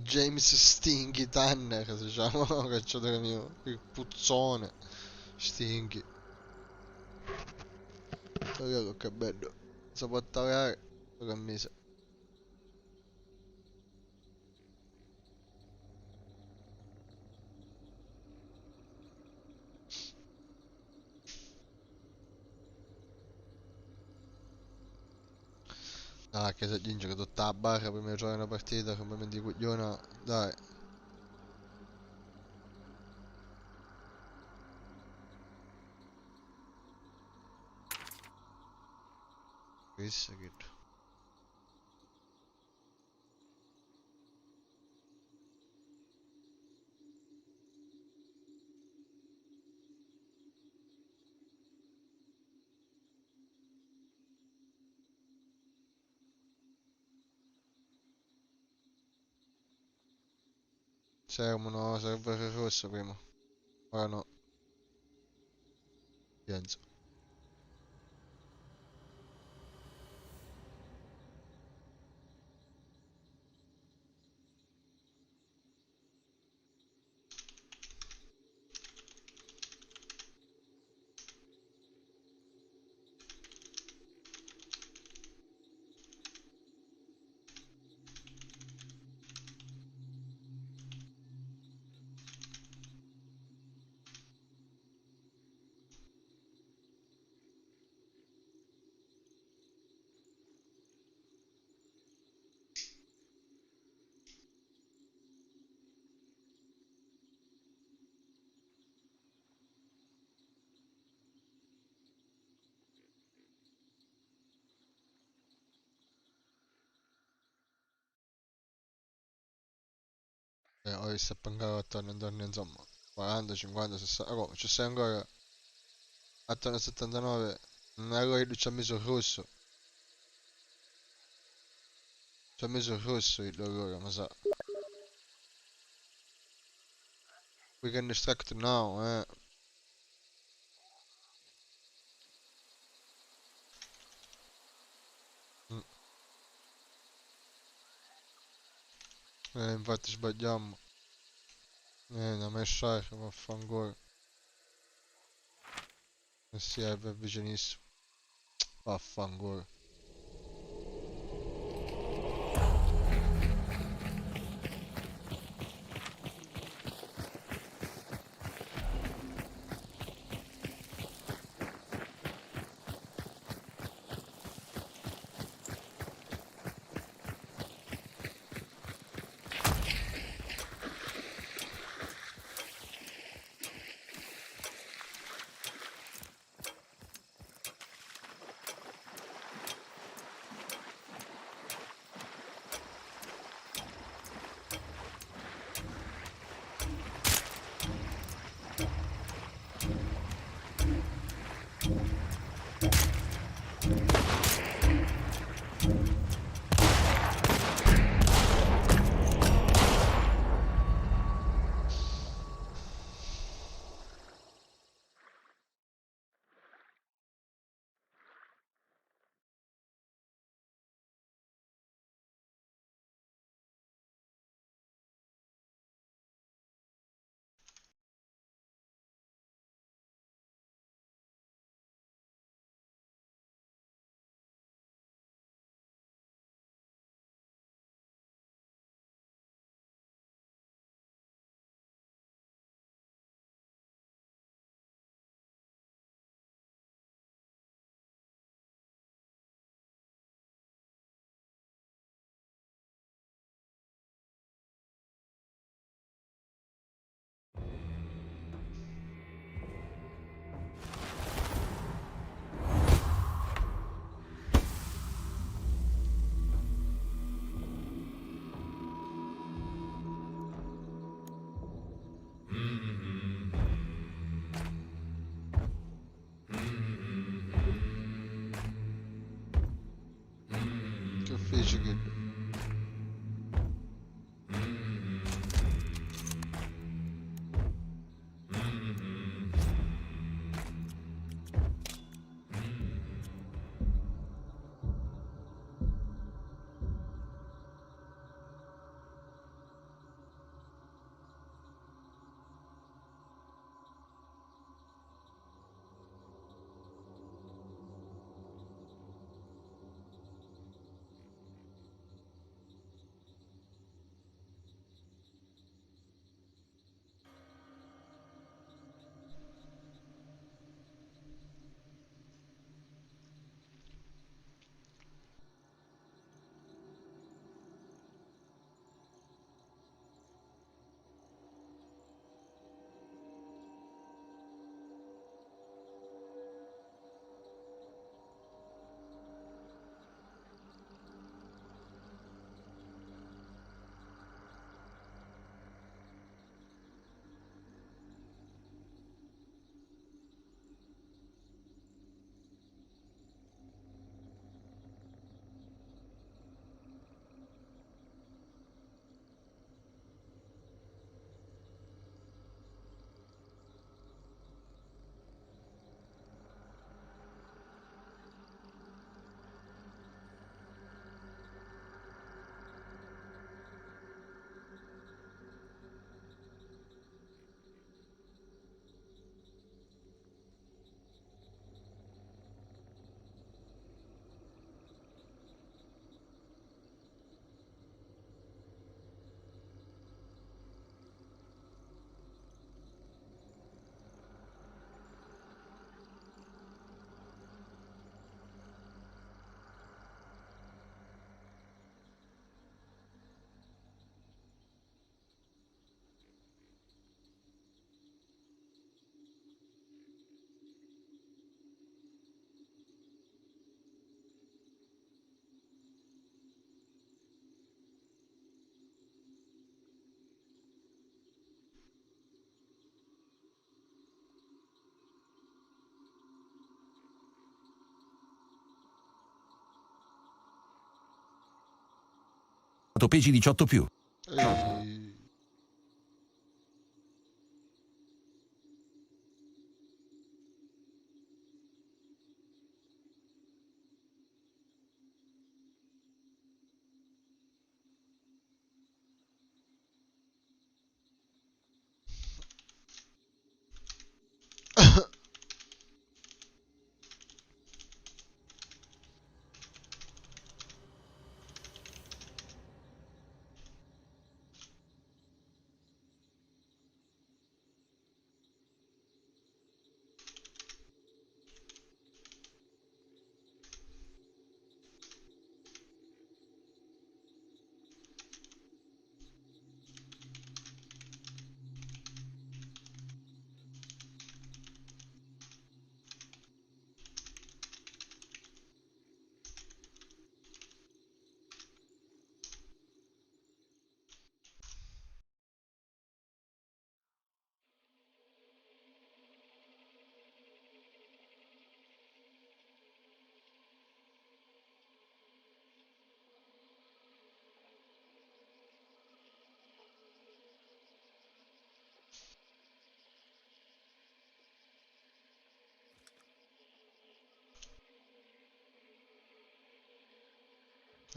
James Stingy Tanner si chiama, calciatore mio, il puzzone Stingy. Guarda che bello, si può attaccare la camisa. Ah, che si aggiunge che tutta la barra prima di giocare una partita, come mi di cogliona, dai. Questo che... serve il rosso prima. Ora no. Pienso. Ora sta pagando attorno insomma 40, 50, 60. Oh, ci sei ancora attorno a 79. Non è quello che ci ha messo il rosso. Ci ha messo il rosso il loro, ma sa. We can distract now, infatti sbagliamo. Da me share, vaffanculo. Sì, è vicinissimo. Vaffanculo. pesi 18+.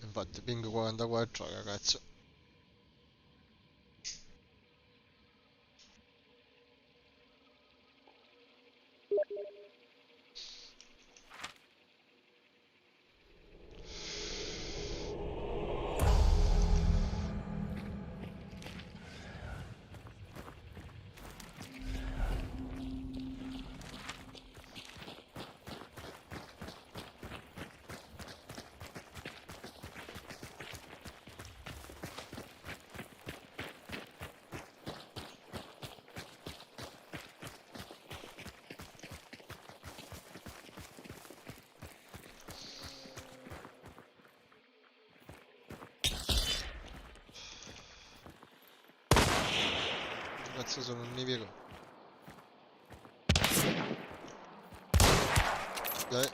Infatti ping 44 ragazzo. Cazzo sono un nemico. Dai.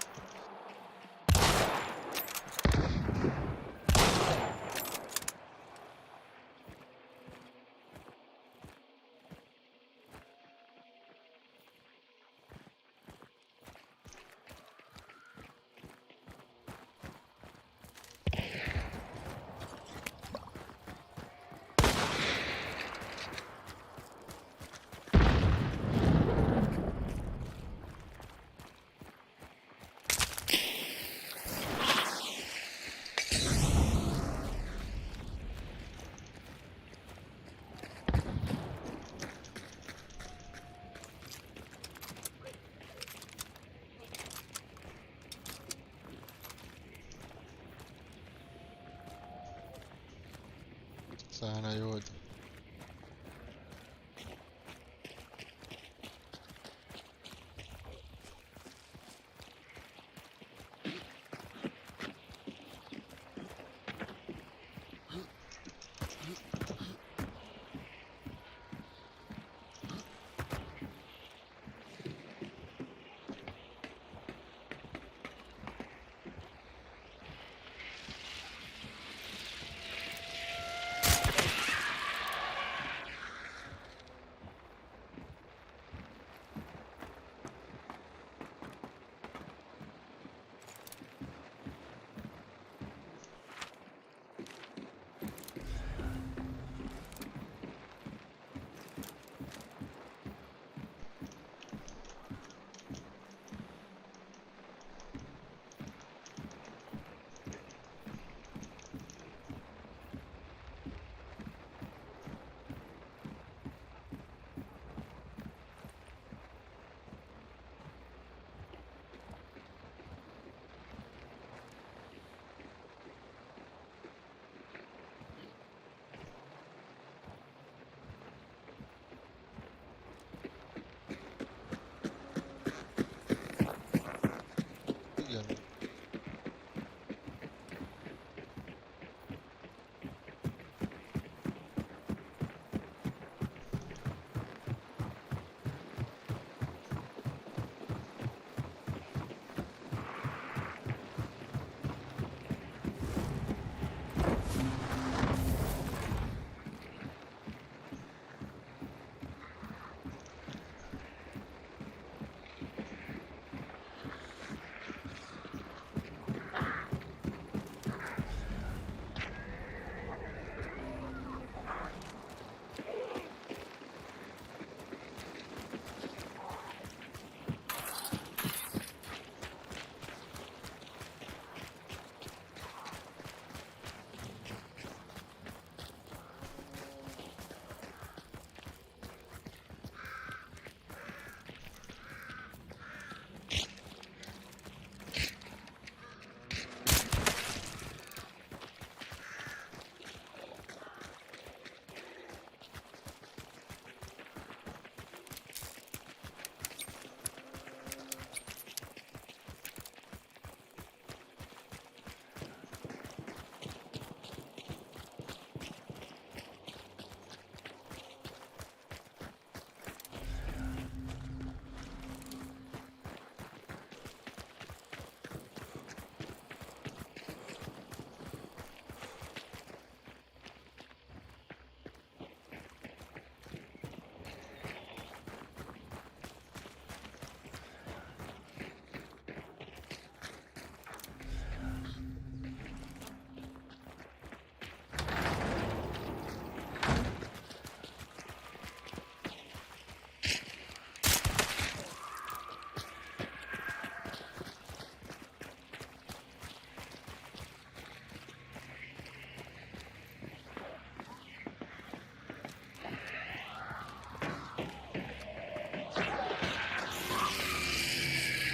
Sana aiuto.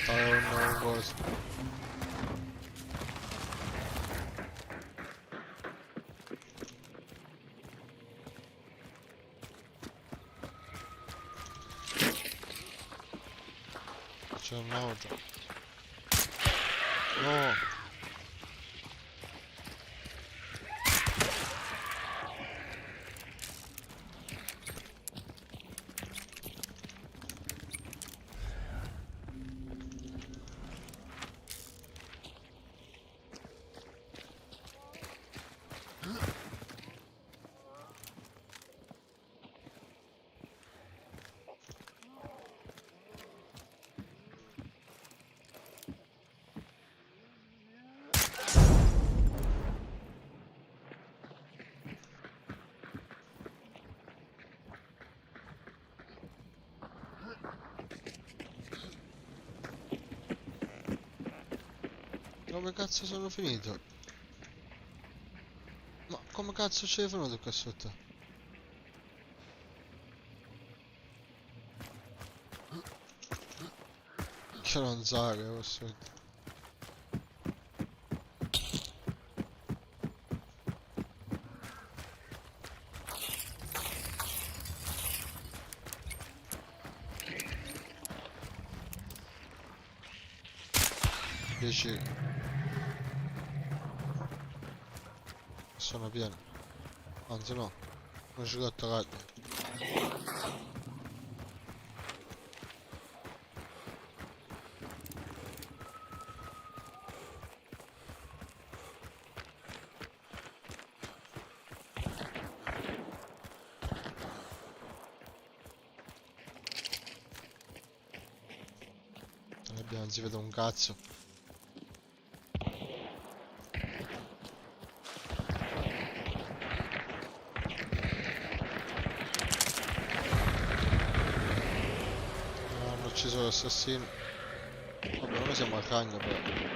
stare un coso. C'è un'auto. No. Come cazzo sono finito? Ma come cazzo ci sono venuto qua sotto? Che non sa che ho sotto. Sono pieno. Anzi no, non ci ho attaccato. Non si vede un cazzo. Hanno ucciso l'assassino. Vabbè, noi siamo al ragno però.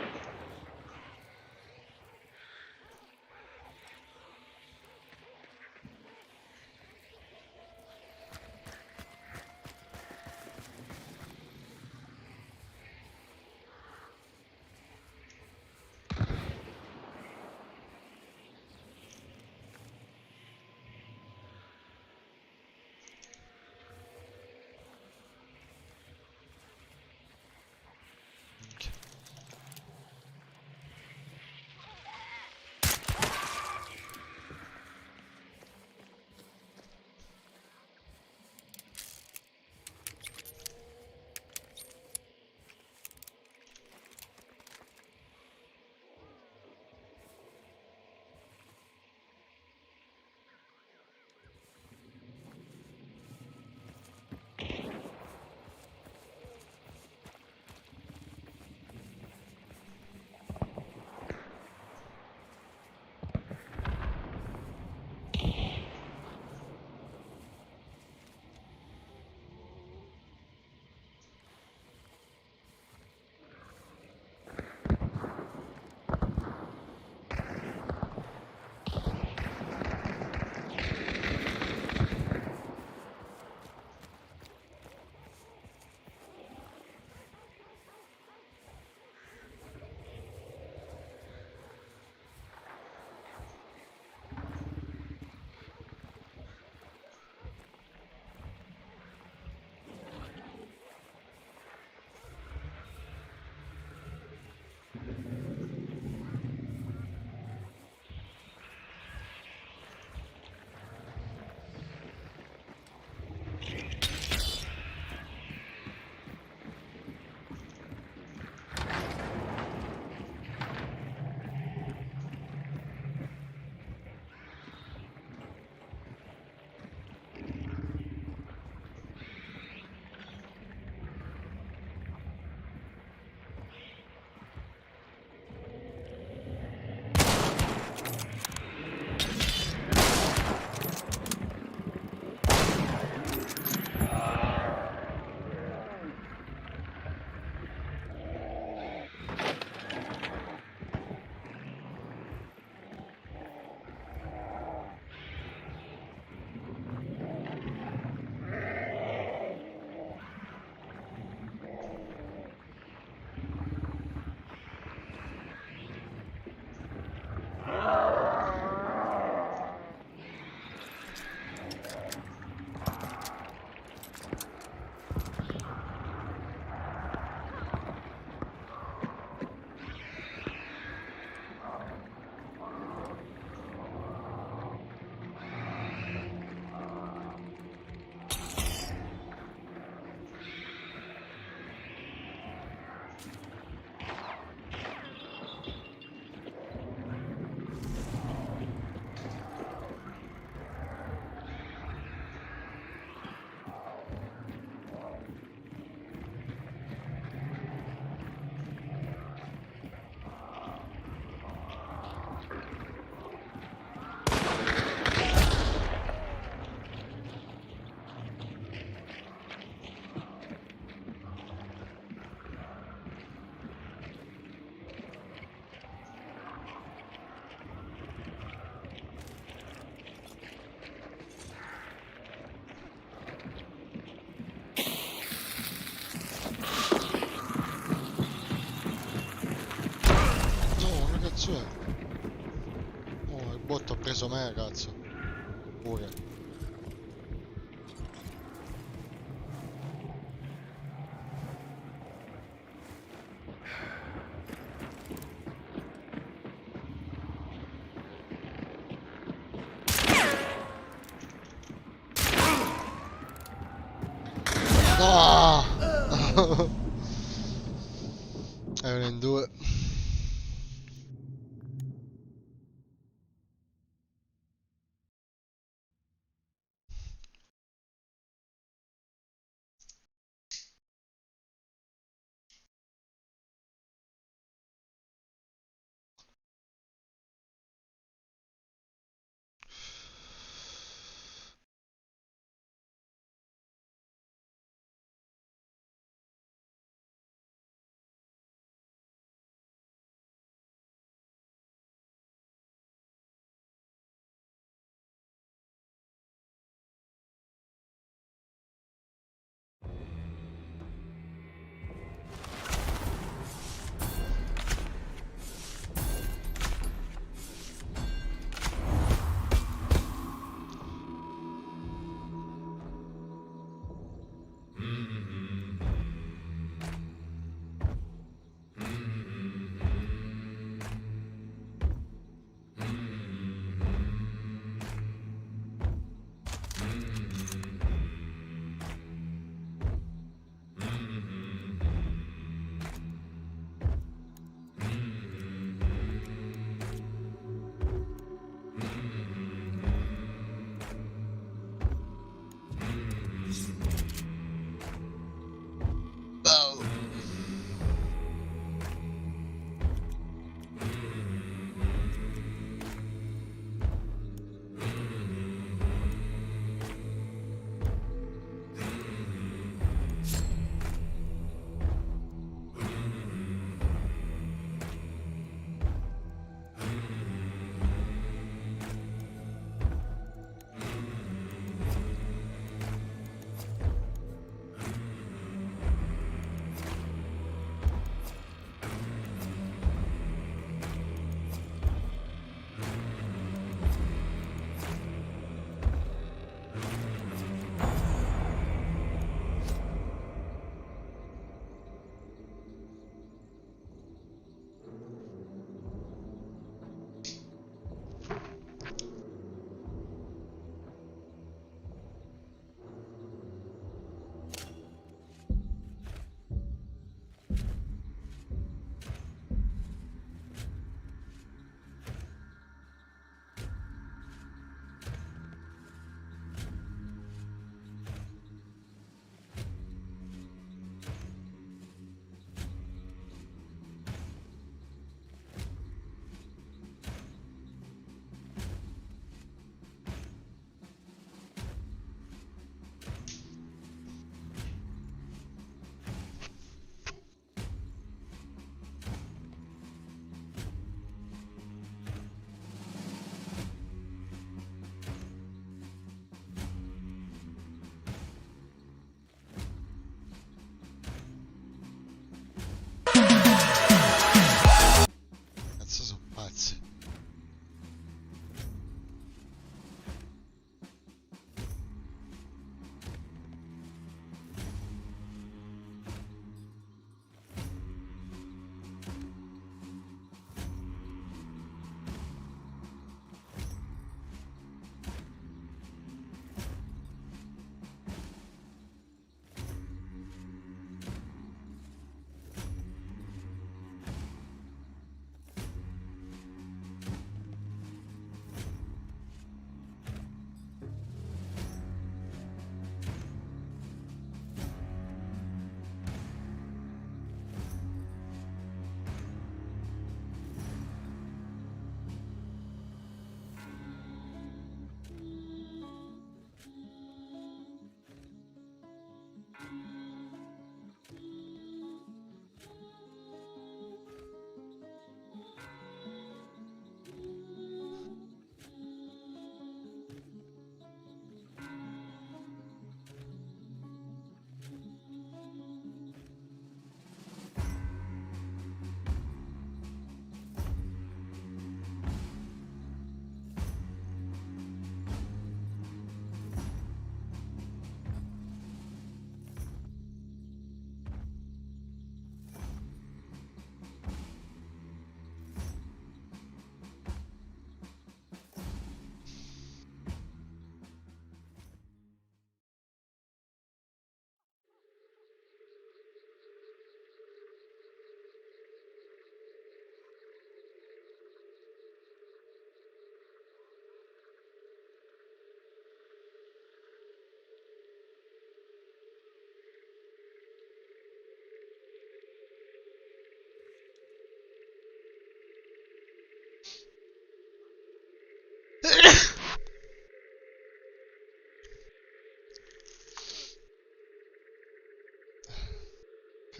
cazzo è? Oh, il botto ha preso me, cazzo. Pure. No! Erano in due.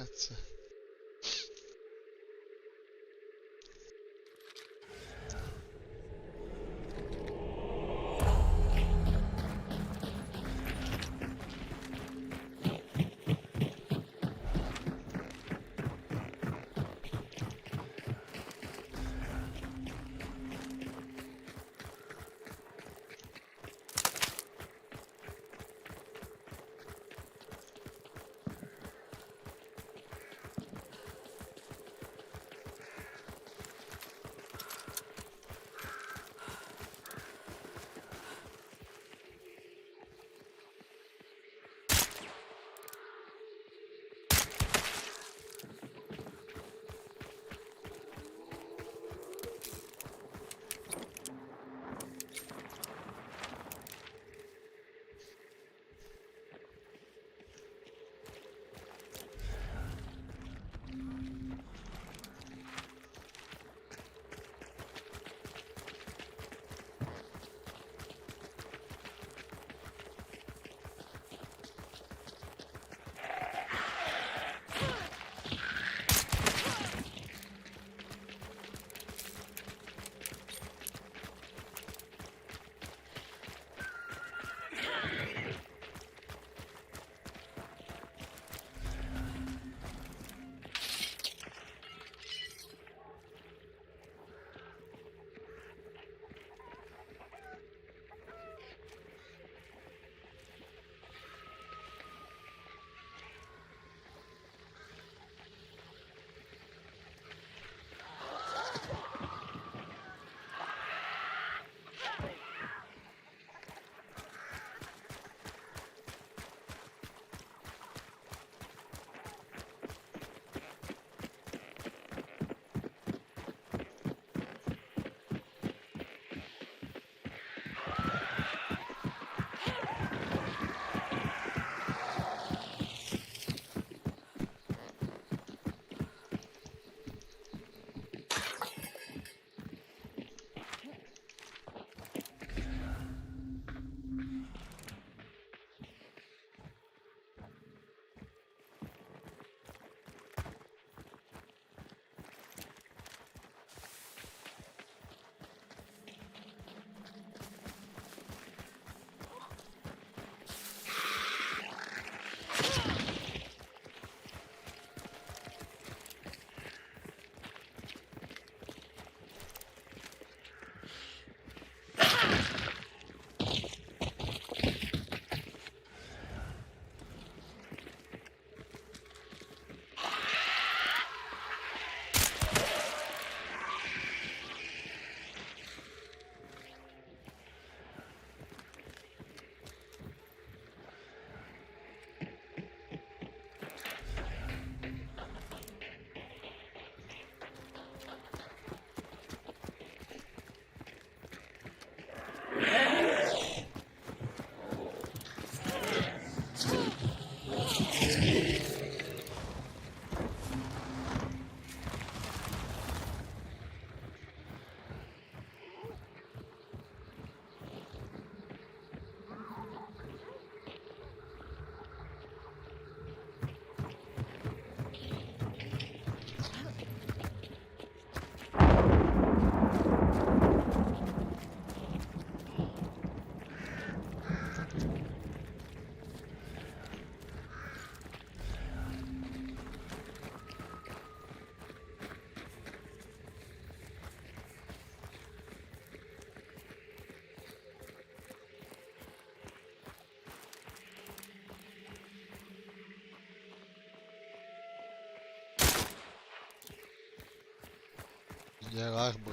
cazzo. Il y a l'arbre.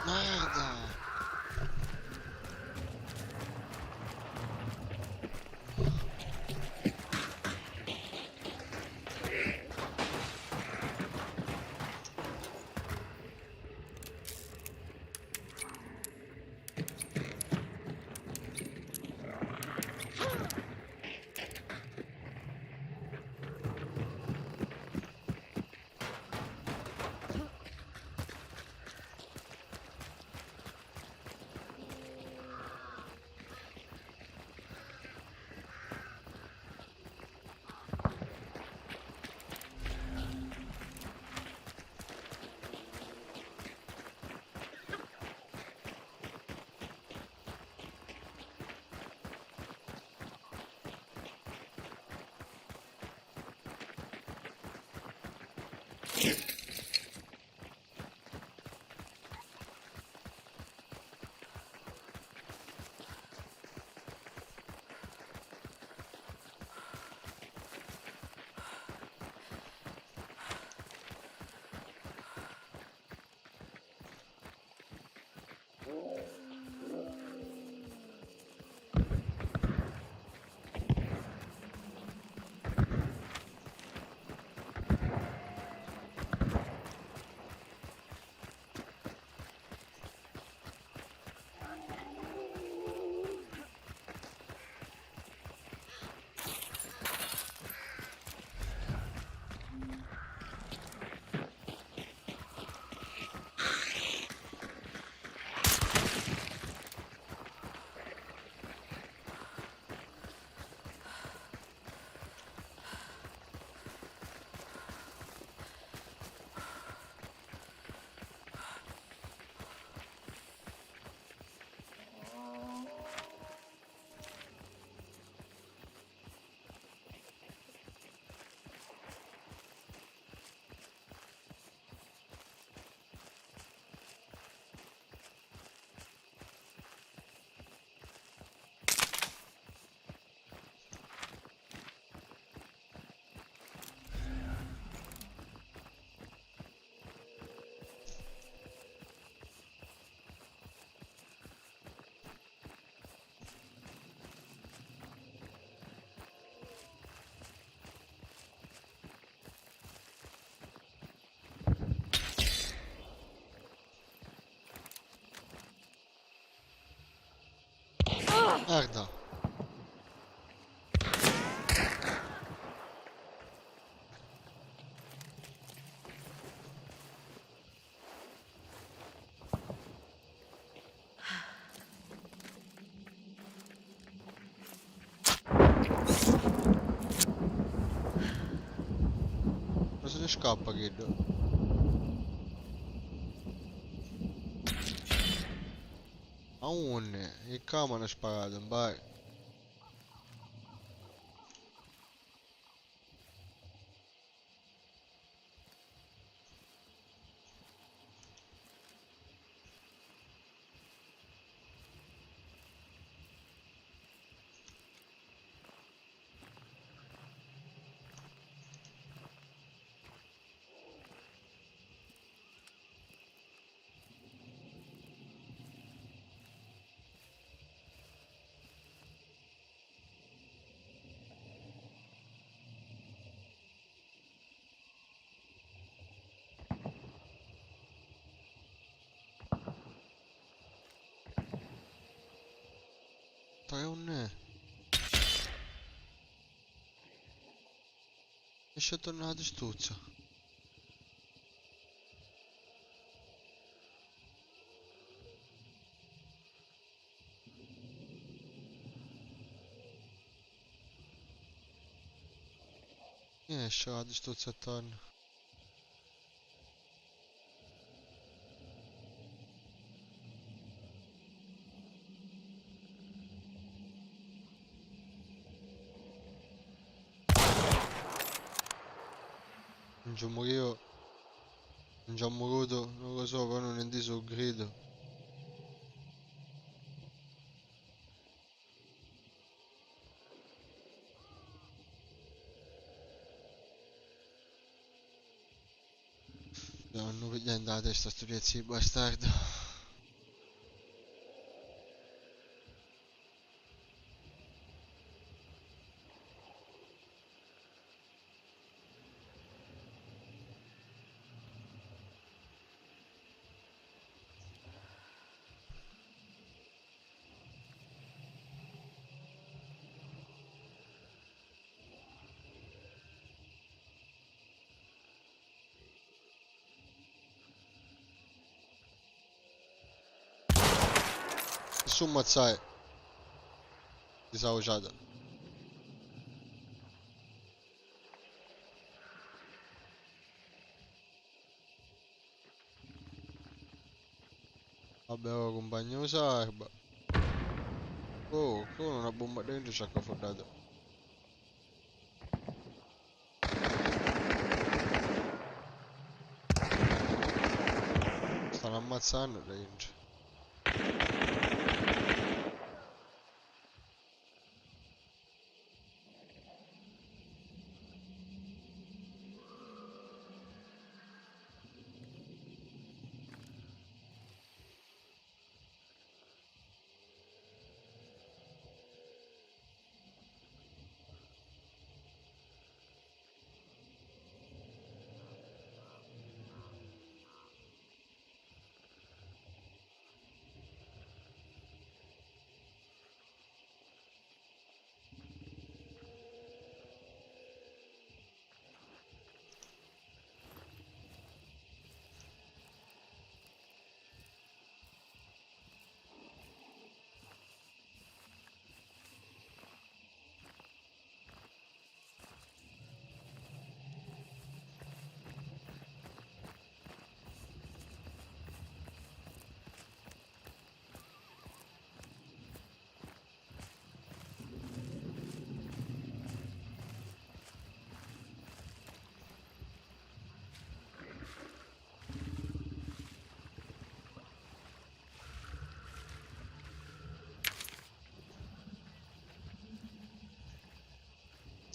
Merda! Merda. Cosa ne scappa, Kid? Il camo ha sparato, vai. È un... Esce a tornare di stuzza. Esce la di stuzza e torna. Non morivo, non già morito, non lo so, però non è sul grido. Non pigliando la testa sto pezzi di bastardo. nessun Mazzai disausata. Vabbè, ora compagno Sarba. Oh, con una bomba dentro ci ha affondato. Stanno ammazzando dentro.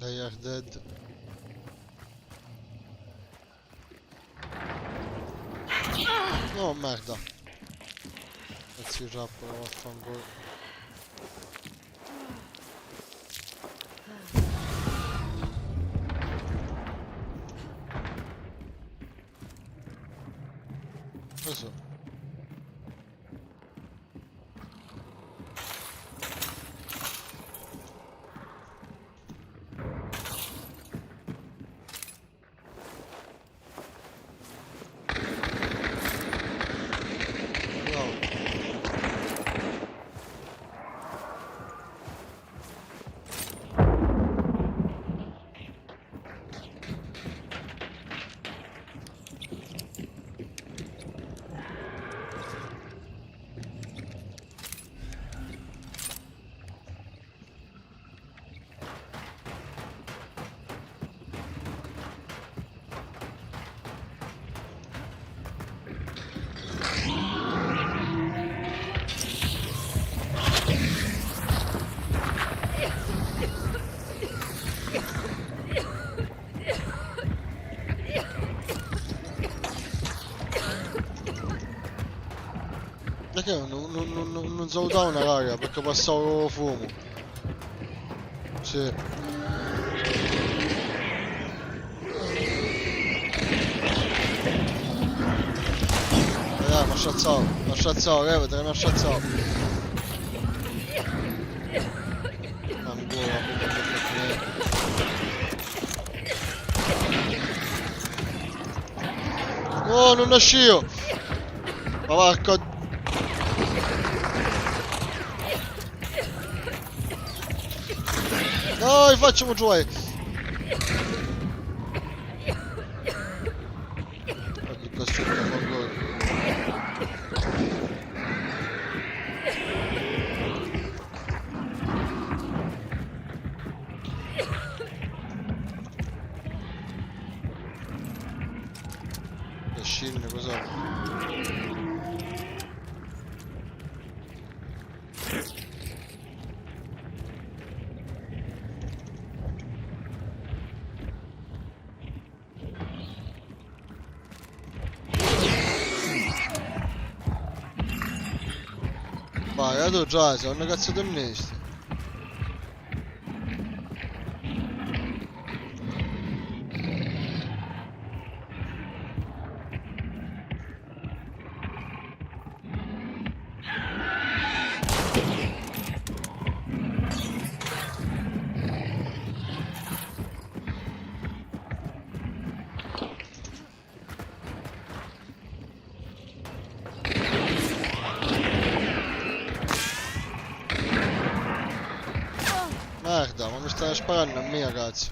They are dead. Oh merda. Pezzi giappo, vaffanculo. Cosa? Perché non salutavo una raga, perché passavo fumo. Sì. Mi ha sciazzato, levate, mi ha sciazzato. Ancora, oh, non nascio! Ma porco. Dai, facciamo giocare! Che cazzo fa ancora? Le scimmie, cos'è? Vai, tu già, sei una cazzo di mnesti. Merda, ma mi stanno sparando a me, ragazzi.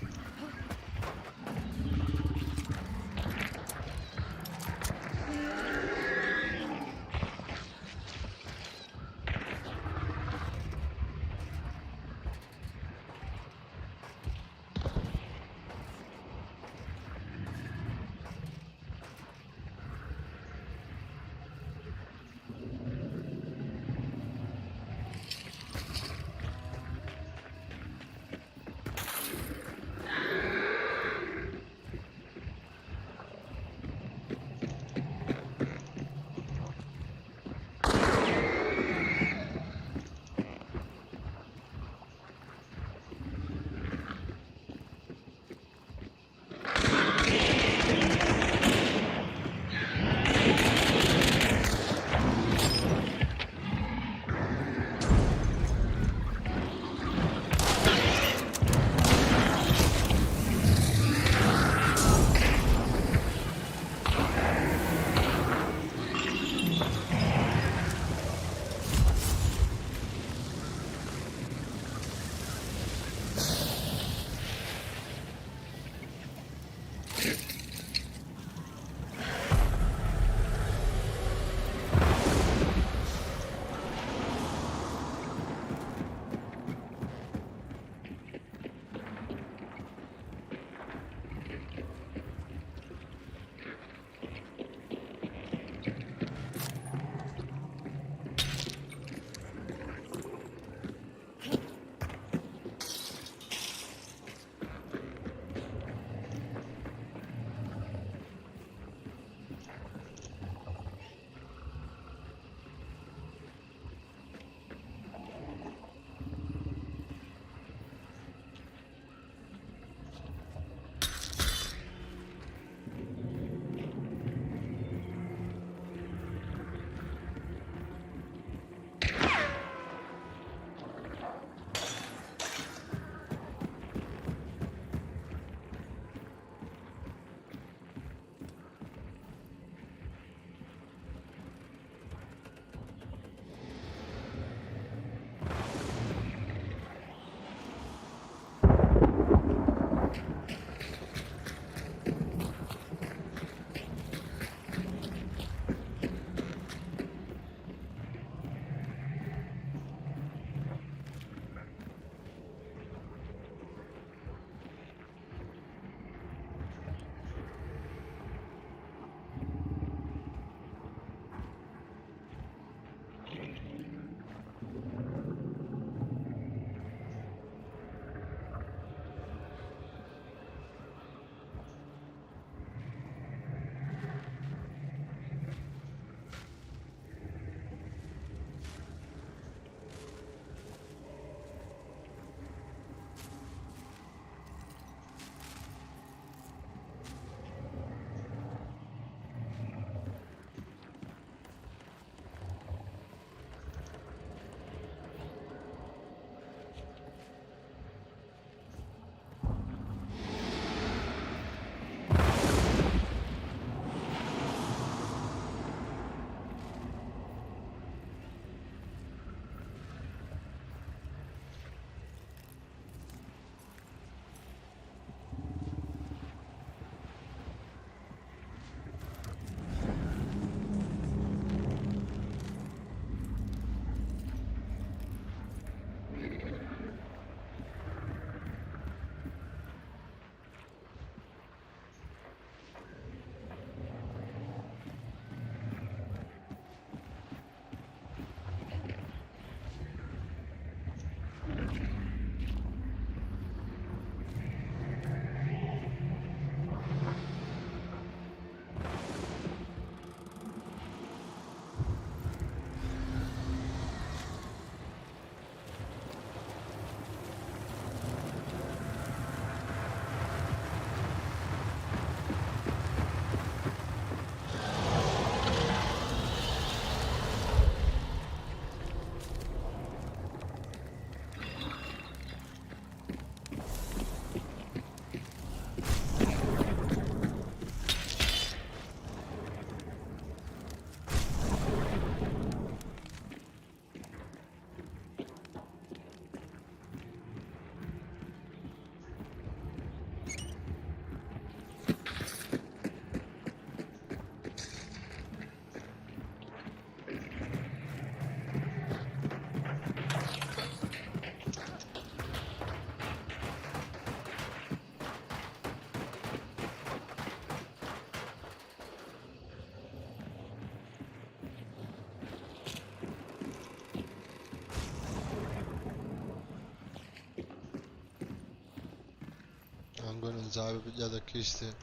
pensavo abbia pigliato a Cristian.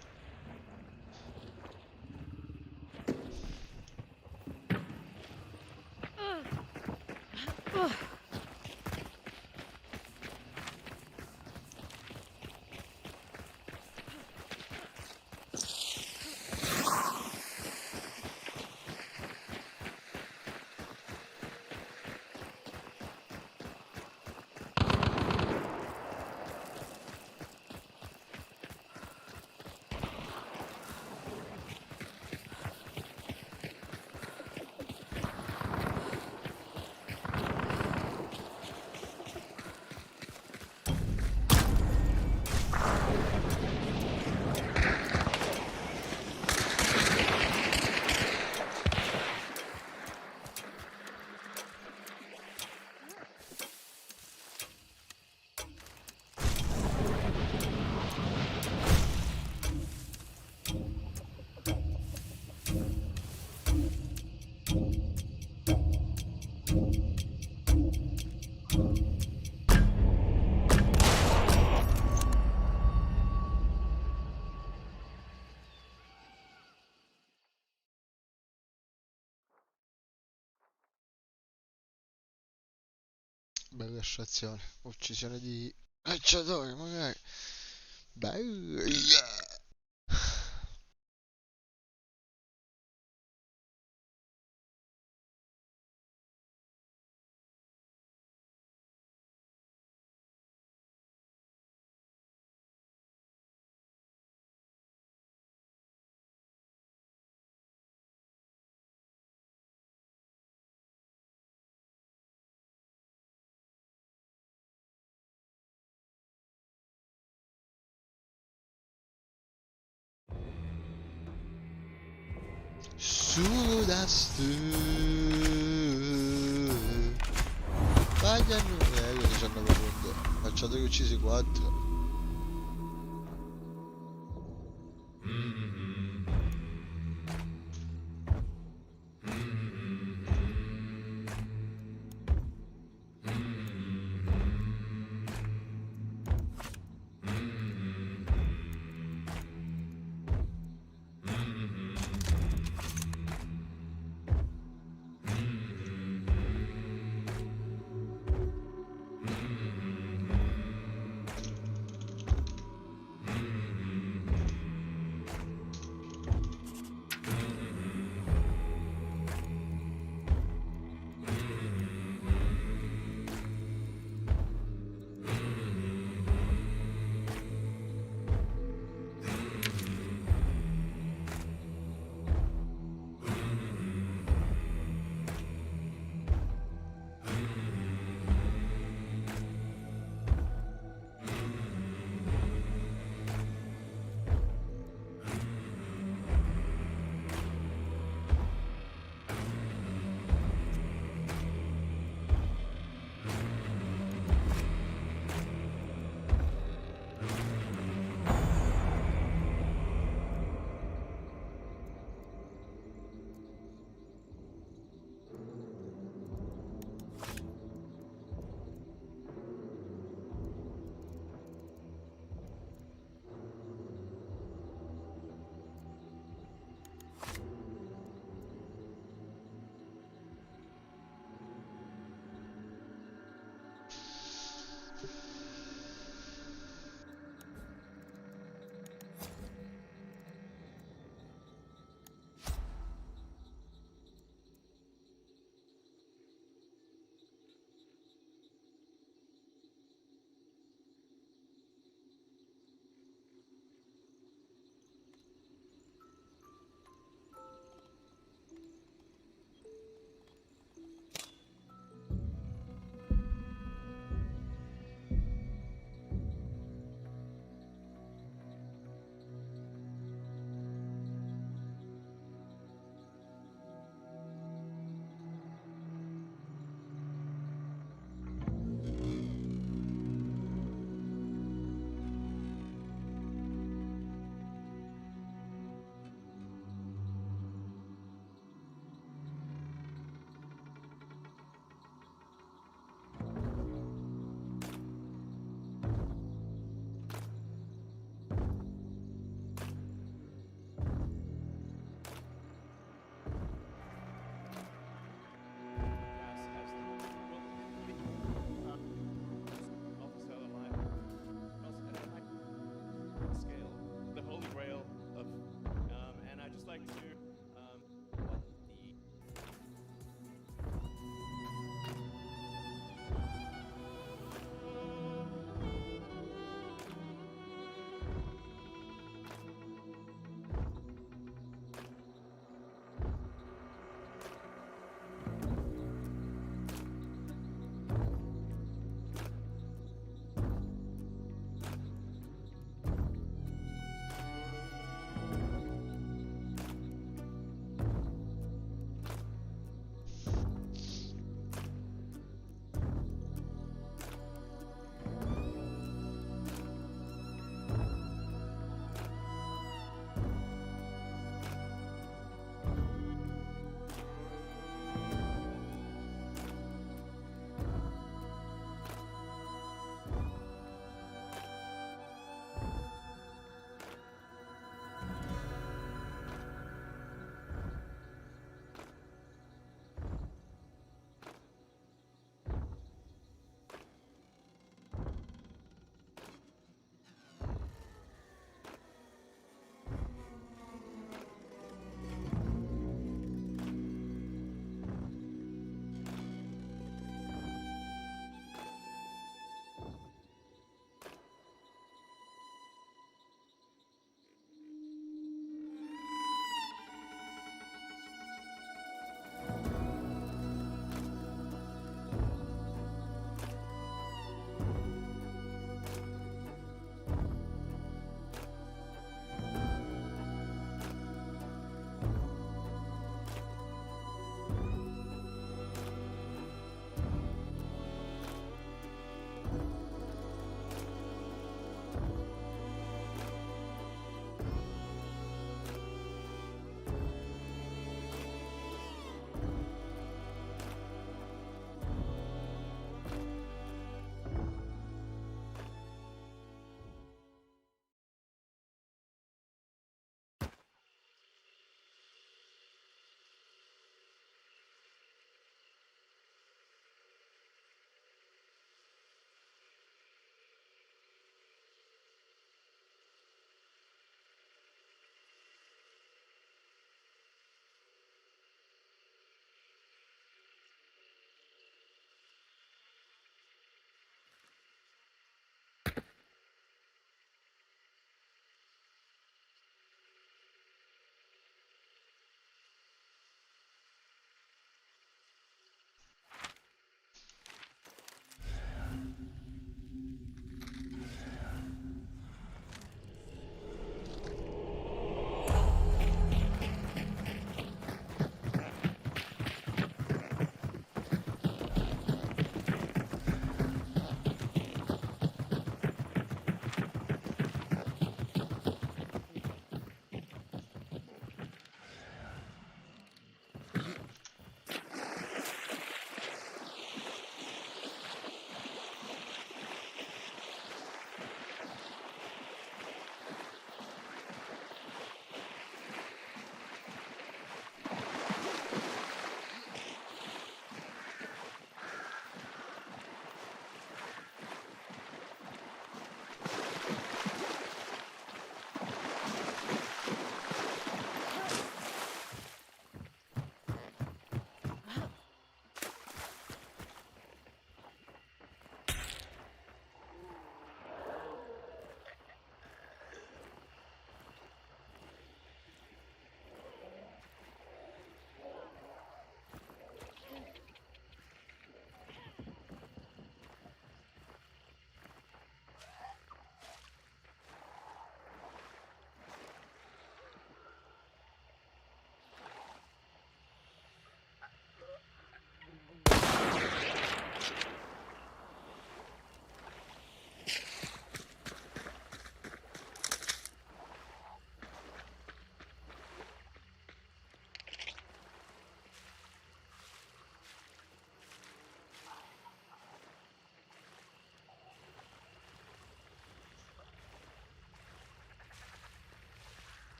Bella stazione, uccisione di calciatore magari. Bella. Sudastu. Tagliano 19 punti. Calciatori uccisi 4.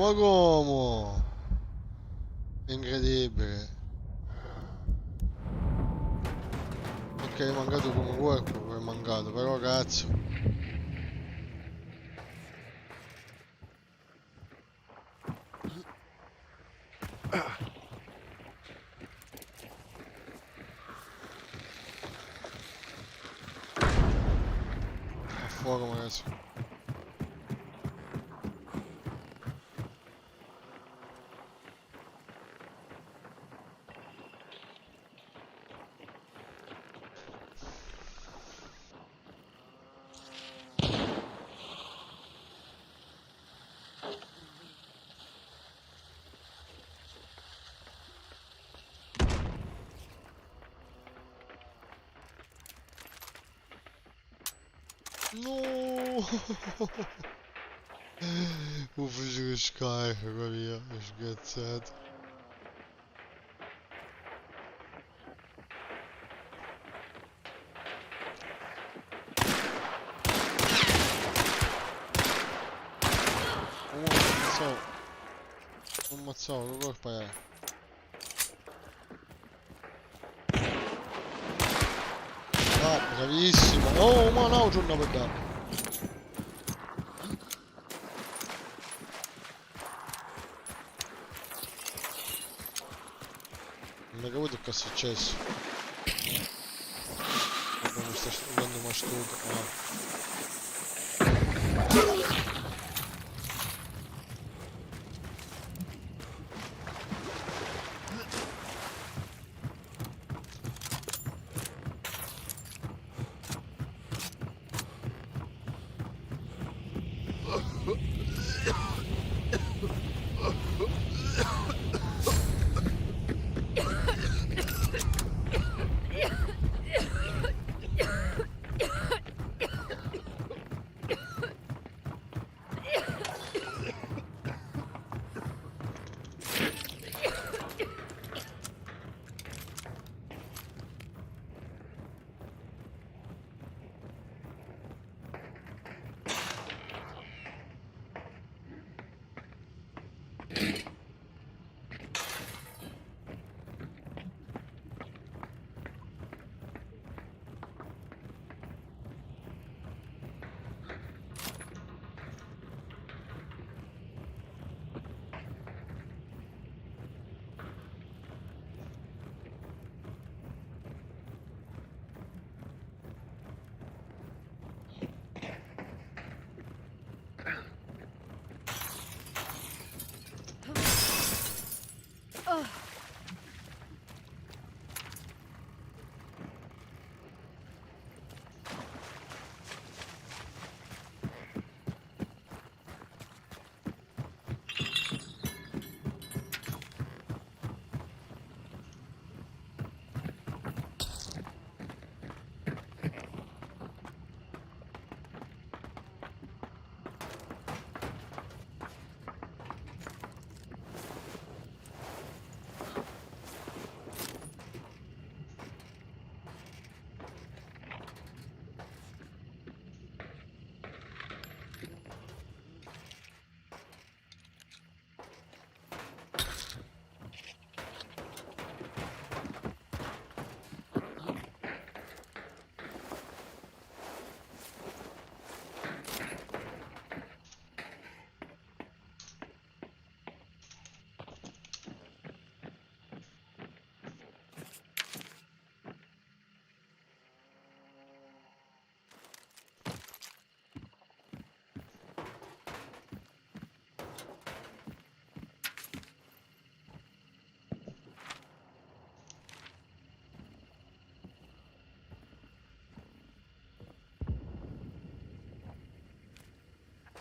Ma come? Incredibile. Ok, è mancato come corpo, è mancato, però cazzo. A fuoco ragazzi. No! Ufficio che scarica via, che sgazzato. Un mazzato, che colpa è? Ah, bravissimo! Oh, ma no, c'è una pedata! Non ho capito che è successo. Mi sta dando una studa.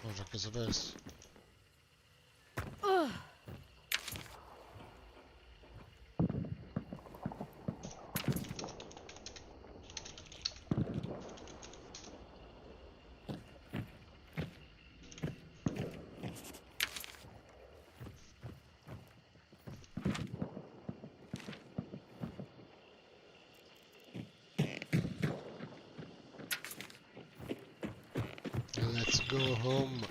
Oh, già che si è perso. Let's go home.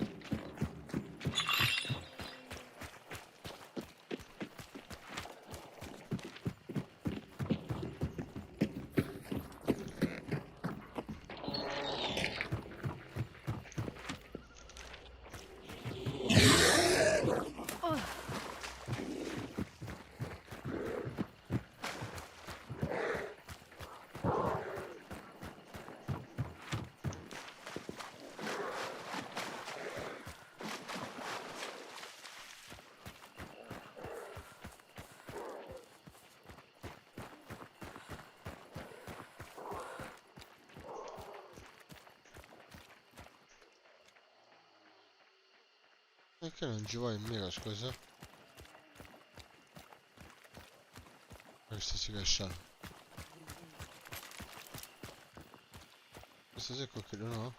Perché non ci vuoi in mira, scusa? Questo si cascia. Questo secco che non ho?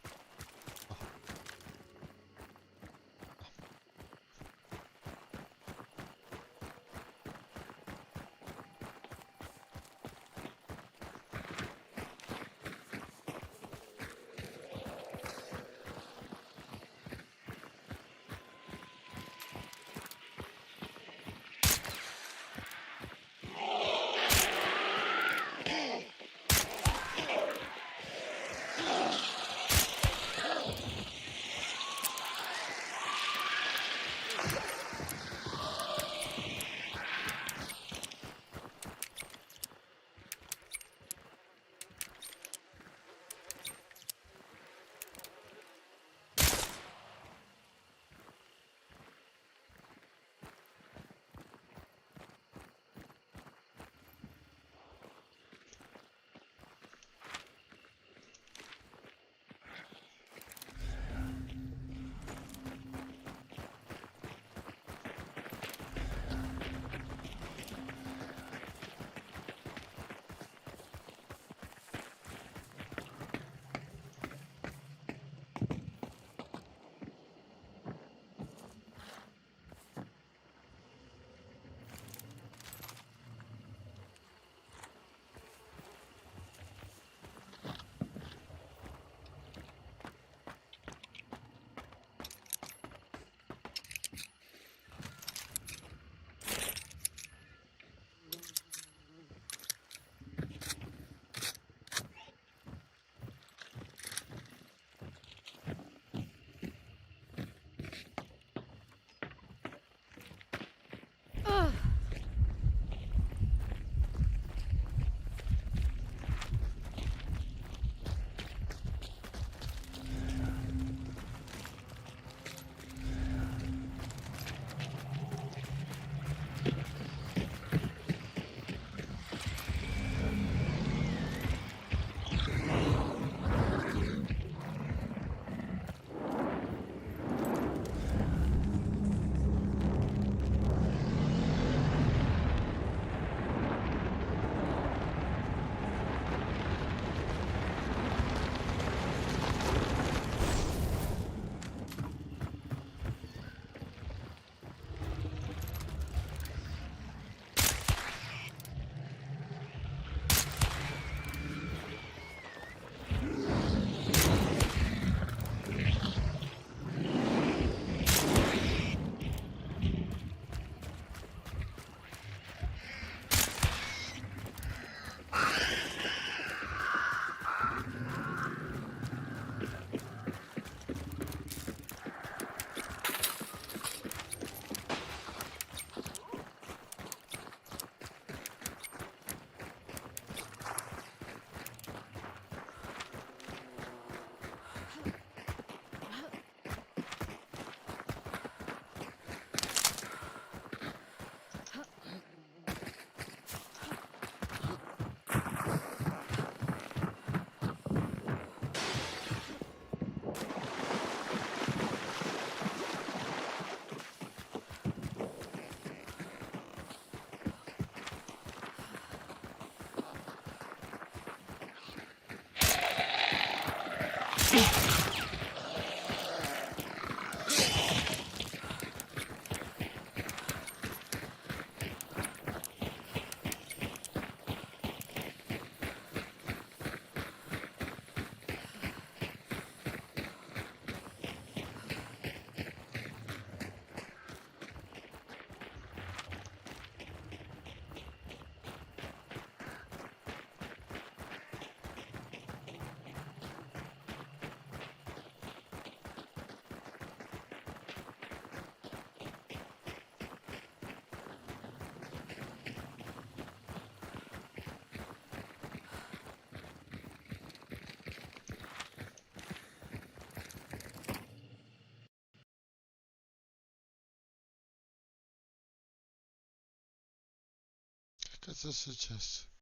Cazzo è successo?